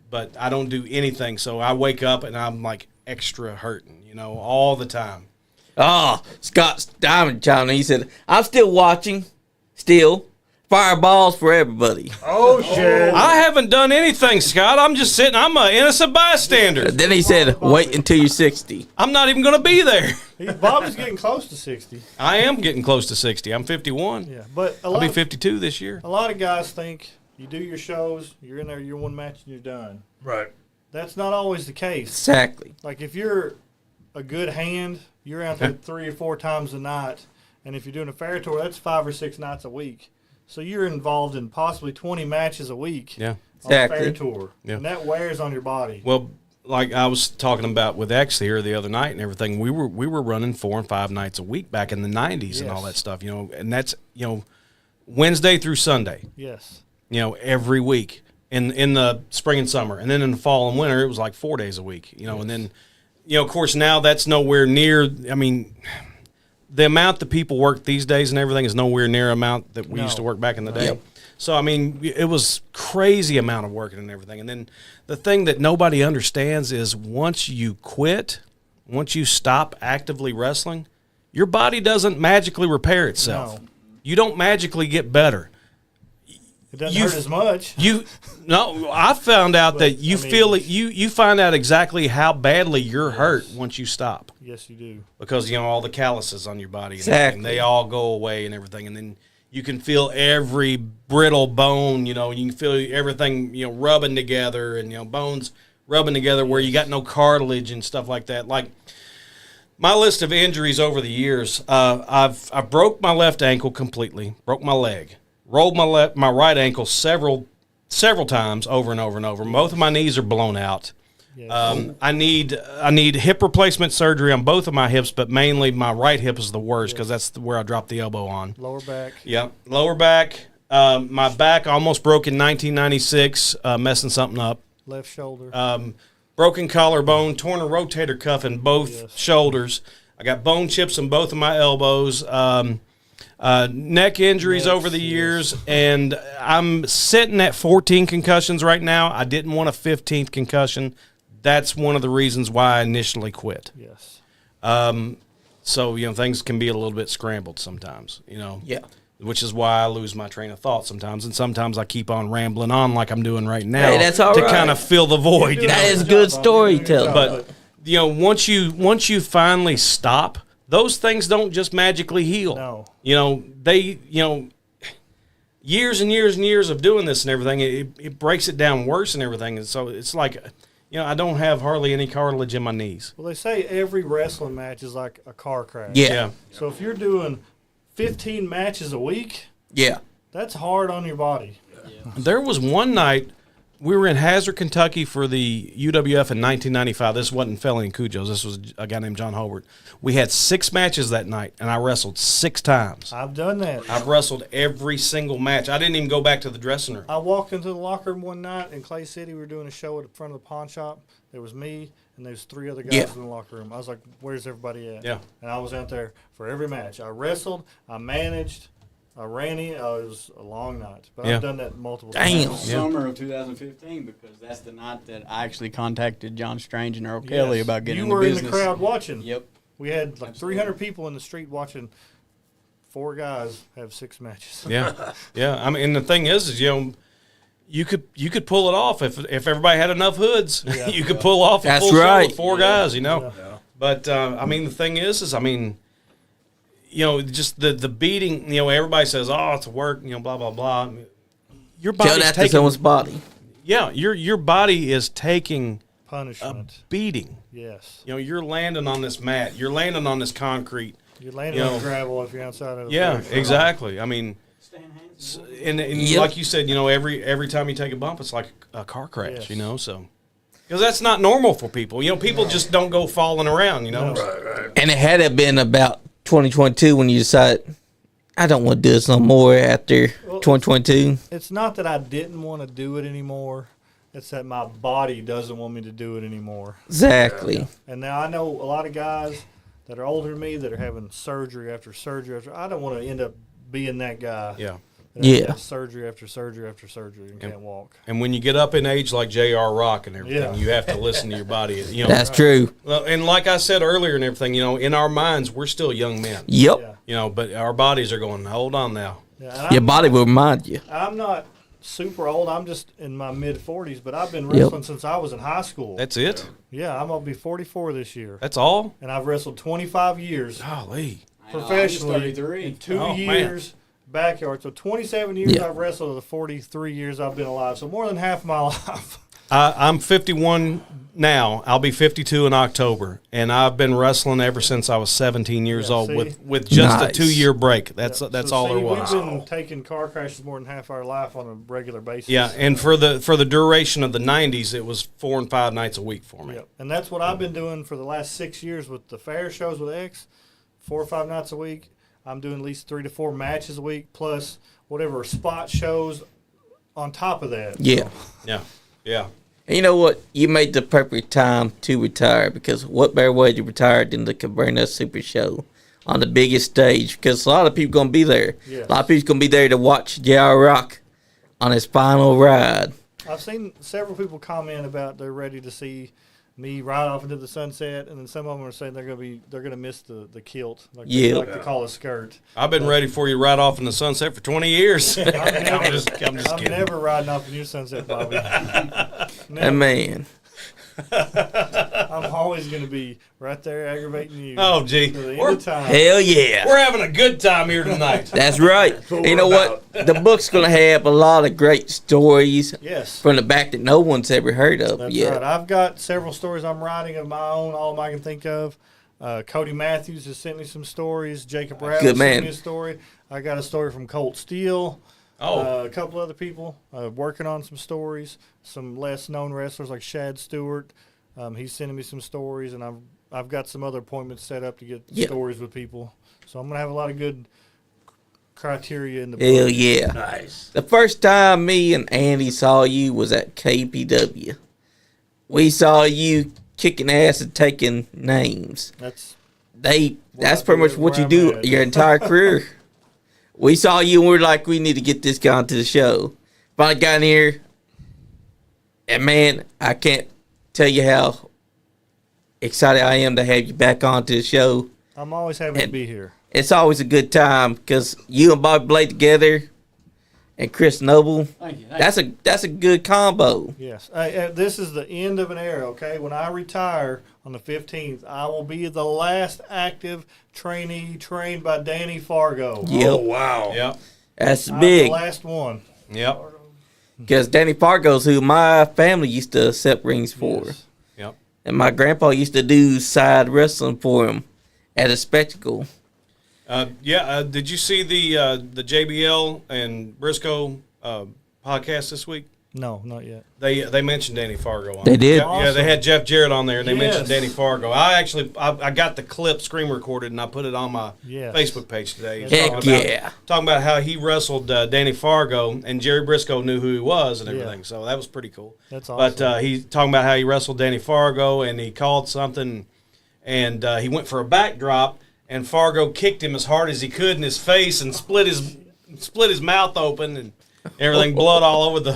[SPEAKER 2] but I don't do anything. So I wake up and I'm like extra hurting, all the time.
[SPEAKER 1] Oh, Scott Diamond Channel. He said, I'm still watching. Still. Fireballs for everybody.
[SPEAKER 4] Oh, shit.
[SPEAKER 2] I haven't done anything, Scott. I'm just sitting. I'm an innocent bystander.
[SPEAKER 1] Then he said, wait until you're 60.
[SPEAKER 2] I'm not even going to be there.
[SPEAKER 3] Bobby's getting close to 60.
[SPEAKER 2] I am getting close to 60. I'm 51.
[SPEAKER 3] Yeah. But
[SPEAKER 2] I'll be 52 this year.
[SPEAKER 3] a lot of guys think you do your shows, you're in there, you're one match, and you're done.
[SPEAKER 4] Right.
[SPEAKER 3] That's not always the case.
[SPEAKER 1] Exactly.
[SPEAKER 3] Like, if you're a good hand, you're out there 3 or 4 times a night. And if you're doing a fair tour, that's 5 or 6 nights a week. So you're involved in possibly 20 matches a week
[SPEAKER 2] Yeah.
[SPEAKER 3] on a fair
[SPEAKER 1] Exactly.
[SPEAKER 3] tour.
[SPEAKER 2] Yeah.
[SPEAKER 3] And that wears on your body.
[SPEAKER 2] Well, like I was talking about with X here the other night and everything, we were running 4 and 5 nights a week back in the 90s and all
[SPEAKER 3] Yes.
[SPEAKER 2] that stuff, and that's, Wednesday through Sunday,
[SPEAKER 3] Yes.
[SPEAKER 2] every week in the spring and summer. And then in the fall and winter, it was like 4 days a week, and then, of course, now that's nowhere near, the amount that people work these days and everything is nowhere near the amount that we used to work back in the day.
[SPEAKER 1] Yep.
[SPEAKER 2] So, it was crazy amount of working and everything. And then the thing that nobody understands is once you quit, once you stop actively wrestling, your body doesn't magically repair itself.
[SPEAKER 3] No.
[SPEAKER 2] You don't magically get better.
[SPEAKER 3] It doesn't hurt as much.
[SPEAKER 2] I found out that you
[SPEAKER 3] I mean-
[SPEAKER 2] feel it. You find out exactly how badly you're hurt once you stop.
[SPEAKER 3] Yes, you do.
[SPEAKER 2] Because all the calluses on your body and
[SPEAKER 1] Exactly.
[SPEAKER 2] everything, they all go away and everything, and then You can feel every brittle bone, you can feel everything, rubbing together and, bones rubbing together where you got no cartilage and stuff like that. Like my list of injuries over the years, I broke my left ankle completely, broke my leg, rolled my right ankle several times over and over and over. Both of my knees are blown out. I need hip replacement surgery on both of my hips, but mainly my right hip is the worst because that's where I dropped the elbow on.
[SPEAKER 3] Lower back.
[SPEAKER 2] Yep, lower back. My back almost broke in 1996, messing something up.
[SPEAKER 3] Left shoulder.
[SPEAKER 2] Broken collarbone, torn a rotator cuff in both shoulders. I got bone chips in both of my elbows. Neck injuries over the years, and I'm sitting at 14 concussions right now. I didn't want a 15th concussion. That's one of the reasons why I initially quit.
[SPEAKER 3] Yes.
[SPEAKER 2] So, things can be a little bit scrambled sometimes,
[SPEAKER 1] Yeah.
[SPEAKER 2] Which is why I lose my train of thought sometimes, and sometimes I keep on rambling on like I'm doing right now.
[SPEAKER 1] Hey, that's all
[SPEAKER 2] to
[SPEAKER 1] right.
[SPEAKER 2] kind of fill the void.
[SPEAKER 1] That is good storytelling.
[SPEAKER 2] But once you finally stop, those things don't just magically heal.
[SPEAKER 3] No.
[SPEAKER 2] They years and years and years of doing this and everything, it breaks it down worse and everything. And so it's like, I don't have hardly any cartilage in my knees.
[SPEAKER 3] Well, they say every wrestling match is like a car crash.
[SPEAKER 1] Yeah.
[SPEAKER 3] So if you're doing 15 matches a week,
[SPEAKER 1] Yeah.
[SPEAKER 3] that's hard on your body.
[SPEAKER 2] There was one night we were in Hazard, Kentucky for the UWF in 1995. This wasn't Felony and Cujo's. This was a guy named John Hobart. We had 6 matches that night, and I wrestled 6 times.
[SPEAKER 3] I've done that.
[SPEAKER 2] I've wrestled every single match. I didn't even go back to the dressing room.
[SPEAKER 3] I walked into the locker room one night in Clay City. We were doing a show at the front of the pawn shop. There was me, and there was 3 other guys in the locker room. I was like, where's everybody at?
[SPEAKER 2] Yeah.
[SPEAKER 3] And I was out there for every match. I wrestled. I managed. I ran it. It was a long night. But I've done that multiple times.
[SPEAKER 6] Summer of 2015, because that's the night that I actually contacted John Strange and Earl Kelly about getting in the business.
[SPEAKER 3] You were in the crowd watching.
[SPEAKER 6] Yep.
[SPEAKER 3] We had like 300 people in the street watching 4 guys have 6 matches.
[SPEAKER 2] Yeah. I mean, and the thing is you could pull it off if everybody had enough hoods.
[SPEAKER 3] Yeah.
[SPEAKER 2] You could pull off a
[SPEAKER 1] That's
[SPEAKER 2] full
[SPEAKER 1] right.
[SPEAKER 2] show with 4 guys.
[SPEAKER 3] Yeah.
[SPEAKER 2] But I mean, the thing is just the beating. Everybody says, "Oh, it's work." Blah blah blah. Your
[SPEAKER 1] Tell
[SPEAKER 2] body's
[SPEAKER 1] that to
[SPEAKER 2] taking.
[SPEAKER 1] someone's body.
[SPEAKER 2] Yeah, your body is taking a
[SPEAKER 3] Punishment.
[SPEAKER 2] beating.
[SPEAKER 3] Yes.
[SPEAKER 2] You're landing on this mat. You're landing on this concrete.
[SPEAKER 3] You're landing on gravel if you're outside of the
[SPEAKER 2] Yeah,
[SPEAKER 3] finish.
[SPEAKER 2] exactly. I mean, and
[SPEAKER 1] Yep.
[SPEAKER 2] like you said, every time you take a bump, it's like a car crash.
[SPEAKER 3] Yes.
[SPEAKER 2] So because that's not normal for people. People just don't go falling around.
[SPEAKER 1] And it had to have been about 2022 when you decided, I don't want to do this no more after 2022.
[SPEAKER 3] It's not that I didn't want to do it anymore. It's that my body doesn't want me to do it anymore.
[SPEAKER 1] Exactly.
[SPEAKER 3] And now I know a lot of guys that are older than me that are having surgery after surgery. I don't want to end up being that guy.
[SPEAKER 2] Yeah.
[SPEAKER 3] that has
[SPEAKER 1] Yeah.
[SPEAKER 3] surgery after surgery after surgery and can't walk.
[SPEAKER 2] And when you get up in age like J.R. Rock and everything, you have to listen to your body.
[SPEAKER 1] That's true.
[SPEAKER 2] Well, and like I said earlier and everything, in our minds, we're still young men.
[SPEAKER 1] Yep.
[SPEAKER 3] Yeah.
[SPEAKER 2] But our bodies are going, hold on now.
[SPEAKER 3] Yeah,
[SPEAKER 1] Your body will remind you.
[SPEAKER 3] I'm not super old. I'm just in my mid-40s, but I've been wrestling since I was in high school.
[SPEAKER 2] That's it?
[SPEAKER 3] Yeah, I'm going to be 44 this year.
[SPEAKER 2] That's all?
[SPEAKER 3] And I've wrestled 25 years
[SPEAKER 2] Golly.
[SPEAKER 3] professionally
[SPEAKER 6] 33.
[SPEAKER 3] in 2
[SPEAKER 2] Oh,
[SPEAKER 3] years backyard. So 27 years
[SPEAKER 1] Yeah.
[SPEAKER 3] I've wrestled of the 43 years I've been alive. So more than half my life.
[SPEAKER 2] I'm 51 now. I'll be 52 in October. And I've been wrestling ever since I was 17 years old
[SPEAKER 3] see?
[SPEAKER 2] with just
[SPEAKER 1] Nice.
[SPEAKER 2] a 2-year break. That's
[SPEAKER 3] So
[SPEAKER 2] all
[SPEAKER 3] see,
[SPEAKER 2] there was.
[SPEAKER 3] We've been taking car crashes more than half our life on a regular basis.
[SPEAKER 2] Yeah, and for the duration of the 90s, it was 4 and 5 nights a week for me.
[SPEAKER 3] Yep. And that's what I've been doing for the last 6 years with the fair shows with X, 4 or 5 nights a week. I'm doing at least 3 to 4 matches a week, plus whatever spot shows on top of that.
[SPEAKER 1] Yeah.
[SPEAKER 2] Yeah.
[SPEAKER 1] And you know what? You made the perfect time to retire, because what better way to retire than the Cabrera Super Show on the biggest stage? Because a lot of people going to be there.
[SPEAKER 3] Yes.
[SPEAKER 1] A lot of people going to be there to watch J.R. Rock on his final ride.
[SPEAKER 3] I've seen several people comment about they're ready to see me ride off into the sunset, and then some of them are saying they're gonna miss the kilt, like they
[SPEAKER 1] Yeah.
[SPEAKER 3] like to call a skirt.
[SPEAKER 2] I've been ready for you right off in the sunset for 20 years.
[SPEAKER 3] I'm never,
[SPEAKER 2] I'm just
[SPEAKER 3] I'm
[SPEAKER 2] kidding.
[SPEAKER 3] never riding off in your sunset, Bobby.
[SPEAKER 1] And man,
[SPEAKER 3] I'm always going to be right there aggravating you.
[SPEAKER 2] Oh, gee.
[SPEAKER 3] To the end of time.
[SPEAKER 1] Hell yeah.
[SPEAKER 2] We're having a good time here tonight.
[SPEAKER 1] That's right.
[SPEAKER 4] what
[SPEAKER 1] You know
[SPEAKER 4] we're
[SPEAKER 1] what? The book's going to have a lot of great stories
[SPEAKER 3] Yes.
[SPEAKER 1] from the back that no one's ever heard of
[SPEAKER 3] That's
[SPEAKER 1] yet.
[SPEAKER 3] right. I've got several stories I'm writing of my own, all of them I can think of. Cody Matthews has sent me some stories. Jacob Rabbit
[SPEAKER 1] Good man.
[SPEAKER 3] sent me a story. I got a story from Colt Steele.
[SPEAKER 2] Oh.
[SPEAKER 3] A couple other people working on some stories. Some less known wrestlers like Shad Stewart. He's sending me some stories, and I've got some other appointments set up to get stories with people. So I'm gonna have a lot of good criteria in the book.
[SPEAKER 1] Hell yeah.
[SPEAKER 4] Nice.
[SPEAKER 1] The first time me and Andy saw you was at KPW. We saw you kicking ass and taking names.
[SPEAKER 3] That's
[SPEAKER 1] That's pretty much what you
[SPEAKER 3] where
[SPEAKER 1] do
[SPEAKER 3] I'm at.
[SPEAKER 1] your entire career. We saw you and we were like, we need to get this guy onto the show. Finally got in here, and man, I can't tell you how excited I am to have you back onto the show.
[SPEAKER 3] I'm always happy to be here.
[SPEAKER 1] It's always a good time because you and Bobby Blake together, and Chris Noble.
[SPEAKER 6] Thank you.
[SPEAKER 1] That's a good combo.
[SPEAKER 3] Yes. This is the end of an era, okay? When I retire on the 15th, I will be the last active trainee trained by Danny Fargo.
[SPEAKER 1] Yep,
[SPEAKER 4] Oh, wow.
[SPEAKER 2] Yep.
[SPEAKER 1] that's
[SPEAKER 3] I'm
[SPEAKER 1] big.
[SPEAKER 3] the last one.
[SPEAKER 2] Yep.
[SPEAKER 1] Because Danny Fargo's who my family used to set rings for.
[SPEAKER 3] Yes.
[SPEAKER 2] Yep.
[SPEAKER 1] And my grandpa used to do side wrestling for him at a spectacle.
[SPEAKER 2] Did you see the JBL and Briscoe podcast this week?
[SPEAKER 3] No, not yet.
[SPEAKER 2] They mentioned Danny Fargo on
[SPEAKER 1] They
[SPEAKER 2] it.
[SPEAKER 1] did?
[SPEAKER 2] Yeah, they had Jeff Jarrett on there, and they mentioned
[SPEAKER 3] Yes.
[SPEAKER 2] Danny Fargo. I got the clip screen recorded, and I put it on my
[SPEAKER 3] Yes.
[SPEAKER 2] Facebook page today.
[SPEAKER 1] Heck yeah.
[SPEAKER 2] Talking about how he wrestled Danny Fargo, and Jerry Briscoe knew who he was and everything.
[SPEAKER 3] Yeah.
[SPEAKER 2] So that was pretty cool.
[SPEAKER 3] That's awesome.
[SPEAKER 2] But he's talking about how he wrestled Danny Fargo, and he called something, and he went for a backdrop, and Fargo kicked him as hard as he could in his face and split his mouth open and everything, blood all over the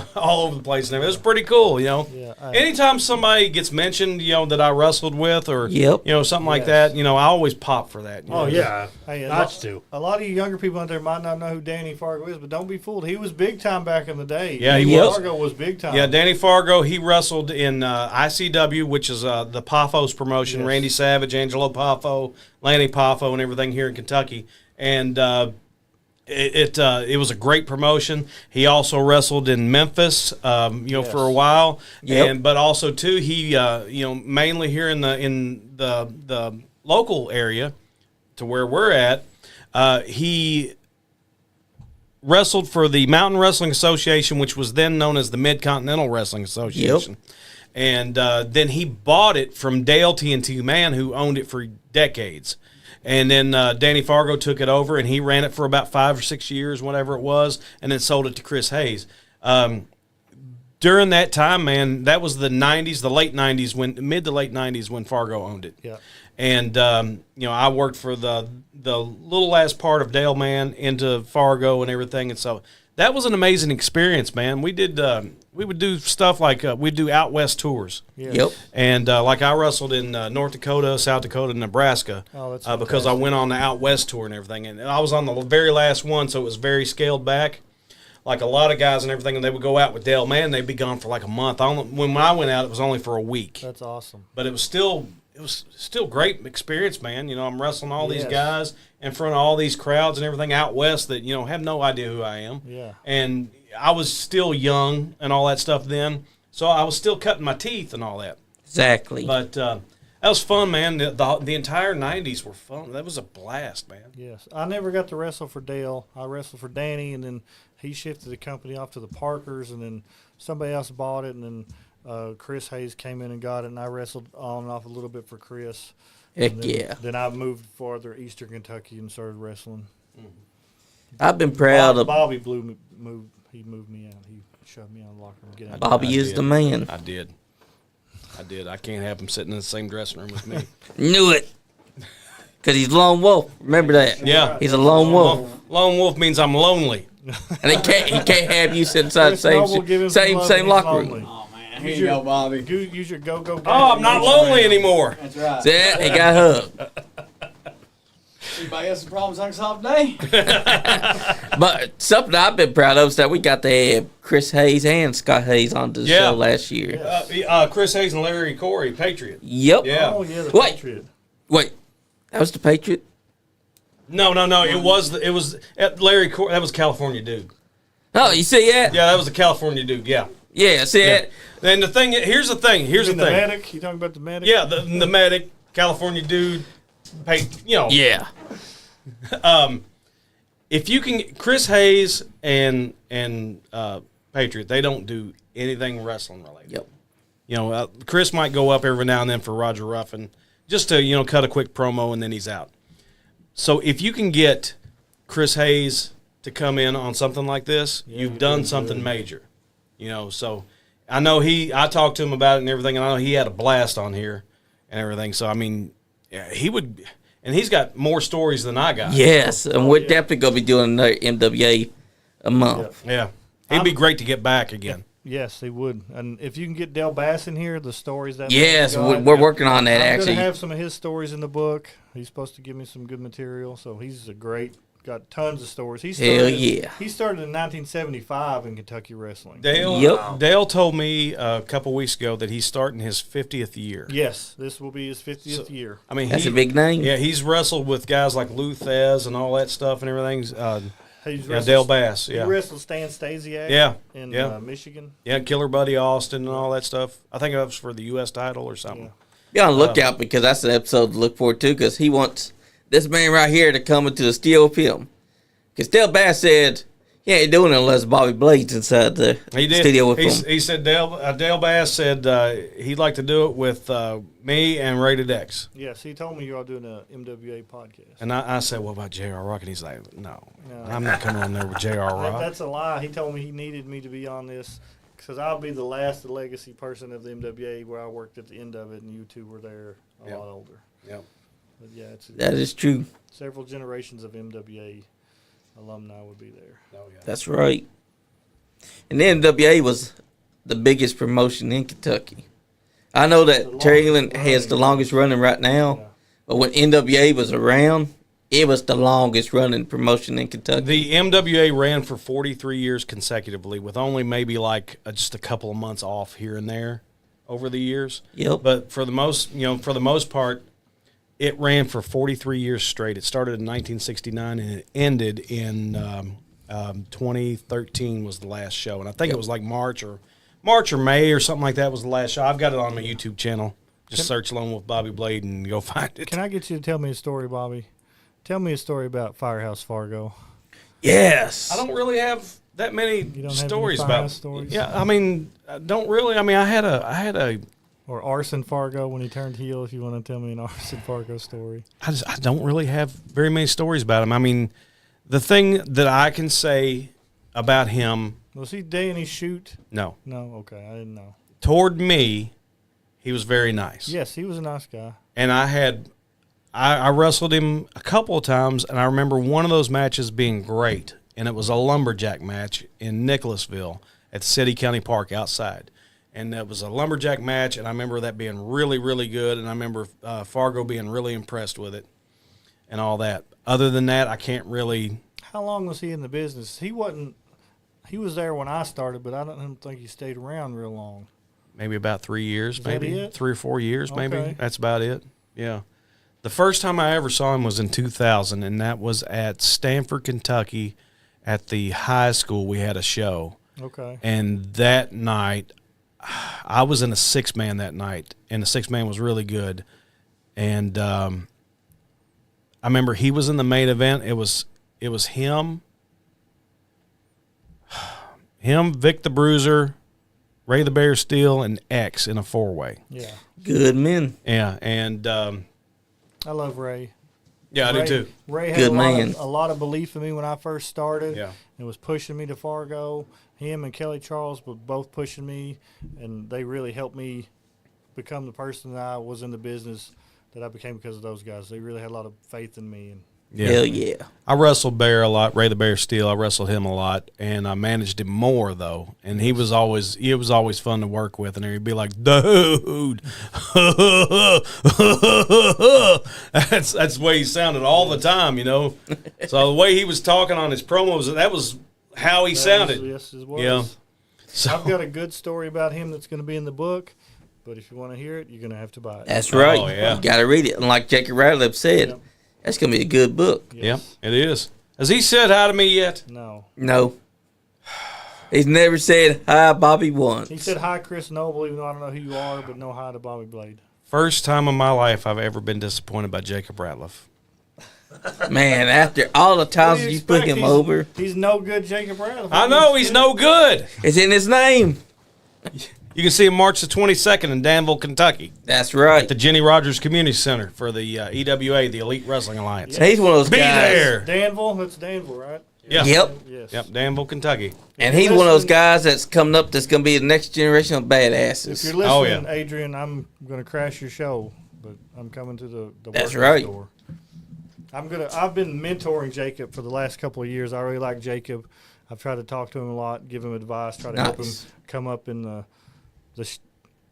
[SPEAKER 2] place and everything. It was pretty cool, you know.
[SPEAKER 3] Yeah,
[SPEAKER 2] Anytime somebody gets mentioned, you know, that I wrestled with or
[SPEAKER 1] Yep.
[SPEAKER 2] you know, something like
[SPEAKER 3] Yes.
[SPEAKER 2] that, you know, I always pop for that. You
[SPEAKER 4] Oh,
[SPEAKER 2] know?
[SPEAKER 4] yeah.
[SPEAKER 3] Hey,
[SPEAKER 4] Lots to.
[SPEAKER 3] a lot of you younger people out there might not know who Danny Fargo is, but don't be fooled. He was big time back in the day.
[SPEAKER 2] Yeah, he
[SPEAKER 3] Danny
[SPEAKER 2] was.
[SPEAKER 3] Fargo was big time.
[SPEAKER 2] Yeah, Danny Fargo, he wrestled in ICW, which is the Poffos promotion.
[SPEAKER 3] Yes.
[SPEAKER 2] Randy Savage, Angelo Poffo, Lanny Poffo, and everything here in Kentucky. And it was a great promotion. He also wrestled in Memphis,
[SPEAKER 3] Yes.
[SPEAKER 2] for a while.
[SPEAKER 1] Yep.
[SPEAKER 2] But also too, he mainly here in the local area to where we're at, he wrestled for the Mountain Wrestling Association, which was then known as the Mid-Continental Wrestling Association. And then he bought it from Dale TNT Man, who owned it for decades. And then Danny Fargo took it over, and he ran it for about 5 or 6 years, whatever it was, and then sold it to Chris Hayes. During that time, man, that was the 90s, the late 90s, mid to late 90s when Fargo owned it.
[SPEAKER 3] Yeah.
[SPEAKER 2] And, I worked for the little last part of Dale Man into Fargo and everything. And so that was an amazing experience, man. We would do stuff like we'd do out west tours.
[SPEAKER 3] Yes.
[SPEAKER 1] Yep.
[SPEAKER 2] And like I wrestled in North Dakota, South Dakota, Nebraska
[SPEAKER 3] Oh, that's
[SPEAKER 2] because I went on the out west tour and everything. And I was on the very last one, so it was very scaled back. Like a lot of guys and everything, and they would go out with Dale Man, they'd be gone for like a month. When I went out, it was only for a week.
[SPEAKER 3] That's awesome.
[SPEAKER 2] But it was still great experience, man. You know, I'm wrestling all these
[SPEAKER 3] Yes.
[SPEAKER 2] guys in front of all these crowds and everything out west that, have no idea who I am.
[SPEAKER 3] Yeah.
[SPEAKER 2] And I was still young and all that stuff then, so I was still cutting my teeth and all that.
[SPEAKER 1] Exactly.
[SPEAKER 2] But that was fun, man. The entire 90s were fun. That was a blast, man.
[SPEAKER 3] Yes. I never got to wrestle for Dale. I wrestled for Danny, and then he shifted the company off to the Parkers, and then somebody else bought it, and then Chris Hayes came in and got it, and I wrestled on and off a little bit for Chris.
[SPEAKER 1] Heck
[SPEAKER 3] And then,
[SPEAKER 1] yeah.
[SPEAKER 3] Then I moved farther eastern Kentucky and started wrestling.
[SPEAKER 1] I've been proud of
[SPEAKER 3] Bobby He moved me out. He shoved me out of the locker room. Get out.
[SPEAKER 1] Bobby is the man.
[SPEAKER 2] I did. I can't have him sitting in the same dressing room with me.
[SPEAKER 1] Knew it. Because he's lone wolf. Remember that.
[SPEAKER 2] Yeah.
[SPEAKER 1] He's a lone wolf.
[SPEAKER 2] Lone wolf means I'm lonely.
[SPEAKER 1] And he can't have you sit inside the
[SPEAKER 3] Chris Noble, give him some
[SPEAKER 1] same
[SPEAKER 3] love,
[SPEAKER 1] same
[SPEAKER 3] he's
[SPEAKER 1] locker
[SPEAKER 3] lonely.
[SPEAKER 1] room.
[SPEAKER 6] Oh, man. Here you go, Bobby.
[SPEAKER 3] Use your go-go.
[SPEAKER 2] Oh, I'm not lonely anymore.
[SPEAKER 6] That's right.
[SPEAKER 1] See that? He got hugged.
[SPEAKER 6] Anybody else problems I can solve today?
[SPEAKER 1] But something I've been proud of is that we got to have Chris Hayes and Scott Hayes on the show last year.
[SPEAKER 2] Chris Hayes and Larry Corey, Patriot.
[SPEAKER 1] Yep.
[SPEAKER 2] Yeah.
[SPEAKER 3] Oh yeah, the
[SPEAKER 1] Wait.
[SPEAKER 3] Patriot.
[SPEAKER 1] Wait, that was the Patriot?
[SPEAKER 2] No. It was Larry Corey. That was California Dude.
[SPEAKER 1] Oh, you see that?
[SPEAKER 2] Yeah, that was the California Dude. Yeah.
[SPEAKER 1] Yeah, see that?
[SPEAKER 2] And the thing, here's the thing.
[SPEAKER 3] The medic. You talking about the medic?
[SPEAKER 2] Yeah, the medic, California Dude.
[SPEAKER 1] Yeah.
[SPEAKER 2] If you can, Chris Hayes and Patriot, they don't do anything wrestling related.
[SPEAKER 1] Yep.
[SPEAKER 2] Chris might go up every now and then for Roger Ruffin, just to cut a quick promo and then he's out. So if you can get Chris Hayes to come in on something like this, you've done something major. So I know I talked to him about it and everything, and I know he had a blast on here and everything. So I mean, yeah, he would. And he's got more stories than I got.
[SPEAKER 1] Yes, and we're definitely going to be doing another MWA a month.
[SPEAKER 2] Yeah. It'd be great to get back again.
[SPEAKER 3] Yes, they would. And if you can get Del Bass in here, the stories that
[SPEAKER 1] Yes,
[SPEAKER 3] got,
[SPEAKER 1] we're working on that,
[SPEAKER 3] I'm
[SPEAKER 1] actually.
[SPEAKER 3] going to have some of his stories in the book. He's supposed to give me some good material, so he's got tons of stories. He started in 1975 in Kentucky wrestling.
[SPEAKER 2] Dale told me a couple weeks ago that he's starting his 50th year.
[SPEAKER 3] Yes, this will be his 50th year.
[SPEAKER 2] I mean,
[SPEAKER 1] that's a big name.
[SPEAKER 2] Yeah, he's wrestled with guys like Lou Thez and all that stuff and everything. Dale Bass. Yeah,
[SPEAKER 3] he wrestled Stan Stasiak. In Michigan.
[SPEAKER 2] Yeah, Killer Buddy Austin and all that stuff. I think that was for the U.S. title or something.
[SPEAKER 1] Be on the lookout because that's an episode to look forward to because he wants this man right here to come into the steel with him. Because Dale Bass said he ain't doing it unless Bobby Blade's inside the studio with him.
[SPEAKER 2] He said Dale Bass said he'd like to do it with me and Rated X.
[SPEAKER 3] Yes, he told me you're all doing a MWA podcast.
[SPEAKER 2] And I said, what about J.R. Rock? And he's like, no, I'm not coming on there with J.R. Rock.
[SPEAKER 3] That's a lie. He told me he needed me to be on this because I'll be the last legacy person of the MWA where I worked at the end of it, and you two were there a lot older.
[SPEAKER 2] Yep.
[SPEAKER 3] But yeah,
[SPEAKER 1] that is true.
[SPEAKER 3] Several generations of MWA alumni would be there.
[SPEAKER 2] Oh, yeah.
[SPEAKER 1] That's right. And the MWA was the biggest promotion in Kentucky. I know that Terry England has the longest running right now, but when NWA was around, it was the longest running promotion in Kentucky.
[SPEAKER 2] The MWA ran for 43 years consecutively with only maybe just a couple of months off here and there over the years.
[SPEAKER 1] Yep.
[SPEAKER 2] But for the most part, it ran for 43 years straight. It started in 1969 and it ended in 2013 was the last show. And I think it was like March or May or something like that was the last show. I've got it on my YouTube channel. Just search Lone Wolf Bobby Blade and go find it.
[SPEAKER 3] Can I get you to tell me a story, Bobby? Tell me a story about Firehouse Fargo.
[SPEAKER 1] Yes.
[SPEAKER 2] I don't really have that many stories about
[SPEAKER 3] stories?
[SPEAKER 2] Yeah, I mean, I don't really. I mean, I had a
[SPEAKER 3] or Arson Fargo when he turned heel. If you want to tell me an Arson Fargo story,
[SPEAKER 2] I don't really have very many stories about him. I mean, the thing that I can say about him,
[SPEAKER 3] was he Danny Shoot?
[SPEAKER 2] No.
[SPEAKER 3] Okay, I didn't know.
[SPEAKER 2] Toward me, he was very nice.
[SPEAKER 3] Yes, he was a nice guy.
[SPEAKER 2] And I wrestled him a couple of times, and I remember one of those matches being great, and it was a lumberjack match in Nicholasville at City County Park outside. And it was a lumberjack match, and I remember that being really, really good, and I remember Fargo being really impressed with it and all that. Other than that, I can't really.
[SPEAKER 3] How long was he in the business? He was there when I started, but I don't think he stayed around real long.
[SPEAKER 2] Maybe about 3 years, maybe 3 or 4 years, maybe.
[SPEAKER 3] Okay.
[SPEAKER 2] That's about it. Yeah. The first time I ever saw him was in 2000, and that was at Stanford, Kentucky, at the high school. We had a show.
[SPEAKER 3] Okay.
[SPEAKER 2] And that night, I was in a 6-man that night, and the 6-man was really good. And I remember he was in the main event. It was him, Vic the Bruiser, Ray the Bear Steel, and X in a 4-way.
[SPEAKER 3] Yeah.
[SPEAKER 1] Good men.
[SPEAKER 2] Yeah, and
[SPEAKER 3] I love Ray.
[SPEAKER 2] Yeah, I do too.
[SPEAKER 3] Ray had
[SPEAKER 1] Good man.
[SPEAKER 3] a lot of belief in me when I first started.
[SPEAKER 2] Yeah.
[SPEAKER 3] And was pushing me to Fargo. Him and Kelly Charles were both pushing me, and they really helped me become the person that I was in the business that I became because of those guys. They really had a lot of faith in me, and
[SPEAKER 1] Hell yeah.
[SPEAKER 2] I wrestled Bear a lot, Ray the Bear Steel. I wrestled him a lot, and I managed him more though. And it was always fun to work with. And he'd be like, "Dude," that's the way he sounded all the time, you know. So the way he was talking on his promos, that was how he sounded.
[SPEAKER 3] Yes, it was.
[SPEAKER 2] Yeah. So
[SPEAKER 3] I've got a good story about him that's going to be in the book, but if you want to hear it, you're going to have to buy it.
[SPEAKER 1] That's right.
[SPEAKER 2] Oh, yeah.
[SPEAKER 1] You got to read it. And like Jacob Radcliffe said,
[SPEAKER 3] Yep.
[SPEAKER 1] that's going to be a good book.
[SPEAKER 2] yeah, it is. Has he said hi to me yet?
[SPEAKER 3] No.
[SPEAKER 1] No. He's never said hi, Bobby, once.
[SPEAKER 3] He said hi, Chris Noble, even though I don't know who you are, but no hi to Bobby Blade.
[SPEAKER 2] First time in my life I've ever been disappointed by Jacob Ratliff.
[SPEAKER 1] Man, after all the
[SPEAKER 3] What
[SPEAKER 1] times
[SPEAKER 3] do you
[SPEAKER 1] you put
[SPEAKER 3] expect?
[SPEAKER 1] him over,
[SPEAKER 3] He's no good, Jacob Radcliffe.
[SPEAKER 2] I know he's no good.
[SPEAKER 1] it's in his name.
[SPEAKER 2] You can see him March the 22nd in Danville, Kentucky,
[SPEAKER 1] That's right.
[SPEAKER 2] the Jenny Rogers Community Center for the EWA, the Elite Wrestling Alliance.
[SPEAKER 1] He's one of those
[SPEAKER 2] Be
[SPEAKER 1] guys.
[SPEAKER 2] there.
[SPEAKER 3] Danville, that's Danville, right?
[SPEAKER 2] Yeah.
[SPEAKER 1] Yep.
[SPEAKER 3] Yes.
[SPEAKER 2] Yep, Danville, Kentucky.
[SPEAKER 1] And he's one of those guys that's coming up that's going to be the next generation of badasses.
[SPEAKER 3] If you're listening,
[SPEAKER 2] Oh, yeah.
[SPEAKER 3] Adrian, I'm going to crash your show, but I'm coming to the
[SPEAKER 1] That's
[SPEAKER 3] working
[SPEAKER 1] right.
[SPEAKER 3] store. I've been mentoring Jacob for the last couple of years. I really like Jacob. I've tried to talk to him a lot, give him advice, try to help him
[SPEAKER 1] Nice.
[SPEAKER 3] come up in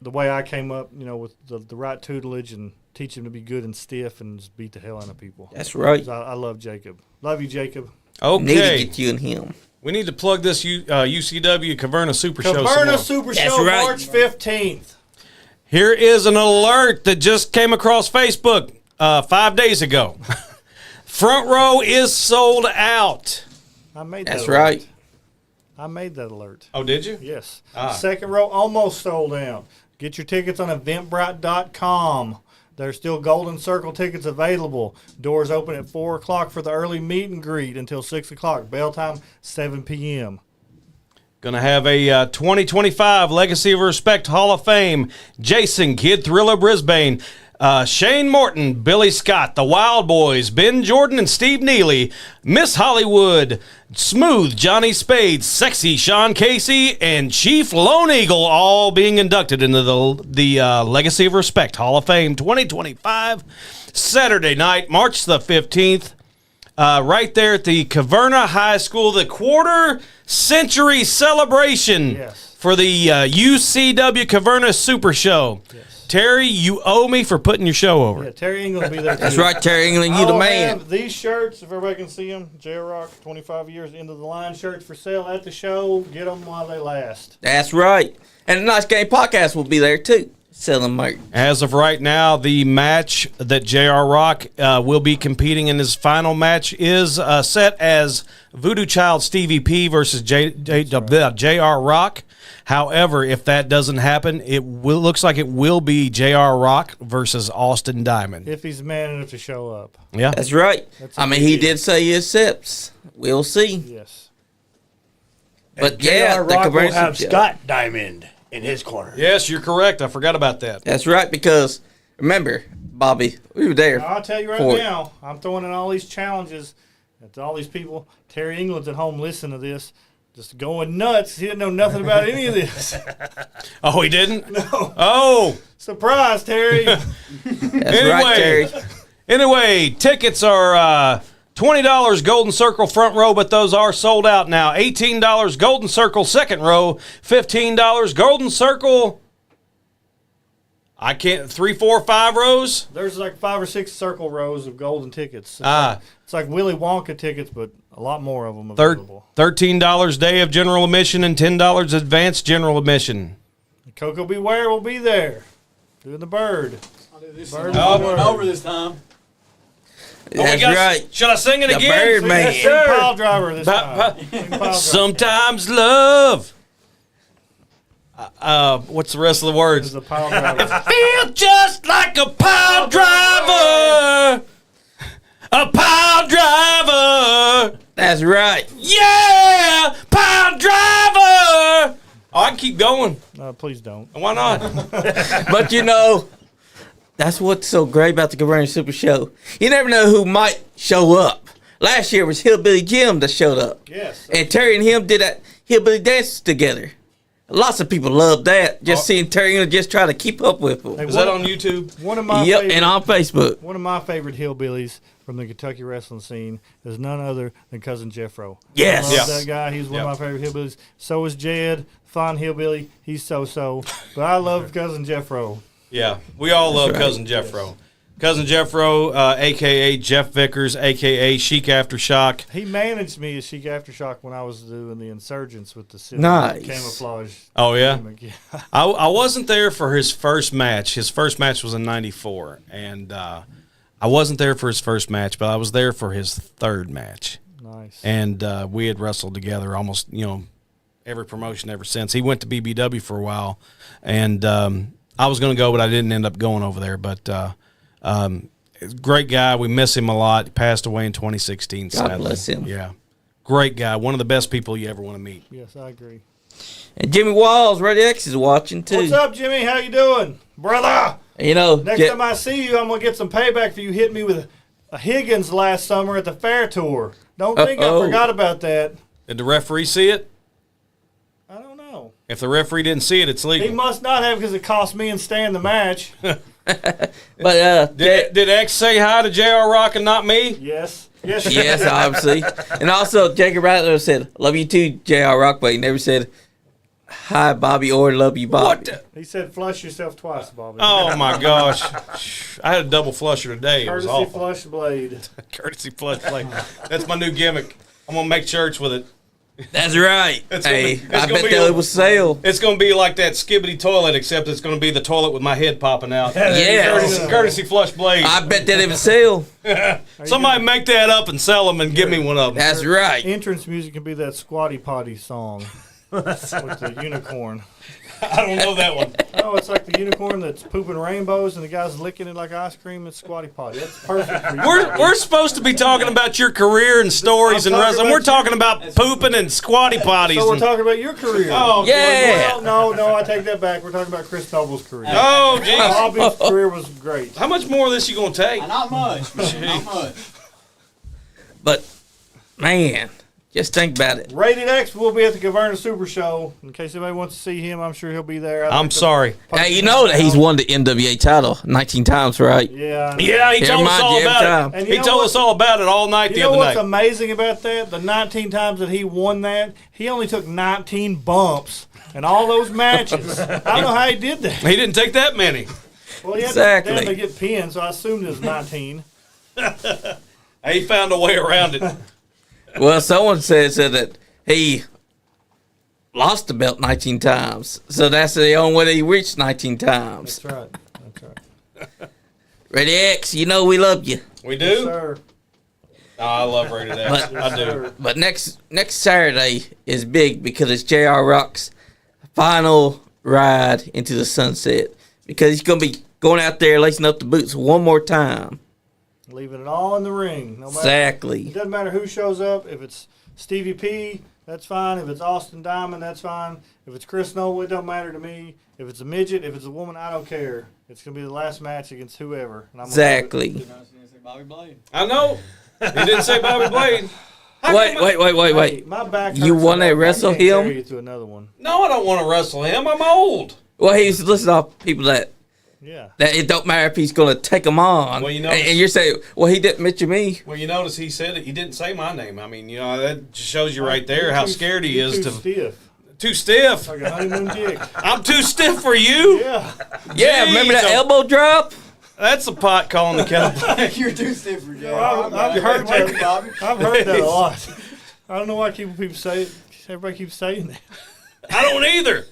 [SPEAKER 3] the way I came up, with the right tutelage and teach him to be good and stiff and just beat the hell out of people.
[SPEAKER 1] That's right.
[SPEAKER 3] So I love Jacob. Love you, Jacob.
[SPEAKER 1] Need to
[SPEAKER 2] Okay.
[SPEAKER 1] get you and him.
[SPEAKER 2] We need to plug this UCW Caverna Super Show some
[SPEAKER 3] Caverna
[SPEAKER 2] more.
[SPEAKER 3] Super
[SPEAKER 1] That's
[SPEAKER 3] Show,
[SPEAKER 1] right.
[SPEAKER 3] March 15th.
[SPEAKER 2] Here is an alert that just came across Facebook 5 days ago. Front row is sold out.
[SPEAKER 3] I made
[SPEAKER 1] That's
[SPEAKER 3] that alert.
[SPEAKER 1] right.
[SPEAKER 3] I made that alert.
[SPEAKER 2] Oh, did you?
[SPEAKER 3] Yes.
[SPEAKER 2] Ah.
[SPEAKER 3] Second row almost sold out. Get your tickets on eventbrite.com. There's still Golden Circle tickets available. Doors open at 4 o'clock for the early meet and greet until 6 o'clock. Bell time, 7 p.m.
[SPEAKER 2] Going to have a 2025 Legacy of Respect Hall of Fame. Jason, Kid Thriller Brisbane. Shane Morton, Billy Scott, the Wild Boys, Ben Jordan and Steve Neely, Miss Hollywood, Smooth Johnny Spades, Sexy Sean Casey, and Chief Lone Eagle, all being inducted into the Legacy of Respect Hall of Fame 2025, Saturday night, March the 15th, right there at the Caverna High School, the quarter century celebration
[SPEAKER 3] Yes.
[SPEAKER 2] for the UCW Caverna Super Show.
[SPEAKER 3] Yes.
[SPEAKER 2] Terry, you owe me for putting your show over.
[SPEAKER 3] Yeah, Terry England will be there.
[SPEAKER 1] That's
[SPEAKER 3] too.
[SPEAKER 1] right, Terry England, you the
[SPEAKER 3] I'll
[SPEAKER 1] man.
[SPEAKER 3] have these shirts, if everybody can see them, J-Rock, 25 years into the line shirts for sale at the show. Get them while they last.
[SPEAKER 1] That's right. And the Nice Game Podcast will be there too, selling merch.
[SPEAKER 2] As of right now, the match that J.R. Rock will be competing in his final match is set as Voodoo Child Stevie P versus J.R. Rock. However, if that doesn't happen, looks like it will be J.R. Rock versus Austin Diamond.
[SPEAKER 3] If he's man enough to show up.
[SPEAKER 2] Yeah.
[SPEAKER 1] That's right.
[SPEAKER 3] That's a
[SPEAKER 1] I mean,
[SPEAKER 3] big
[SPEAKER 1] he
[SPEAKER 3] deal.
[SPEAKER 1] did say he accepts. We'll see.
[SPEAKER 3] Yes.
[SPEAKER 1] But
[SPEAKER 4] And
[SPEAKER 1] yeah,
[SPEAKER 4] J.R.
[SPEAKER 1] the
[SPEAKER 4] Rock will
[SPEAKER 1] Caverna
[SPEAKER 4] have
[SPEAKER 1] Super Show.
[SPEAKER 4] Scott Diamond in his corner.
[SPEAKER 2] Yes, you're correct. I forgot about that.
[SPEAKER 1] That's right, because remember, Bobby, we were there.
[SPEAKER 3] I'll tell you right
[SPEAKER 1] for it.
[SPEAKER 3] now, I'm throwing in all these challenges to all these people. Terry England's at home listening to this, just going nuts. He didn't know nothing about any of this.
[SPEAKER 2] Oh, he didn't?
[SPEAKER 3] No.
[SPEAKER 2] Oh,
[SPEAKER 3] Surprise, Terry.
[SPEAKER 1] That's
[SPEAKER 2] Anyway.
[SPEAKER 1] right, Terry.
[SPEAKER 2] anyway, tickets are $20 Golden Circle front row, but those are sold out now. $18 Golden Circle second row, $15 Golden Circle. I can't 3, 4, 5 rows.
[SPEAKER 3] There's like 5 or 6 circle rows of golden tickets.
[SPEAKER 2] Ah.
[SPEAKER 3] It's like Willy Wonka tickets, but a lot more of them
[SPEAKER 2] Third,
[SPEAKER 3] available.
[SPEAKER 2] $13 day of general admission and $10 advanced general admission.
[SPEAKER 3] Coco Beware will be there doing the bird. Bird
[SPEAKER 2] Oh,
[SPEAKER 6] Over this time.
[SPEAKER 1] That's right.
[SPEAKER 2] Should I sing it
[SPEAKER 1] The
[SPEAKER 2] again?
[SPEAKER 1] Bird Man.
[SPEAKER 3] Sing pile driver this time.
[SPEAKER 2] Pa-
[SPEAKER 3] Sing pile driver.
[SPEAKER 2] Sometimes love. What's the rest of the
[SPEAKER 3] This
[SPEAKER 2] words?
[SPEAKER 3] is a pile driver.
[SPEAKER 2] Feel just like a pile driver. A pile driver.
[SPEAKER 1] That's right.
[SPEAKER 2] Yeah, pile driver. Oh, I can keep going.
[SPEAKER 3] No, please don't.
[SPEAKER 2] Why not?
[SPEAKER 1] But you know, that's what's so great about the Caverna Super Show. You never know who might show up. Last year was Hillbilly Jim that showed up.
[SPEAKER 3] Yes.
[SPEAKER 1] And Terry and him did that Hillbilly dance together. Lots of people love that. Just seeing Terry just try to keep up with him.
[SPEAKER 3] Hey,
[SPEAKER 2] Is that on YouTube?
[SPEAKER 3] One of my
[SPEAKER 1] Yep,
[SPEAKER 3] favorite,
[SPEAKER 1] and on Facebook.
[SPEAKER 3] one of my favorite hillbillies from the Kentucky wrestling scene is none other than Cousin Jeffro.
[SPEAKER 1] Yes.
[SPEAKER 3] I love
[SPEAKER 2] Yeah.
[SPEAKER 3] that guy. He's one
[SPEAKER 2] Yep.
[SPEAKER 3] of my favorite hillbillies. So is Jed, fine hillbilly. He's so. But I love Cousin Jeffro.
[SPEAKER 2] Yeah, we all love
[SPEAKER 1] right.
[SPEAKER 2] Cousin Jeffro. Cousin Jeffro, a.k.a. Jeff Vickers, a.k.a. Chic Aftershock.
[SPEAKER 3] He managed me as Chic Aftershock when I was doing the Insurgents with the silver
[SPEAKER 1] Nice.
[SPEAKER 3] camouflage.
[SPEAKER 2] Oh, yeah?
[SPEAKER 3] gimmick. Yeah.
[SPEAKER 2] I wasn't there for his first match. His first match was in 94, and I wasn't there for his first match, but I was there for his third match.
[SPEAKER 3] Nice.
[SPEAKER 2] And we had wrestled together almost, every promotion ever since. He went to BBW for a while, and I was going to go, but I didn't end up going over there. But great guy. We miss him a lot. He passed away in 2016,
[SPEAKER 1] God
[SPEAKER 2] sadly.
[SPEAKER 1] bless him.
[SPEAKER 2] Yeah. Great guy. One of the best people you ever want to meet.
[SPEAKER 3] Yes, I agree.
[SPEAKER 1] And Jimmy Walls, Red X, is watching too.
[SPEAKER 3] What's up, Jimmy? How you doing, brother?
[SPEAKER 1] You know,
[SPEAKER 3] Next time I see you, I'm gonna get some payback for you hitting me with a Higgins last summer at the fair tour. Don't think
[SPEAKER 1] Uh-oh.
[SPEAKER 3] I forgot about that.
[SPEAKER 2] Did the referee see it?
[SPEAKER 3] I don't know.
[SPEAKER 2] If the referee didn't see it, it's
[SPEAKER 3] He
[SPEAKER 2] legal.
[SPEAKER 3] must not have because it cost me and Stan the match.
[SPEAKER 1] but
[SPEAKER 2] Did X say hi to J.R. Rock and not me?
[SPEAKER 3] Yes. Yes.
[SPEAKER 1] yes, obviously. And also, Jacob Rattler said, "Love you too, J.R. Rock," but he never said, "Hi, Bobby," or "Love you, Bobby."
[SPEAKER 2] What? the-
[SPEAKER 3] He said, "Flush yourself twice, Bobby."
[SPEAKER 2] Oh, my gosh. I had a double flusher today. It was
[SPEAKER 3] Courtesy
[SPEAKER 2] awful.
[SPEAKER 3] flush blade.
[SPEAKER 2] Courtesy flush plate. That's my new gimmick. I'm going to make shirts with it.
[SPEAKER 1] That's right.
[SPEAKER 2] It's gonna
[SPEAKER 1] Hey,
[SPEAKER 2] be- it's
[SPEAKER 1] I
[SPEAKER 2] gonna
[SPEAKER 1] bet
[SPEAKER 2] be
[SPEAKER 1] that
[SPEAKER 2] a-
[SPEAKER 1] it was sale.
[SPEAKER 2] It's going to be like that skibbity toilet, except it's going to be the toilet with my head popping out.
[SPEAKER 1] Yes.
[SPEAKER 2] Courtesy flush blade.
[SPEAKER 1] I bet that it was sale.
[SPEAKER 2] Somebody make that up and sell them and give me one of them.
[SPEAKER 1] That's right.
[SPEAKER 3] Entrance music can be that Squatty Potty song with the unicorn.
[SPEAKER 2] I don't know that one.
[SPEAKER 3] Oh, it's like the unicorn that's pooping rainbows and the guy's licking it like ice cream. It's Squatty Potty. That's perfect for you.
[SPEAKER 2] We're supposed to be talking about your career and stories
[SPEAKER 3] I'm
[SPEAKER 2] and
[SPEAKER 3] talking
[SPEAKER 2] wrestling. We're
[SPEAKER 3] about
[SPEAKER 2] talking about pooping and squatty potties.
[SPEAKER 3] So we're
[SPEAKER 2] and-
[SPEAKER 3] talking about your career.
[SPEAKER 2] Oh,
[SPEAKER 1] Yeah.
[SPEAKER 3] Well, no, I take that back. We're talking about Chris Noble's career.
[SPEAKER 2] Oh, geez.
[SPEAKER 3] Bobby's career was great.
[SPEAKER 2] How much more of this you going to take?
[SPEAKER 6] Not much. Not much.
[SPEAKER 1] But, man, just think about it.
[SPEAKER 3] Rated X will be at the Caverna Super Show. In case anybody wants to see him, I'm sure he'll be there.
[SPEAKER 2] I'm sorry.
[SPEAKER 1] Hey, you know that he's won the NWA title 19 times, right?
[SPEAKER 3] Yeah.
[SPEAKER 2] Yeah, he told us
[SPEAKER 1] mind
[SPEAKER 2] all
[SPEAKER 1] you every
[SPEAKER 2] about
[SPEAKER 1] time.
[SPEAKER 2] it.
[SPEAKER 3] And
[SPEAKER 2] He
[SPEAKER 3] you know
[SPEAKER 2] told
[SPEAKER 3] what?
[SPEAKER 2] us all about it all night
[SPEAKER 3] You
[SPEAKER 2] the
[SPEAKER 3] know
[SPEAKER 2] other
[SPEAKER 3] what's
[SPEAKER 2] night.
[SPEAKER 3] amazing about that? The 19 times that he won that, he only took 19 bumps in all those matches. I don't know how he did that.
[SPEAKER 2] He didn't take that many.
[SPEAKER 3] Well, he had
[SPEAKER 1] Exactly.
[SPEAKER 3] to get pinned, so I assumed it was 19.
[SPEAKER 2] He found a way around it.
[SPEAKER 1] Well, someone says that he lost the belt 19 times. So that's the only way that he reached 19 times.
[SPEAKER 3] That's right. That's right.
[SPEAKER 1] Ready X, you know we love you.
[SPEAKER 2] We
[SPEAKER 3] Yes,
[SPEAKER 2] do?
[SPEAKER 3] sir.
[SPEAKER 2] Oh, I love Rated X.
[SPEAKER 1] But-
[SPEAKER 2] I do.
[SPEAKER 3] Sir.
[SPEAKER 1] But next Saturday is big because it's J.R. Rock's final ride into the sunset. Because he's going to be going out there lacing up the boots one more time.
[SPEAKER 3] Leaving it all in the ring. No matter,
[SPEAKER 1] Exactly.
[SPEAKER 3] It doesn't matter who shows up. If it's Stevie P, that's fine. If it's Austin Diamond, that's fine. If it's Chris Noble, it don't matter to me. If it's a midget, if it's a woman, I don't care. It's going to be the last match against whoever. And I'm gonna do it.
[SPEAKER 1] Exactly.
[SPEAKER 6] Bobby Blade.
[SPEAKER 2] I know. He didn't say Bobby Blade.
[SPEAKER 1] Wait.
[SPEAKER 3] Hey, my back
[SPEAKER 1] You
[SPEAKER 3] hurts
[SPEAKER 1] wanna
[SPEAKER 3] so bad, I
[SPEAKER 1] wrestle
[SPEAKER 3] can't
[SPEAKER 1] him?
[SPEAKER 3] carry you to another one.
[SPEAKER 2] No, I don't want to wrestle him. I'm old.
[SPEAKER 1] Well, he's listening to people that
[SPEAKER 3] Yeah.
[SPEAKER 1] it don't matter if he's going to take them on.
[SPEAKER 2] Well, you know-
[SPEAKER 1] and you're saying, well, he didn't mention me.
[SPEAKER 2] Well, you notice he said it. He didn't say my name. I mean, that just shows you right there how scared he
[SPEAKER 3] You're
[SPEAKER 2] is
[SPEAKER 3] too
[SPEAKER 2] to.
[SPEAKER 3] stiff.
[SPEAKER 2] Too stiff.
[SPEAKER 3] Like a honeymoon dick.
[SPEAKER 2] I'm too stiff for you.
[SPEAKER 3] Yeah.
[SPEAKER 1] Yeah, remember that
[SPEAKER 2] Jeez,
[SPEAKER 1] elbow drop?
[SPEAKER 2] That's a pot calling the kettle black.
[SPEAKER 6] You're too stiff for Joe.
[SPEAKER 3] I've heard that. I've heard that a lot. I don't know why people say. Everybody keeps saying that.
[SPEAKER 2] I don't either.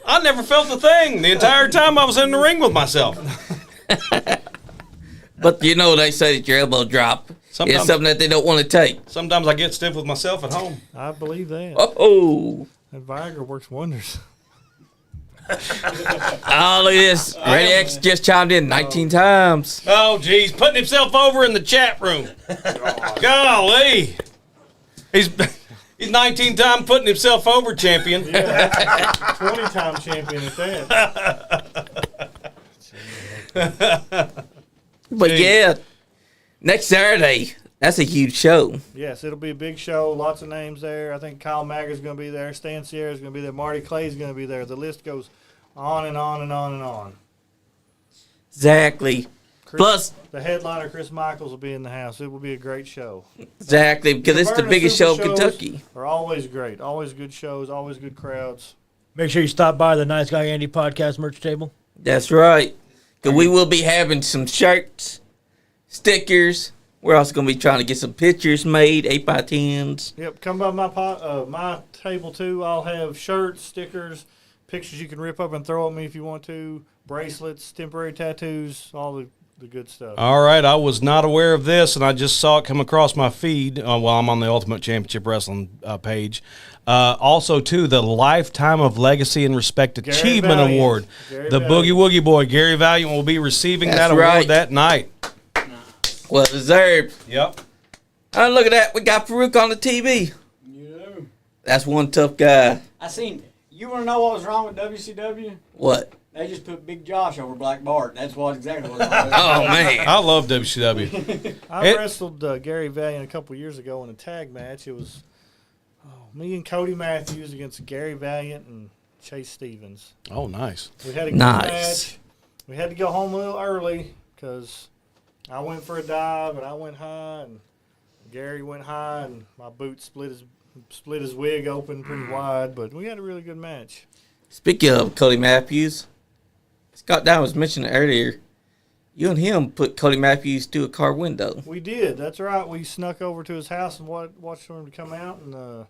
[SPEAKER 2] I never felt a thing the entire time I was in the ring with myself.
[SPEAKER 1] But you know they say that your elbow drop
[SPEAKER 2] Sometimes-
[SPEAKER 1] is something that they don't want to take.
[SPEAKER 2] Sometimes I get stiff with myself at home.
[SPEAKER 3] I believe that.
[SPEAKER 1] Oh,
[SPEAKER 3] That Viagra works wonders.
[SPEAKER 1] oh, look at this. Ready X just chimed in 19 times.
[SPEAKER 2] Oh, geez, putting himself over in the chat room. Golly, he's 19-time putting himself over champion.
[SPEAKER 3] 20-time champion at that.
[SPEAKER 1] But yeah, next Saturday, That's a huge show.
[SPEAKER 3] Yes, it'll be a big show. Lots of names there. I think Kyle Magger's going to be there. Stan Sierra's going to be there. Marty Clay's going to be there. The list goes on and on and on and on.
[SPEAKER 1] Exactly. Plus,
[SPEAKER 3] the headliner, Chris Michaels, will be in the house. It will be a great show.
[SPEAKER 1] exactly, because it's the biggest show in Kentucky.
[SPEAKER 3] Are always great. Always good shows. Always good crowds.
[SPEAKER 4] Make sure you stop by the Nice Guy Andy podcast merch table.
[SPEAKER 1] That's right. Because we will be having some shirts, stickers. We're also going to be trying to get some pictures made, 8x10s.
[SPEAKER 3] Yep, come by my table, too. I'll have shirts, stickers, pictures you can rip up and throw at me if you want to, bracelets, temporary tattoos, all the good stuff.
[SPEAKER 2] All right, I was not aware of this, and I just saw it come across my feed while I'm on the Ultimate Championship Wrestling page. Also, too, the Lifetime of Legacy and Respect Achievement
[SPEAKER 3] Valiant.
[SPEAKER 2] Award.
[SPEAKER 3] Gary
[SPEAKER 2] The
[SPEAKER 3] Valiant.
[SPEAKER 2] Boogie Woogie Boy, Gary Valiant, will be receiving
[SPEAKER 1] That's
[SPEAKER 2] that award
[SPEAKER 1] right.
[SPEAKER 2] that night.
[SPEAKER 1] Well deserved.
[SPEAKER 2] Yep.
[SPEAKER 1] Oh, look at that. We got Farouk on the TV.
[SPEAKER 6] Yeah.
[SPEAKER 1] That's one tough guy.
[SPEAKER 6] I seen. You want to know what was wrong with WCW?
[SPEAKER 1] What?
[SPEAKER 6] They just put Big Josh over Black Bart. That's exactly what.
[SPEAKER 1] Oh, man.
[SPEAKER 2] I love WCW.
[SPEAKER 3] I wrestled Gary Valiant a couple years ago in a tag match. It was me and Cody Matthews against Gary Valiant and Chase Stevens.
[SPEAKER 2] Oh, nice.
[SPEAKER 3] We had a good
[SPEAKER 1] Nice.
[SPEAKER 3] match. We had to go home a little early because I went for a dive and I went high and Gary went high and my boot split his wig open pretty wide. But we had a really good match.
[SPEAKER 1] Speaking of Cody Matthews, Scott Down was mentioning earlier, you and him put Cody Matthews through a car window.
[SPEAKER 3] We did. That's right. We snuck over to his house and watched for him to come out and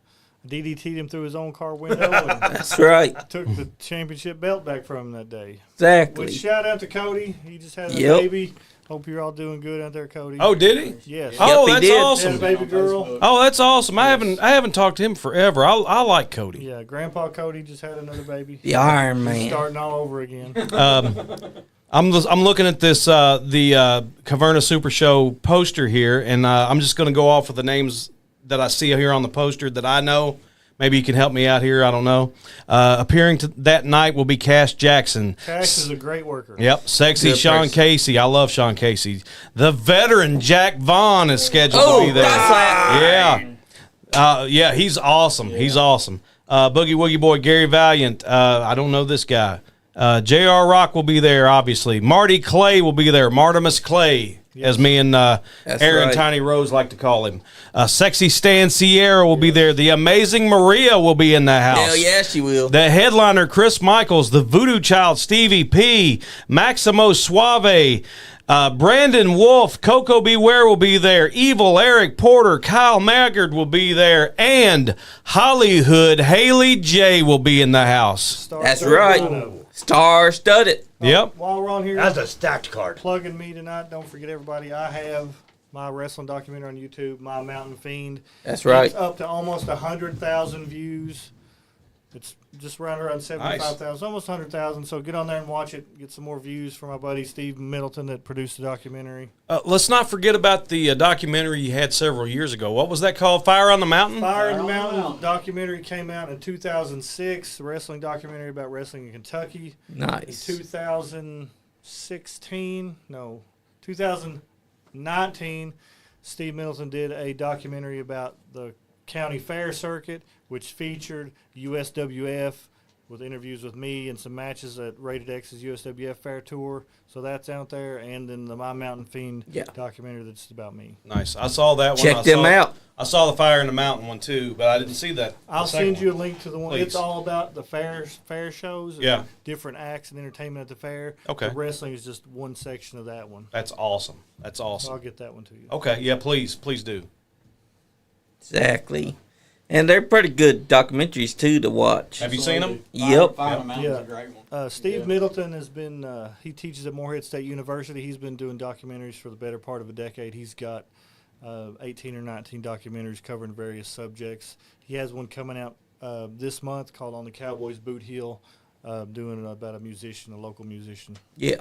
[SPEAKER 3] DDT'd him through his own car window and
[SPEAKER 1] That's right.
[SPEAKER 3] took the championship belt back from him that day.
[SPEAKER 1] Exactly.
[SPEAKER 3] Which shout out to Cody. He just had a
[SPEAKER 1] Yep.
[SPEAKER 3] baby. Hope you're all doing good out there, Cody.
[SPEAKER 2] Oh, did he?
[SPEAKER 3] Yes.
[SPEAKER 2] Oh,
[SPEAKER 1] he
[SPEAKER 2] that's
[SPEAKER 1] did.
[SPEAKER 3] He had a
[SPEAKER 2] awesome.
[SPEAKER 3] baby girl.
[SPEAKER 2] Oh, that's awesome. I haven't talked to him forever. I like Cody.
[SPEAKER 3] Yeah, Grandpa Cody just had another baby.
[SPEAKER 1] The Iron
[SPEAKER 3] He's
[SPEAKER 1] Man.
[SPEAKER 3] starting all over again.
[SPEAKER 2] I'm looking at this the Caverna Super Show poster here, and I'm just going to go off of the names that I see here on the poster that I know. Maybe you can help me out here. I don't know. Appearing that night will be Cash Jackson.
[SPEAKER 3] Cash is a great worker.
[SPEAKER 2] Yep, sexy
[SPEAKER 1] Good
[SPEAKER 2] Sean
[SPEAKER 1] person.
[SPEAKER 2] Casey. I love Sean Casey. The veteran Jack Vaughn is scheduled
[SPEAKER 1] Oh,
[SPEAKER 2] to be there.
[SPEAKER 1] that's like,
[SPEAKER 2] Yeah, he's awesome. He's awesome. Boogie Woogie Boy Gary Valiant. I don't know this guy. J.R. Rock will be there, obviously. Marty Clay will be there. Martimus Clay, as me and Aaron
[SPEAKER 1] right.
[SPEAKER 2] Tiny Rose like to call him. Sexy Stan Sierra will be there. The Amazing Maria will be in the house.
[SPEAKER 1] hell yeah, she will.
[SPEAKER 2] The headliner, Chris Michaels, the Voodoo Child, Stevie P, Maximo Suave, Brandon Wolf, Coco Beware will be there, Evil Eric Porter, Kyle Maggard will be there, and Hollywood Haley J will be in the house.
[SPEAKER 1] That's right. Star-studded.
[SPEAKER 2] Yep.
[SPEAKER 3] While we're on here,
[SPEAKER 4] That's a stacked card.
[SPEAKER 3] plugging me tonight, don't forget everybody, I have my wrestling documentary on YouTube, My Mountain Fiend.
[SPEAKER 1] That's right.
[SPEAKER 3] It's up to almost 100,000 views. It's just around 75,000, almost 100,000. So get on there and watch it. Get some more views for my buddy Steve Middleton that produced the documentary.
[SPEAKER 2] Let's not forget about the documentary you had several years ago. What was that called? Fire on the Mountain?
[SPEAKER 3] Fire in the
[SPEAKER 6] on the
[SPEAKER 3] Mountain
[SPEAKER 6] Mountain.
[SPEAKER 3] documentary came out in 2006. The wrestling documentary about wrestling in Kentucky. In
[SPEAKER 1] Nice.
[SPEAKER 3] 2019, Steve Middleton did a documentary about the county fair circuit, which featured USWF with interviews with me and some matches at Rated X's USWF Fair Tour. So that's out there. And then the My Mountain Fiend documentary that's about me.
[SPEAKER 2] Nice. I saw that one.
[SPEAKER 1] Check them out.
[SPEAKER 2] I saw the Fire in the Mountain one too, but I didn't see that.
[SPEAKER 3] I'll send you a link to the one.
[SPEAKER 2] Please.
[SPEAKER 3] It's all about the fair shows. And
[SPEAKER 2] Yeah.
[SPEAKER 3] different acts and entertainment at the fair.
[SPEAKER 2] Okay.
[SPEAKER 3] The wrestling is just one section of that one.
[SPEAKER 2] That's awesome. That's
[SPEAKER 3] So I'll
[SPEAKER 2] awesome.
[SPEAKER 3] get that one to you.
[SPEAKER 2] Okay, yeah, please do.
[SPEAKER 1] Exactly. And they're pretty good documentaries, too, to watch.
[SPEAKER 2] Have you seen them?
[SPEAKER 1] Yep.
[SPEAKER 6] Fire on the Mountain's
[SPEAKER 3] Yeah.
[SPEAKER 6] a great one.
[SPEAKER 3] Steve Middleton has been, he teaches at Morehead State University. He's been doing documentaries for the better part of a decade. He's got 18 or 19 documentaries covering various subjects. He has one coming out this month called On the Cowboys Boot Heel, doing about a musician, a local musician.
[SPEAKER 1] Yeah.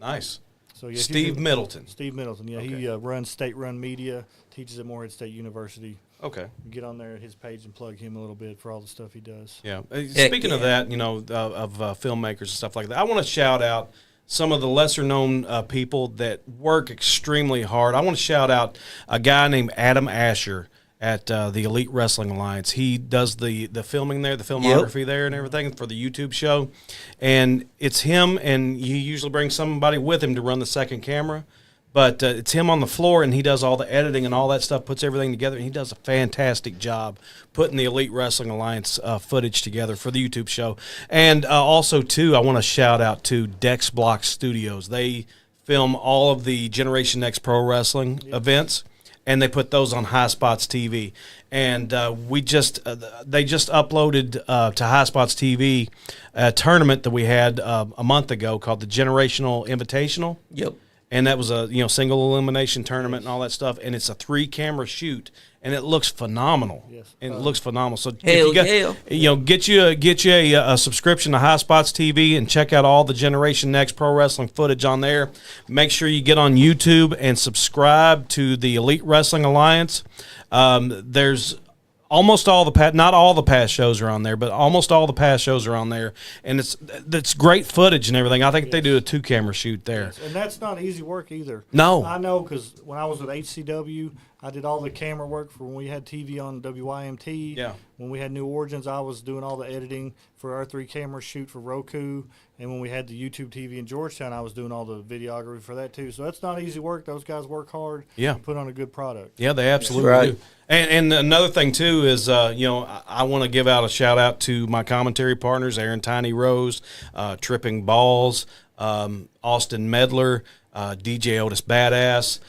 [SPEAKER 2] Nice.
[SPEAKER 3] So yeah,
[SPEAKER 2] Steve Middleton.
[SPEAKER 3] Steve Middleton, yeah. He runs state-run media, teaches at Morehead State University.
[SPEAKER 2] Okay.
[SPEAKER 3] Get on there at his page and plug him a little bit for all the stuff he does.
[SPEAKER 2] Yeah. Speaking of
[SPEAKER 1] yeah.
[SPEAKER 2] that, of filmmakers and stuff like that, I want to shout out some of the lesser known people that work extremely hard. I want to shout out a guy named Adam Asher at the Elite Wrestling Alliance. He does the filming there, the filmography there and everything for the YouTube show. And it's him, and he usually brings somebody with him to run the second camera. But it's him on the floor, and he does all the editing and all that stuff, puts everything together, and he does a fantastic job putting the Elite Wrestling Alliance footage together for the YouTube show. And also, too, I want to shout out to Dex Block Studios. They film all of the Generation X Pro Wrestling events, and they put those on High Spots TV. And they just uploaded to High Spots TV a tournament that we had a month ago called the Generational Invitational.
[SPEAKER 1] Yep.
[SPEAKER 2] And that was a single elimination tournament and all that stuff. And it's a 3-camera shoot, and it looks phenomenal.
[SPEAKER 3] Yes.
[SPEAKER 2] And it looks phenomenal. So
[SPEAKER 1] Hell
[SPEAKER 2] if you got, get you a subscription to High Spots TV and check out all the Generation Next Pro Wrestling footage on there. Make sure you get on YouTube and subscribe to the Elite Wrestling Alliance. There's almost all the not all the past shows are on there, but almost all the past shows are on there, and it's great footage and everything. I think they do a 2-camera shoot there.
[SPEAKER 3] And that's not easy work either.
[SPEAKER 2] No.
[SPEAKER 3] I know, because when I was with HCW, I did all the camera work for when we had TV on WYMT.
[SPEAKER 2] Yeah.
[SPEAKER 3] When we had New Origins, I was doing all the editing for our 3-camera shoot for Roku. And when we had the YouTube TV in Georgetown, I was doing all the videography for that too. So that's not easy work. Those guys work hard.
[SPEAKER 2] Yeah.
[SPEAKER 3] And put on a good product.
[SPEAKER 2] Yeah, they absolutely
[SPEAKER 1] Right.
[SPEAKER 2] do. And another thing too is I want to give out a shout out to my commentary partners, Aaron Tiny Rose, Tripping Balls, Austin Medler, DJ Otis Badass,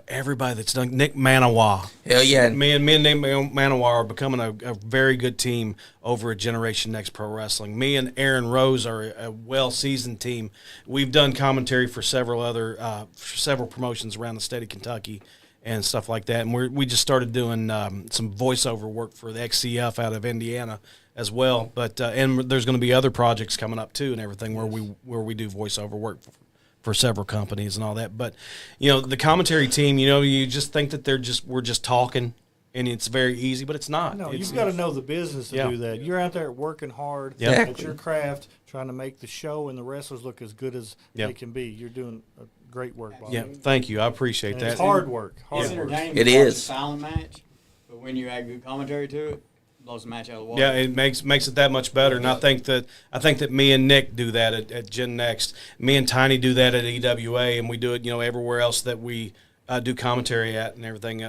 [SPEAKER 2] everybody that's done, Nick Manawa.
[SPEAKER 1] Hell yeah.
[SPEAKER 2] Me and Nick Manawa are becoming a very good team over at Generation Next Pro Wrestling. Me and Aaron Rose are a well-seasoned team. We've done commentary for several promotions around the state of Kentucky and stuff like that. And we just started doing some voiceover work for the XCF out of Indiana as well. But and there's going to be other projects coming up too and everything where we do voiceover work for several companies and all that. But the commentary team, you just think that we're just talking and it's very easy, but it's not.
[SPEAKER 3] No, you've got to know the business to do that. You're out there working hard at your craft, trying to make the show and the wrestlers look as good as they can be. You're doing great work, Bob.
[SPEAKER 2] Yeah, thank you. I appreciate
[SPEAKER 3] And
[SPEAKER 2] that.
[SPEAKER 3] it's hard work.
[SPEAKER 6] It's entertaining.
[SPEAKER 1] It
[SPEAKER 6] to watch
[SPEAKER 1] is.
[SPEAKER 6] a silent match, but when you add good commentary to it, blows the match out of the water.
[SPEAKER 2] Yeah, it makes it that much better, and I think that me and Nick do that at Gen Next. Me and Tiny do that at EWA, and we do it everywhere else that we do commentary at and everything.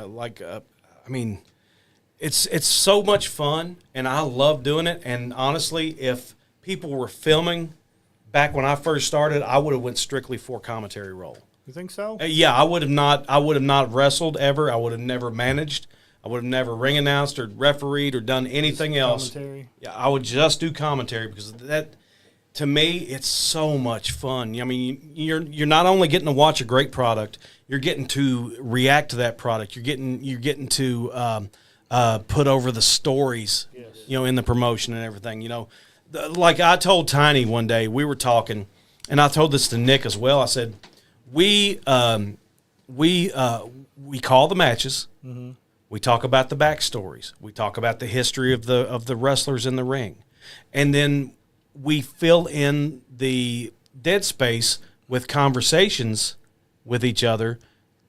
[SPEAKER 2] It's so much fun, and I love doing it. And honestly, if people were filming back when I first started, I would have went strictly for commentary role.
[SPEAKER 3] You think so?
[SPEAKER 2] Yeah, I would have not wrestled ever. I would have never managed. I would have never ring announced or refereed or done anything else.
[SPEAKER 3] Commentary.
[SPEAKER 2] Yeah, I would just do commentary because that, to me, it's so much fun. I mean, you're not only getting to watch a great product, you're getting to react to that product. You're getting to put over the stories, in the promotion and everything. Like I told Tiny one day, we were talking, and I told this to Nick as well. I said, we call the matches. Mm-hmm. We talk about the backstories. We talk about the history of the wrestlers in the ring, and then we fill in the dead space with conversations with each other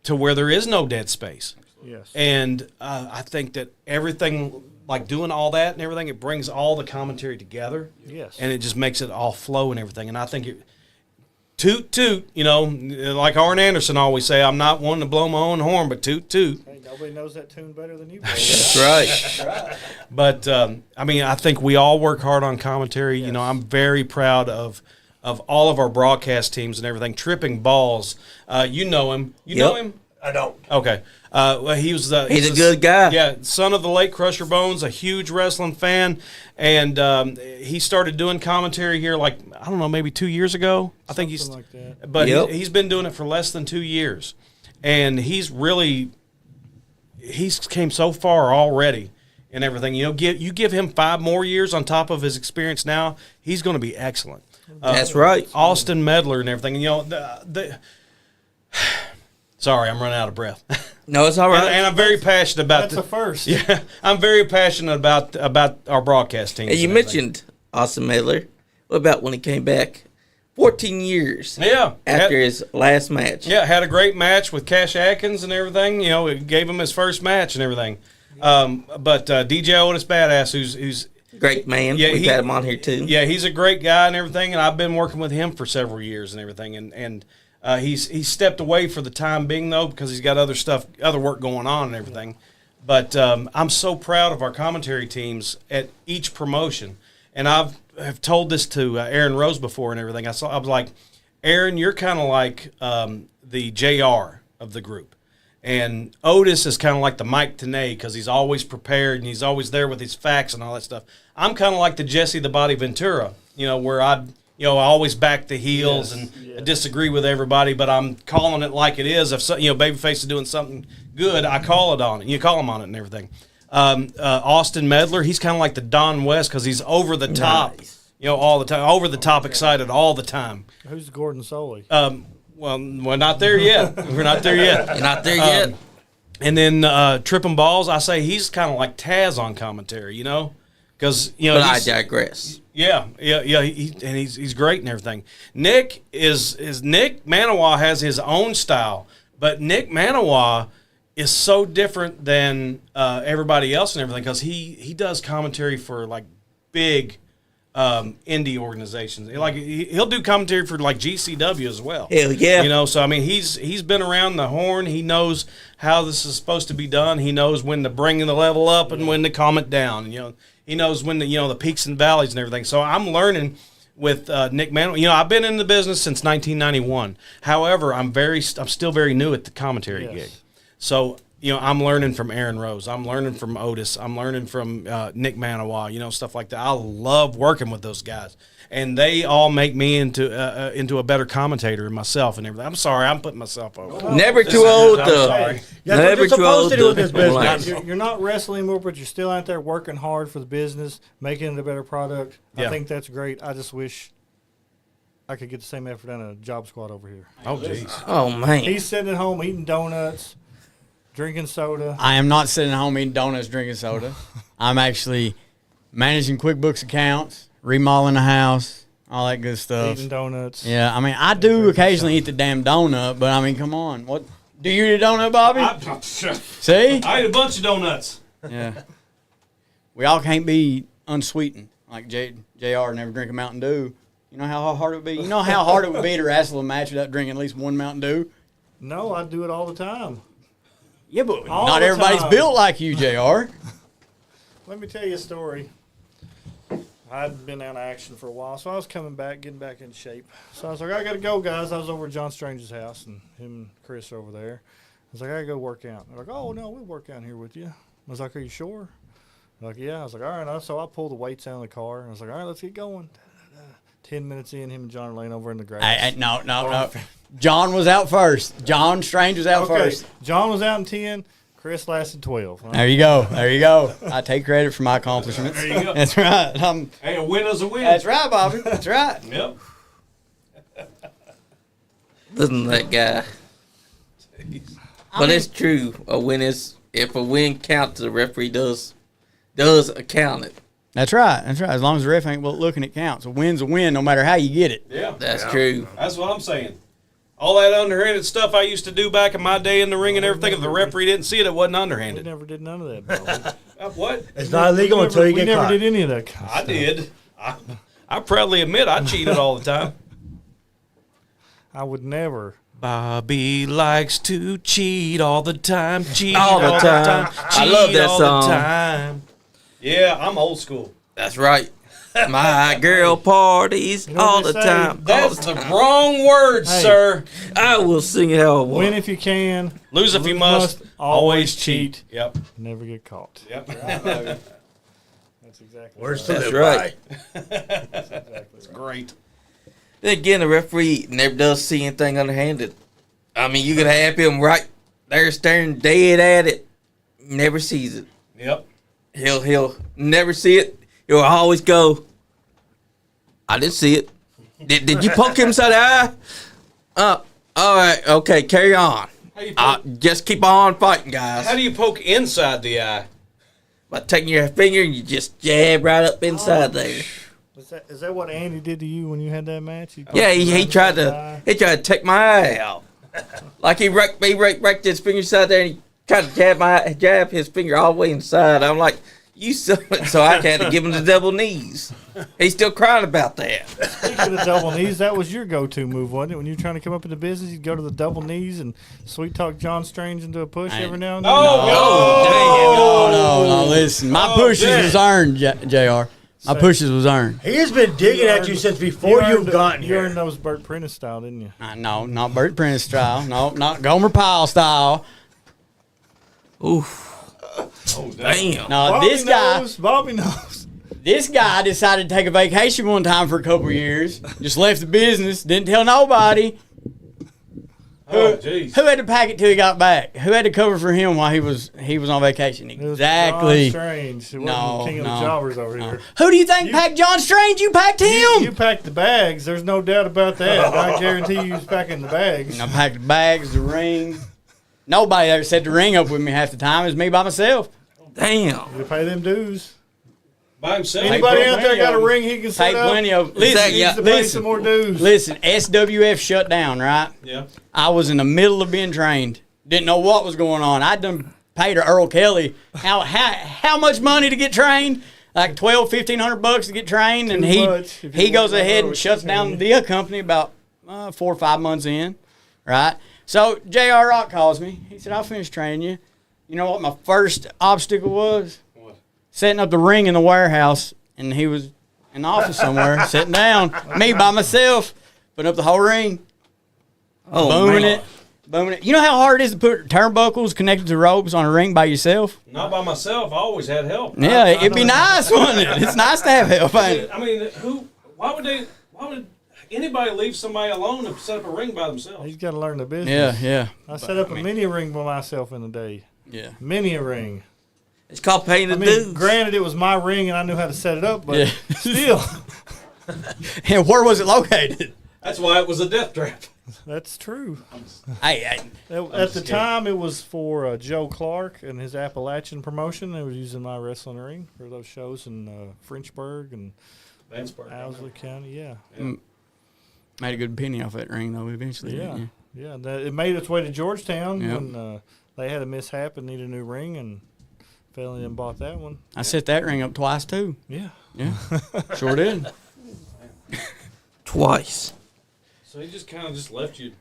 [SPEAKER 2] to where there is no dead space.
[SPEAKER 3] Yes.
[SPEAKER 2] And I think that everything, like doing all that and everything, it brings all the commentary together.
[SPEAKER 3] Yes.
[SPEAKER 2] And it just makes it all flow and everything. And I think toot, like Arn Anderson always say, I'm not one to blow my own horn, but toot.
[SPEAKER 3] Hey, nobody knows that tune better than you.
[SPEAKER 1] That's right.
[SPEAKER 2] But, I think we all work hard on commentary. Yes. I'm very proud of all of our broadcast teams and everything. Tripping Balls, you know him. You know him?
[SPEAKER 4] I don't.
[SPEAKER 2] Okay. Well, he's a
[SPEAKER 1] good guy.
[SPEAKER 2] Yeah, son of the late Crusher Bones, a huge wrestling fan, and he started doing commentary here maybe 2 years ago. I think he's
[SPEAKER 3] like that.
[SPEAKER 2] But he's been doing it for less than 2 years, and he's came so far already and everything. You give him 5 more years on top of his experience now, he's going to be excellent.
[SPEAKER 1] That's right.
[SPEAKER 2] Austin Medler and everything. Sorry, I'm running out of breath.
[SPEAKER 1] No, it's all right.
[SPEAKER 2] And I'm very passionate about
[SPEAKER 3] That's a first.
[SPEAKER 2] Yeah, I'm very passionate about our broadcast team.
[SPEAKER 1] And you mentioned Austin Medler. What about when he came back 14 years
[SPEAKER 2] Yeah.
[SPEAKER 1] after his last match.
[SPEAKER 2] Yeah, had a great match with Cash Atkins and everything. You know, it gave him his first match and everything. But DJ Otis Badass, who's
[SPEAKER 1] Great man.
[SPEAKER 2] Yeah,
[SPEAKER 1] We've had him on here too.
[SPEAKER 2] yeah, he's a great guy and everything. And I've been working with him for several years and everything. And he's stepped away for the time being though because he's got other work going on and everything. But I'm so proud of our commentary teams at each promotion. And I've told this to Aaron Rose before and everything. I was like, Aaron, you're kind of like the JR of the group. And Otis is kind of like the Mike Tenay because he's always prepared and he's always there with his facts and all that stuff. I'm kind of like the Jesse the Body Ventura, where I always back the heels and disagree with everybody, but I'm calling it like it is. If Babyface is doing something good, I call it on it. You call him on it and everything. Austin Medler, he's kind of like the Don West because he's over the top, all the time, over the top excited all the time.
[SPEAKER 3] Who's Gordon Soley?
[SPEAKER 2] Well, we're not there yet. We're not there yet.
[SPEAKER 1] You're not there yet.
[SPEAKER 2] And then Trippin' Balls, I say he's kind of like Taz on commentary, because
[SPEAKER 1] But I digress.
[SPEAKER 2] Yeah. He's great and everything. Nick Nick Manawa has his own style, but Nick Manawa is so different than everybody else and everything because he does commentary for like big indie organizations. Like he'll do commentary for like GCW as well.
[SPEAKER 1] Hell yeah.
[SPEAKER 2] So I mean he's been around the horn. He knows how this is supposed to be done. He knows when to bring the level up and when to calm it down. He knows when the peaks and valleys and everything. So I'm learning with Nick Mann. I've been in the business since 1991. However, I'm still very new at the commentary gig. So I'm learning from Aaron Rose. I'm learning from Otis. I'm learning from Nick Manawa. Stuff like that. I love working with those guys, and they all make me into a better commentator and myself and everything. I'm sorry, I'm putting myself over.
[SPEAKER 1] Never too old
[SPEAKER 2] I'm
[SPEAKER 1] to.
[SPEAKER 2] sorry.
[SPEAKER 1] Never too old
[SPEAKER 4] to do with this business.
[SPEAKER 3] You're not wrestling anymore, but you're still out there working hard for the business, making it a better product.
[SPEAKER 2] Yeah.
[SPEAKER 3] I think that's great. I just wish I could get the same effort out of a job squad over here.
[SPEAKER 2] Oh, jeez.
[SPEAKER 1] Oh man.
[SPEAKER 3] He's sitting at home eating donuts, drinking soda.
[SPEAKER 6] I am not sitting home eating donuts, drinking soda. I'm actually managing QuickBooks accounts, remodeling the house, all that good stuff.
[SPEAKER 3] Eating donuts.
[SPEAKER 6] Yeah, I mean, I do occasionally eat the damn donut, but I mean, come on. What? Do you eat a donut, Bobby? See?
[SPEAKER 2] I ate a bunch of donuts.
[SPEAKER 6] Yeah. We all can't be unsweetened like JR never drink a Mountain Dew. You know how hard it would be? You know how hard it would be to wrestle a match without drinking at least one Mountain Dew?
[SPEAKER 3] No, I do it all the time.
[SPEAKER 6] Yeah, but
[SPEAKER 3] All
[SPEAKER 6] not
[SPEAKER 3] the
[SPEAKER 6] everybody's
[SPEAKER 3] time.
[SPEAKER 6] built like you, JR.
[SPEAKER 3] Let me tell you a story. I hadn't been out of action for a while, so I was getting back in shape. So I was like, I got to go, guys. I was over at John Strange's house, and him and Chris are over there. I was like, I got to go work out. They're like, oh, no, we'll work out here with you. I was like, are you sure? They're like, yeah. I was like, all right. So I pulled the weights out of the car. I was like, all right, let's get going. 10 minutes in, him and John are laying over in the grass.
[SPEAKER 6] No. John was out first. John Strange was out first.
[SPEAKER 3] John was out in 10. Chris lasted 12.
[SPEAKER 6] There you go. I take credit for my accomplishments.
[SPEAKER 2] There you go.
[SPEAKER 6] That's right.
[SPEAKER 2] Hey, a win is a win.
[SPEAKER 6] That's right, Bobby. That's right.
[SPEAKER 2] Yep.
[SPEAKER 1] Listen to that guy. But it's true. If a win counts, the referee does account it.
[SPEAKER 6] That's right. As long as the ref ain't looking, it counts. A win's a win, no matter how you get it.
[SPEAKER 2] Yeah.
[SPEAKER 1] That's true.
[SPEAKER 2] That's what I'm saying. All that underhanded stuff I used to do back in my day in the ring and everything, if the referee didn't see it, it wasn't
[SPEAKER 3] We
[SPEAKER 2] underhanded.
[SPEAKER 3] never did none of that, Bobby.
[SPEAKER 2] What?
[SPEAKER 4] It's not illegal until you
[SPEAKER 3] we
[SPEAKER 4] get
[SPEAKER 3] never
[SPEAKER 4] caught.
[SPEAKER 3] did any of that kind of
[SPEAKER 2] I
[SPEAKER 3] stuff.
[SPEAKER 2] did. I proudly admit I cheated all the time.
[SPEAKER 3] I would never.
[SPEAKER 2] Bobby likes to cheat all the time. Cheat
[SPEAKER 1] All the time. I love
[SPEAKER 2] cheat
[SPEAKER 1] that
[SPEAKER 2] all
[SPEAKER 1] song.
[SPEAKER 2] The time. Yeah, I'm old school.
[SPEAKER 1] That's right. My girl parties
[SPEAKER 3] know
[SPEAKER 1] all
[SPEAKER 3] what
[SPEAKER 1] the
[SPEAKER 3] they say?
[SPEAKER 1] time.
[SPEAKER 2] That's the wrong word,
[SPEAKER 3] Hey.
[SPEAKER 2] sir.
[SPEAKER 1] I will sing it how I want.
[SPEAKER 3] Win if you can.
[SPEAKER 2] Lose if you must. Always cheat. Yep.
[SPEAKER 3] Never get caught.
[SPEAKER 2] Yep.
[SPEAKER 3] That's exactly
[SPEAKER 4] Words to
[SPEAKER 1] That's
[SPEAKER 4] live
[SPEAKER 1] right.
[SPEAKER 4] by.
[SPEAKER 2] It's great.
[SPEAKER 1] Then again, the referee never does see anything underhanded. I mean, you could have him right there staring dead at it. Never sees it.
[SPEAKER 2] Yep.
[SPEAKER 1] He'll never see it. He'll always go, I didn't see it. Did you poke him inside the eye? All right, okay, carry on.
[SPEAKER 2] How you poke,
[SPEAKER 1] Just keep on fighting, guys.
[SPEAKER 2] how do you poke inside the eye?
[SPEAKER 1] By taking your finger and you just jab right up inside there.
[SPEAKER 3] Is that what Andy did to you when you had that match?
[SPEAKER 1] Yeah, he tried to take my eye out. Like he wrecked his finger side there, and he tried to jab his finger all the way inside. I'm like, you so I had to give him the double knees. He's still crying about that.
[SPEAKER 3] Speaking of double knees, that was your go-to move, wasn't it? When you were trying to come up in the business, you'd go to the double knees and sweet talk John Strange into a push every now and then.
[SPEAKER 6] No, listen. My pushes was earned, JR. My pushes was earned.
[SPEAKER 4] He has been digging at you since before you've gotten
[SPEAKER 3] You
[SPEAKER 4] here.
[SPEAKER 3] earned those Burt Prentice style, didn't you?
[SPEAKER 6] No, not Burt Prentice style. No, not Gomer Pyle style.
[SPEAKER 1] Oof. Oh, damn.
[SPEAKER 6] No,
[SPEAKER 3] Bobby knows.
[SPEAKER 6] This guy decided to take a vacation one time for a couple of years. Just left the business. Didn't tell nobody.
[SPEAKER 2] Oh, jeez.
[SPEAKER 6] Who had to pack it till he got back? Who had to cover for him while he was on vacation? Exactly.
[SPEAKER 3] John Strange. It wasn't
[SPEAKER 6] No,
[SPEAKER 3] King of
[SPEAKER 6] no,
[SPEAKER 3] the Jobbers over
[SPEAKER 6] no.
[SPEAKER 3] here.
[SPEAKER 6] Who do you think packed John Strange? You packed him.
[SPEAKER 3] You packed the bags. There's no doubt about that. I guarantee you was packing the bags.
[SPEAKER 6] I packed the bags, the ring. Nobody ever set the ring up with me half the time. It was me by myself.
[SPEAKER 1] Damn.
[SPEAKER 3] You pay them dues.
[SPEAKER 2] By himself.
[SPEAKER 3] Anybody out there got a ring he can set
[SPEAKER 6] Paid
[SPEAKER 3] up?
[SPEAKER 6] plenty of.
[SPEAKER 1] Listen,
[SPEAKER 3] Needs to pay some more dues.
[SPEAKER 6] Listen, SWF shut down, right?
[SPEAKER 2] Yeah.
[SPEAKER 6] I was in the middle of being trained. Didn't know what was going on. I'd done paid to Earl Kelly how much money to get trained? Like $1,500 to get trained, and he goes ahead and shuts down the company about 4 or 5 months in, right? So J.R. Rock calls me. He said, "I'll finish training you." You know what my first obstacle was?
[SPEAKER 2] What?
[SPEAKER 6] Setting up the ring in the warehouse, and he was in the office somewhere, sitting down, me by myself, putting up the whole ring, booming it. You know how hard it is to put turnbuckles connected to ropes on a ring by yourself?
[SPEAKER 2] Not by myself. I always had help.
[SPEAKER 6] Yeah, it'd be nice, wouldn't it? It's nice to have help, ain't it?
[SPEAKER 2] I mean, why would anybody leave somebody alone to set up a ring by themselves?
[SPEAKER 3] He's got to learn the business.
[SPEAKER 6] Yeah.
[SPEAKER 3] I set up a mini ring by myself in a day.
[SPEAKER 6] Yeah.
[SPEAKER 3] Mini ring.
[SPEAKER 1] It's called paying the
[SPEAKER 3] I mean,
[SPEAKER 1] dues.
[SPEAKER 3] granted, it was my ring and I knew how to set it up, but
[SPEAKER 6] Yeah.
[SPEAKER 3] still,
[SPEAKER 6] And where was it located?
[SPEAKER 2] That's why it was a death trap.
[SPEAKER 3] that's true.
[SPEAKER 6] Hey,
[SPEAKER 3] At the time, it was for Joe Clark and his Appalachian promotion. They were using my wrestling ring for those shows in Frenchburg and Owsley County. Yeah.
[SPEAKER 6] made a good penny off that ring, though, eventually.
[SPEAKER 3] Yeah.
[SPEAKER 6] didn't
[SPEAKER 3] Yeah. It made its way to Georgetown
[SPEAKER 6] Yep.
[SPEAKER 3] when they had a mishap and needed a new ring, and fell in and bought that one.
[SPEAKER 6] I set that ring up twice, too.
[SPEAKER 3] Yeah.
[SPEAKER 6] Yeah, sure did.
[SPEAKER 1] Twice.
[SPEAKER 2] So he just kind of just left you.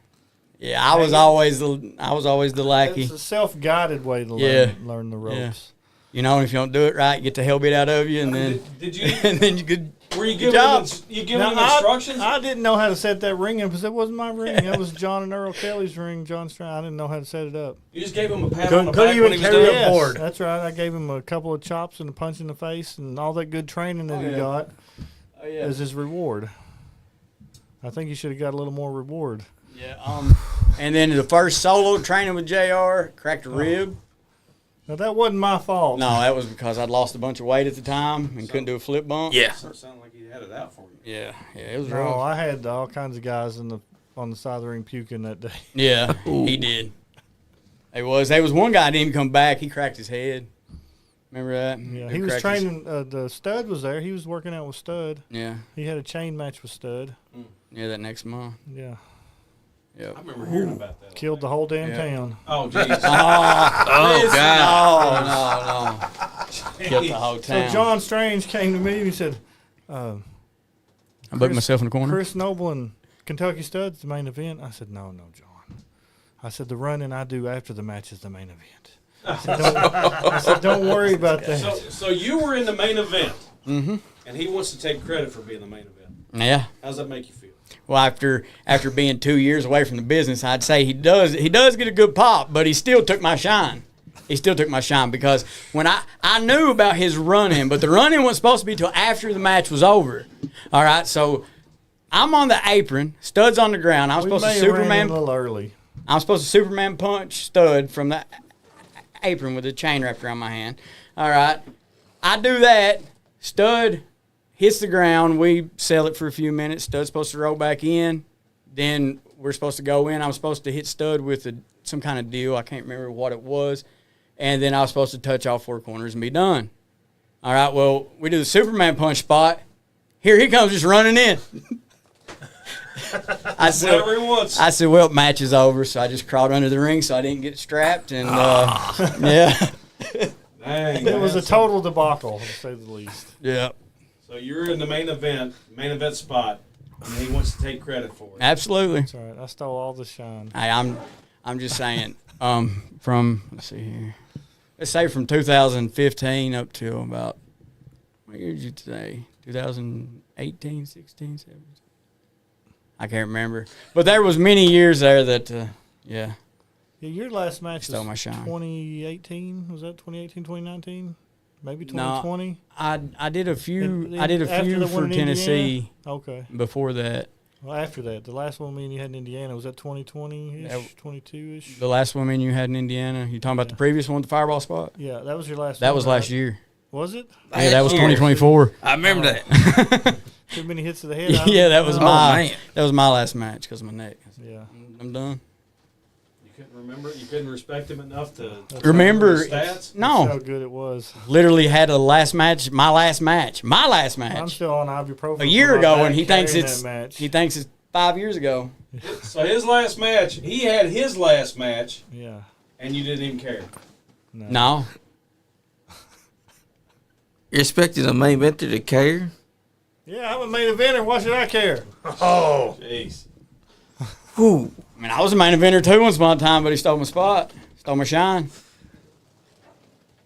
[SPEAKER 6] Yeah, I was always the lackey.
[SPEAKER 3] It's a self-guided way to learn the ropes.
[SPEAKER 6] Yeah. You know, if you don't do it right, get the hell beat out of you, and then
[SPEAKER 2] Did you?
[SPEAKER 6] and then you could.
[SPEAKER 2] Were you
[SPEAKER 6] Good
[SPEAKER 2] giving
[SPEAKER 6] job.
[SPEAKER 2] him instructions?
[SPEAKER 3] I didn't know how to set that ring up because it wasn't my ring. That was John and Earl Kelly's ring. John Strand. I didn't know how to set it up.
[SPEAKER 2] You just gave him a pat on the
[SPEAKER 4] Couldn't
[SPEAKER 2] back
[SPEAKER 4] even
[SPEAKER 2] when he was
[SPEAKER 4] carry
[SPEAKER 2] done.
[SPEAKER 4] a board.
[SPEAKER 3] That's right. I gave him a couple of chops and a punch in the face and all that good training that he got
[SPEAKER 6] Oh yeah.
[SPEAKER 3] as his reward. I think he should have got a little more reward.
[SPEAKER 6] Yeah. And then the first solo training with JR, cracked a rib.
[SPEAKER 3] Now, that wasn't my fault.
[SPEAKER 6] No, that was because I'd lost a bunch of weight at the time and couldn't do a flip bump.
[SPEAKER 1] Yeah.
[SPEAKER 2] It sounded like he had it out for you.
[SPEAKER 6] Yeah, it was
[SPEAKER 3] No,
[SPEAKER 6] rough.
[SPEAKER 3] I had all kinds of guys on the side of the ring puking that day.
[SPEAKER 6] Yeah, he did. There was one guy that didn't even come back. He cracked his head. Remember that?
[SPEAKER 3] Yeah, he was training. The Stud was there. He was working out with Stud.
[SPEAKER 6] Yeah,
[SPEAKER 3] He had a chain match with Stud.
[SPEAKER 6] yeah, that next month.
[SPEAKER 3] Yeah,
[SPEAKER 6] Yep.
[SPEAKER 2] I remember hearing about that.
[SPEAKER 3] killed the whole damn town.
[SPEAKER 2] Oh, jeez.
[SPEAKER 1] Oh, God.
[SPEAKER 6] No. Killed the whole
[SPEAKER 3] So
[SPEAKER 6] town.
[SPEAKER 3] John Strange came to me and he said,
[SPEAKER 6] I booked myself in the corner.
[SPEAKER 3] Chris Noble and Kentucky Stud's the main event. I said, no, John. I said, the running I do after the match is the main event. I said, don't worry about that.
[SPEAKER 2] So you were in the main event,
[SPEAKER 6] Mm-hmm.
[SPEAKER 2] and he wants to take credit for being the main event.
[SPEAKER 6] Yeah.
[SPEAKER 2] How does that make you feel?
[SPEAKER 6] Well, after being 2 years away from the business, I'd say he does get a good pop, but he still took my shine. He still took my shine because when I knew about his running, but the running wasn't supposed to be till after the match was over. All right, so I'm on the apron, Stud's on the ground. I'm supposed to
[SPEAKER 3] Ran in
[SPEAKER 6] Superman.
[SPEAKER 3] a little early.
[SPEAKER 6] I'm supposed to Superman punch Stud from the apron with a chain wrapped around my hand. All right, I do that. Stud hits the ground. We sell it for a few minutes. Stud's supposed to roll back in. Then we're supposed to go in. I'm supposed to hit Stud with some kind of deal. I can't remember what it was. And then I was supposed to touch all four corners and be done. All right, well, we do the Superman punch spot. Here he comes, just running in. I said,
[SPEAKER 2] Whatever he wants.
[SPEAKER 6] well, match is over, so I just crawled under the ring so I didn't get strapped, and yeah.
[SPEAKER 2] Dang,
[SPEAKER 3] It was
[SPEAKER 2] man.
[SPEAKER 3] a total debacle, to say the least.
[SPEAKER 6] Yeah.
[SPEAKER 2] So you're in the main event spot, and he wants to take credit for it.
[SPEAKER 6] Absolutely.
[SPEAKER 3] That's all right. I stole all the shine.
[SPEAKER 6] Hey, I'm just saying, from, let's see here. Let's say from 2015 up till about, what year did you say? 2018, 16, 17? I can't remember. But there was many years there that, yeah.
[SPEAKER 3] Yeah, your last match
[SPEAKER 6] Stole
[SPEAKER 3] was
[SPEAKER 6] my shine.
[SPEAKER 3] 2018. Was that 2018, 2019? Maybe 2020?
[SPEAKER 6] I did a few.
[SPEAKER 3] After
[SPEAKER 6] I did a
[SPEAKER 3] the
[SPEAKER 6] few
[SPEAKER 3] one
[SPEAKER 6] for
[SPEAKER 3] in
[SPEAKER 6] Tennessee
[SPEAKER 3] Indiana? Okay.
[SPEAKER 6] before that.
[SPEAKER 3] Well, after that, the last one me and you had in Indiana, was that 2020-ish,
[SPEAKER 6] That-
[SPEAKER 3] 22-ish?
[SPEAKER 6] The last woman you had in Indiana. You talking about the previous one, the Fireball spot?
[SPEAKER 3] Yeah, that was your last
[SPEAKER 6] That
[SPEAKER 3] one,
[SPEAKER 6] was
[SPEAKER 3] right?
[SPEAKER 6] last year.
[SPEAKER 3] Was it?
[SPEAKER 6] Yeah, that was
[SPEAKER 1] year.
[SPEAKER 6] 2024.
[SPEAKER 1] I remember that.
[SPEAKER 3] Too many hits to the head.
[SPEAKER 6] Yeah, that was
[SPEAKER 1] Oh,
[SPEAKER 6] my
[SPEAKER 1] man.
[SPEAKER 6] that was my last match because of my neck.
[SPEAKER 3] Yeah.
[SPEAKER 6] I'm done.
[SPEAKER 2] You couldn't remember? You couldn't respect him enough to
[SPEAKER 6] Remember?
[SPEAKER 2] his stats?
[SPEAKER 3] That's how
[SPEAKER 6] No,
[SPEAKER 3] good it was.
[SPEAKER 6] literally had a last match. My last match.
[SPEAKER 3] I'm still on ibuprofen.
[SPEAKER 6] A year
[SPEAKER 3] for my
[SPEAKER 6] ago,
[SPEAKER 3] back
[SPEAKER 6] and he thinks
[SPEAKER 3] carrying
[SPEAKER 6] it's
[SPEAKER 3] that match.
[SPEAKER 6] he thinks it's 5 years ago.
[SPEAKER 2] So his last match, he had his last match,
[SPEAKER 3] Yeah.
[SPEAKER 2] and you didn't even care.
[SPEAKER 6] No,
[SPEAKER 1] You're expecting a main eventer to care?
[SPEAKER 3] Yeah, I'm a main eventer. Why should I care?
[SPEAKER 4] Oh,
[SPEAKER 2] Jeez.
[SPEAKER 1] Whew.
[SPEAKER 6] I mean I was a main eventer too once upon a time, but he stole my spot, stole my shine.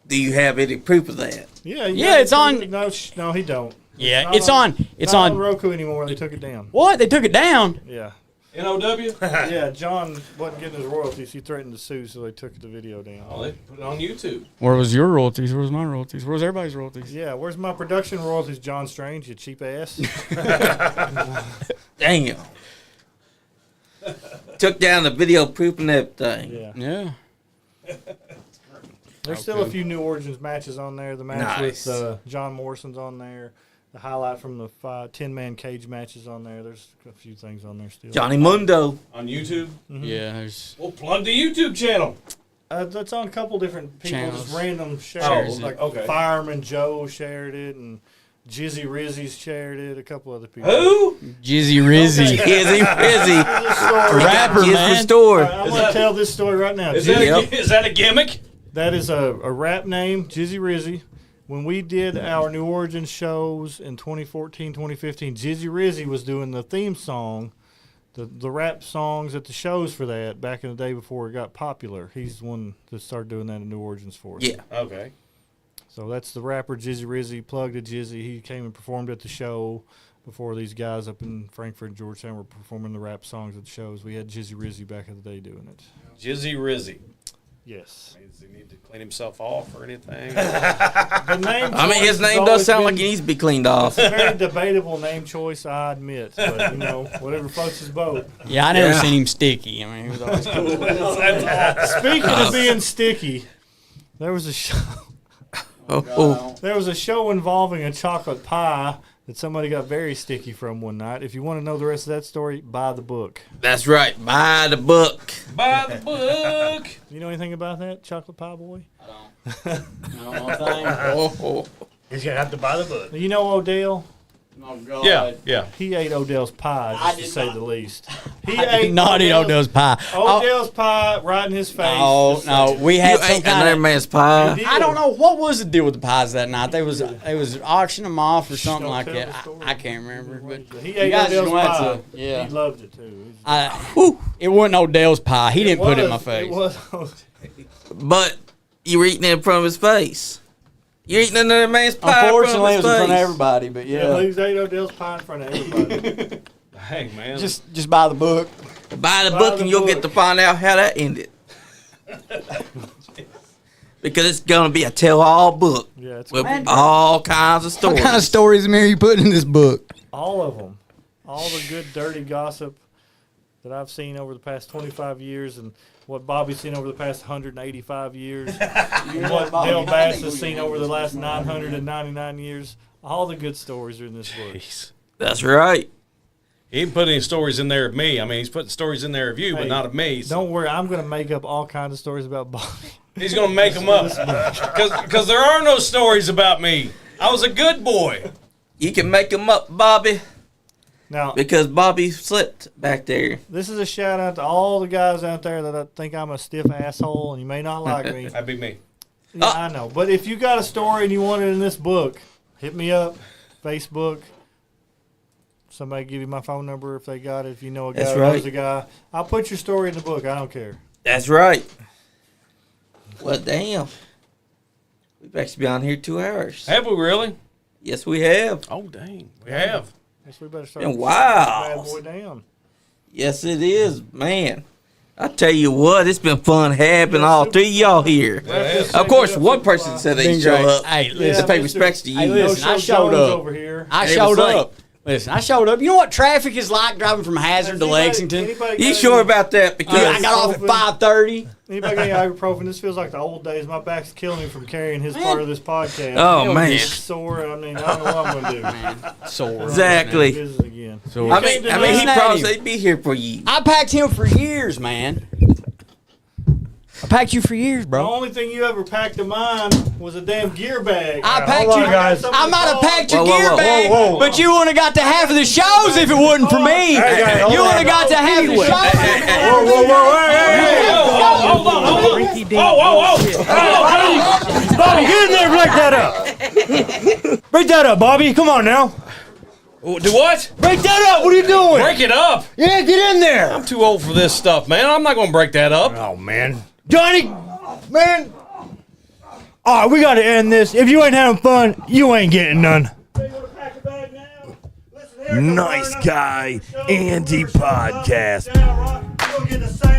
[SPEAKER 1] Do you have any proof of that?
[SPEAKER 3] Yeah.
[SPEAKER 6] Yeah, it's on-
[SPEAKER 3] No, he don't.
[SPEAKER 6] Yeah,
[SPEAKER 3] not
[SPEAKER 6] it's on. It's
[SPEAKER 3] not
[SPEAKER 6] on.
[SPEAKER 3] Roku anymore. They took it down.
[SPEAKER 6] What? They took it down.
[SPEAKER 3] Yeah.
[SPEAKER 2] NOW?
[SPEAKER 3] Yeah, John wasn't getting his royalties. He threatened to sue, so they took the video down.
[SPEAKER 2] Oh, they put it on YouTube.
[SPEAKER 6] Where was your royalties? Where was my royalties? Where was everybody's royalties?
[SPEAKER 3] Yeah, where's my production royalties, John Strange, you cheap ass?
[SPEAKER 1] Damn. Took down the video proof and everything.
[SPEAKER 3] Yeah.
[SPEAKER 6] Yeah.
[SPEAKER 3] There's still a few New Origins matches on there. The match
[SPEAKER 1] Nice.
[SPEAKER 3] with John Morrison's on there. The highlight from the 10-man cage matches on there. There's a few things on there still.
[SPEAKER 1] Johnny Mundo.
[SPEAKER 2] On YouTube?
[SPEAKER 6] Yeah. There's.
[SPEAKER 2] Well, plug the YouTube channel.
[SPEAKER 3] That's on a couple different people,
[SPEAKER 6] Channels.
[SPEAKER 3] just random shares.
[SPEAKER 2] Oh,
[SPEAKER 3] Like
[SPEAKER 2] okay.
[SPEAKER 3] Fireman Joe shared it, and Jizzy Rizzy's shared it. A couple other people.
[SPEAKER 2] Who?
[SPEAKER 6] Jizzy Rizzy.
[SPEAKER 1] Izzy, Izzy.
[SPEAKER 6] Rapper,
[SPEAKER 1] His
[SPEAKER 6] man.
[SPEAKER 1] restored.
[SPEAKER 3] I'm going to tell this story right now.
[SPEAKER 2] Is
[SPEAKER 3] Jizzy-
[SPEAKER 2] that a gimmick?
[SPEAKER 3] That is a rap name, Jizzy Rizzy. When we did our New Origins shows in 2014, 2015, Jizzy Rizzy was doing the theme song, the rap songs at the shows for that back in the day before it got popular. He's the one that started doing that in New Origins for us.
[SPEAKER 1] Yeah.
[SPEAKER 2] Okay.
[SPEAKER 3] So that's the rapper Jizzy Rizzy, plugged to Jizzy. He came and performed at the show before these guys up in Frankfurt and Georgetown were performing the rap songs at the shows. We had Jizzy Rizzy back in the day doing it.
[SPEAKER 2] Jizzy Rizzy.
[SPEAKER 3] Yes.
[SPEAKER 2] Does he need to clean himself off or anything?
[SPEAKER 3] The name
[SPEAKER 1] I mean, his
[SPEAKER 3] choice
[SPEAKER 1] name
[SPEAKER 3] has
[SPEAKER 1] does
[SPEAKER 3] always
[SPEAKER 1] sound
[SPEAKER 3] been-
[SPEAKER 1] like he needs to be cleaned off.
[SPEAKER 3] It's a very debatable name choice, I admit. But, you know, whatever floats his boat.
[SPEAKER 6] Yeah, I never
[SPEAKER 1] Yeah.
[SPEAKER 6] seen him sticky. I mean, he was always cool.
[SPEAKER 3] Speaking of being sticky, there was a show.
[SPEAKER 1] Oh.
[SPEAKER 3] There was a show involving a chocolate pie that somebody got very sticky from one night. If you want to know the rest of that story, buy the book.
[SPEAKER 1] That's right. Buy the book.
[SPEAKER 2] By the book.
[SPEAKER 3] You know anything about that, chocolate pie boy?
[SPEAKER 1] Oh.
[SPEAKER 4] he's gonna have to buy the book.
[SPEAKER 3] You know Odell?
[SPEAKER 6] Oh, God.
[SPEAKER 2] Yeah.
[SPEAKER 3] He ate Odell's pie, just to
[SPEAKER 6] did
[SPEAKER 3] say
[SPEAKER 6] not.
[SPEAKER 3] the least. He
[SPEAKER 6] I did not eat Odell's pie.
[SPEAKER 3] Odell's pie right in his face.
[SPEAKER 6] Oh,
[SPEAKER 3] just
[SPEAKER 6] no.
[SPEAKER 3] saying.
[SPEAKER 6] We
[SPEAKER 1] You
[SPEAKER 6] had some
[SPEAKER 1] ate another
[SPEAKER 6] kind of.
[SPEAKER 1] man's pie.
[SPEAKER 3] He did.
[SPEAKER 6] I don't know what was the deal with the pies that night. They was auctioning them off or something
[SPEAKER 3] Don't
[SPEAKER 6] like
[SPEAKER 3] tell
[SPEAKER 6] that.
[SPEAKER 3] the story.
[SPEAKER 6] I can't remember, but
[SPEAKER 3] He
[SPEAKER 6] you
[SPEAKER 3] ate
[SPEAKER 6] guys
[SPEAKER 3] Odell's
[SPEAKER 6] just gonna
[SPEAKER 3] pie.
[SPEAKER 6] have to. Yeah,
[SPEAKER 3] He loved it too.
[SPEAKER 6] it wasn't Odell's pie. He didn't put it in my face.
[SPEAKER 3] It was.
[SPEAKER 1] But you were eating it in front of his face. You're eating another man's pie.
[SPEAKER 6] Unfortunately, it
[SPEAKER 1] in
[SPEAKER 6] was in
[SPEAKER 1] front
[SPEAKER 6] front
[SPEAKER 1] of
[SPEAKER 6] of
[SPEAKER 1] his face.
[SPEAKER 6] everybody. But
[SPEAKER 3] Yeah,
[SPEAKER 6] yeah,
[SPEAKER 3] he ate Odell's pie in front of everybody.
[SPEAKER 2] Dang, man.
[SPEAKER 6] just buy the book.
[SPEAKER 1] Buy the
[SPEAKER 3] Buy
[SPEAKER 1] book
[SPEAKER 3] the
[SPEAKER 1] and you'll
[SPEAKER 3] book.
[SPEAKER 1] get to find out how that ended. Because it's going to be a tell-all book
[SPEAKER 3] Yeah, it's
[SPEAKER 1] with
[SPEAKER 6] Man.
[SPEAKER 1] all kinds of stories.
[SPEAKER 6] What kind of stories, Mary, you put in this book?
[SPEAKER 3] all of them. All the good, dirty gossip that I've seen over the past 25 years and what Bobby's seen over the past 185 years and what Dale Bass has seen over the last 999 years. All the good stories are in this book.
[SPEAKER 2] Jeez.
[SPEAKER 1] That's right.
[SPEAKER 2] He didn't put any stories in there of me. I mean, he's putting stories in there of you, but
[SPEAKER 3] Hey,
[SPEAKER 2] not of me. So
[SPEAKER 3] Don't worry, I'm going to make up all kinds of stories about Bobby.
[SPEAKER 2] he's going to make them up. Because there are no stories about me. I was a good boy.
[SPEAKER 1] You can make them up, Bobby,
[SPEAKER 3] Now,
[SPEAKER 1] because Bobby slipped back there.
[SPEAKER 3] this is a shout out to all the guys out there that think I'm a stiff asshole, and you may not like me.
[SPEAKER 2] That'd be me.
[SPEAKER 3] Yeah, I know. But if you got a story and you want it in this book, hit me up, Facebook. Somebody give you my phone number if they got it. If you know a guy
[SPEAKER 1] That's
[SPEAKER 3] who
[SPEAKER 1] right.
[SPEAKER 3] knows a guy, I'll put your story in the book. I don't care.
[SPEAKER 1] That's right. Well, damn. We've actually been on here 2 hours.
[SPEAKER 2] Have we really?
[SPEAKER 1] Yes, we have.
[SPEAKER 2] Oh, dang. We have.
[SPEAKER 3] Guess we better start.
[SPEAKER 1] And wow.
[SPEAKER 3] Bad boy down.
[SPEAKER 1] Yes, it is, man. I tell you what, it's been fun having all 3 of y'all here. Of course, one person said they
[SPEAKER 6] Been
[SPEAKER 1] show
[SPEAKER 6] great.
[SPEAKER 1] up.
[SPEAKER 6] Hey,
[SPEAKER 1] To
[SPEAKER 6] listen.
[SPEAKER 1] pay respects to
[SPEAKER 6] Hey,
[SPEAKER 1] you.
[SPEAKER 6] listen, I
[SPEAKER 3] No
[SPEAKER 6] showed
[SPEAKER 3] Jones
[SPEAKER 6] up.
[SPEAKER 3] over here.
[SPEAKER 6] I
[SPEAKER 1] And it
[SPEAKER 6] showed
[SPEAKER 1] was late.
[SPEAKER 6] up. Listen, I showed up. You know what traffic is like driving from Hazard to Lexington?
[SPEAKER 1] You sure about that? Because
[SPEAKER 6] I got off at 5:30.
[SPEAKER 3] Anybody got any ibuprofen? This feels like the old days. My back's killing me from carrying his part of this podcast.
[SPEAKER 1] Oh, man.
[SPEAKER 3] It's sore. I mean, I don't know what I'm going to do.
[SPEAKER 6] Sore.
[SPEAKER 1] Exactly.
[SPEAKER 3] Business again.
[SPEAKER 2] So
[SPEAKER 1] I mean, he
[SPEAKER 6] deny
[SPEAKER 1] promised
[SPEAKER 6] him.
[SPEAKER 1] he'd be here for you.
[SPEAKER 6] I packed him for years, man. I packed you for years,
[SPEAKER 3] The
[SPEAKER 6] bro.
[SPEAKER 3] only thing you ever packed of mine was a damn gear bag.
[SPEAKER 6] I packed
[SPEAKER 4] hold on,
[SPEAKER 6] you.
[SPEAKER 4] guys.
[SPEAKER 6] I might have packed your
[SPEAKER 1] Whoa, whoa,
[SPEAKER 6] gear
[SPEAKER 1] whoa,
[SPEAKER 6] bag,
[SPEAKER 4] whoa, whoa.
[SPEAKER 6] but you wouldn't have got to half of the shows if it wasn't for me.
[SPEAKER 4] Hey, guys, hold
[SPEAKER 6] You would
[SPEAKER 4] on.
[SPEAKER 6] have got to half the shows.
[SPEAKER 4] Whoa, whoa, whoa, hey.
[SPEAKER 2] hold on. Whoa.
[SPEAKER 4] Bobby, get in there and break that up. Break that up, Bobby. Come on now.
[SPEAKER 2] Do what?
[SPEAKER 4] Break that up. What are you doing?
[SPEAKER 2] Break it up.
[SPEAKER 4] Yeah, get in there.
[SPEAKER 2] I'm too old for this stuff, man. I'm not going to break that up.
[SPEAKER 4] Oh, man. Johnny, man. All right, we got to end this. If you ain't having fun, you ain't getting none.
[SPEAKER 3] Nice
[SPEAKER 4] guy, Andy podcast.
[SPEAKER 3] You're going to get the same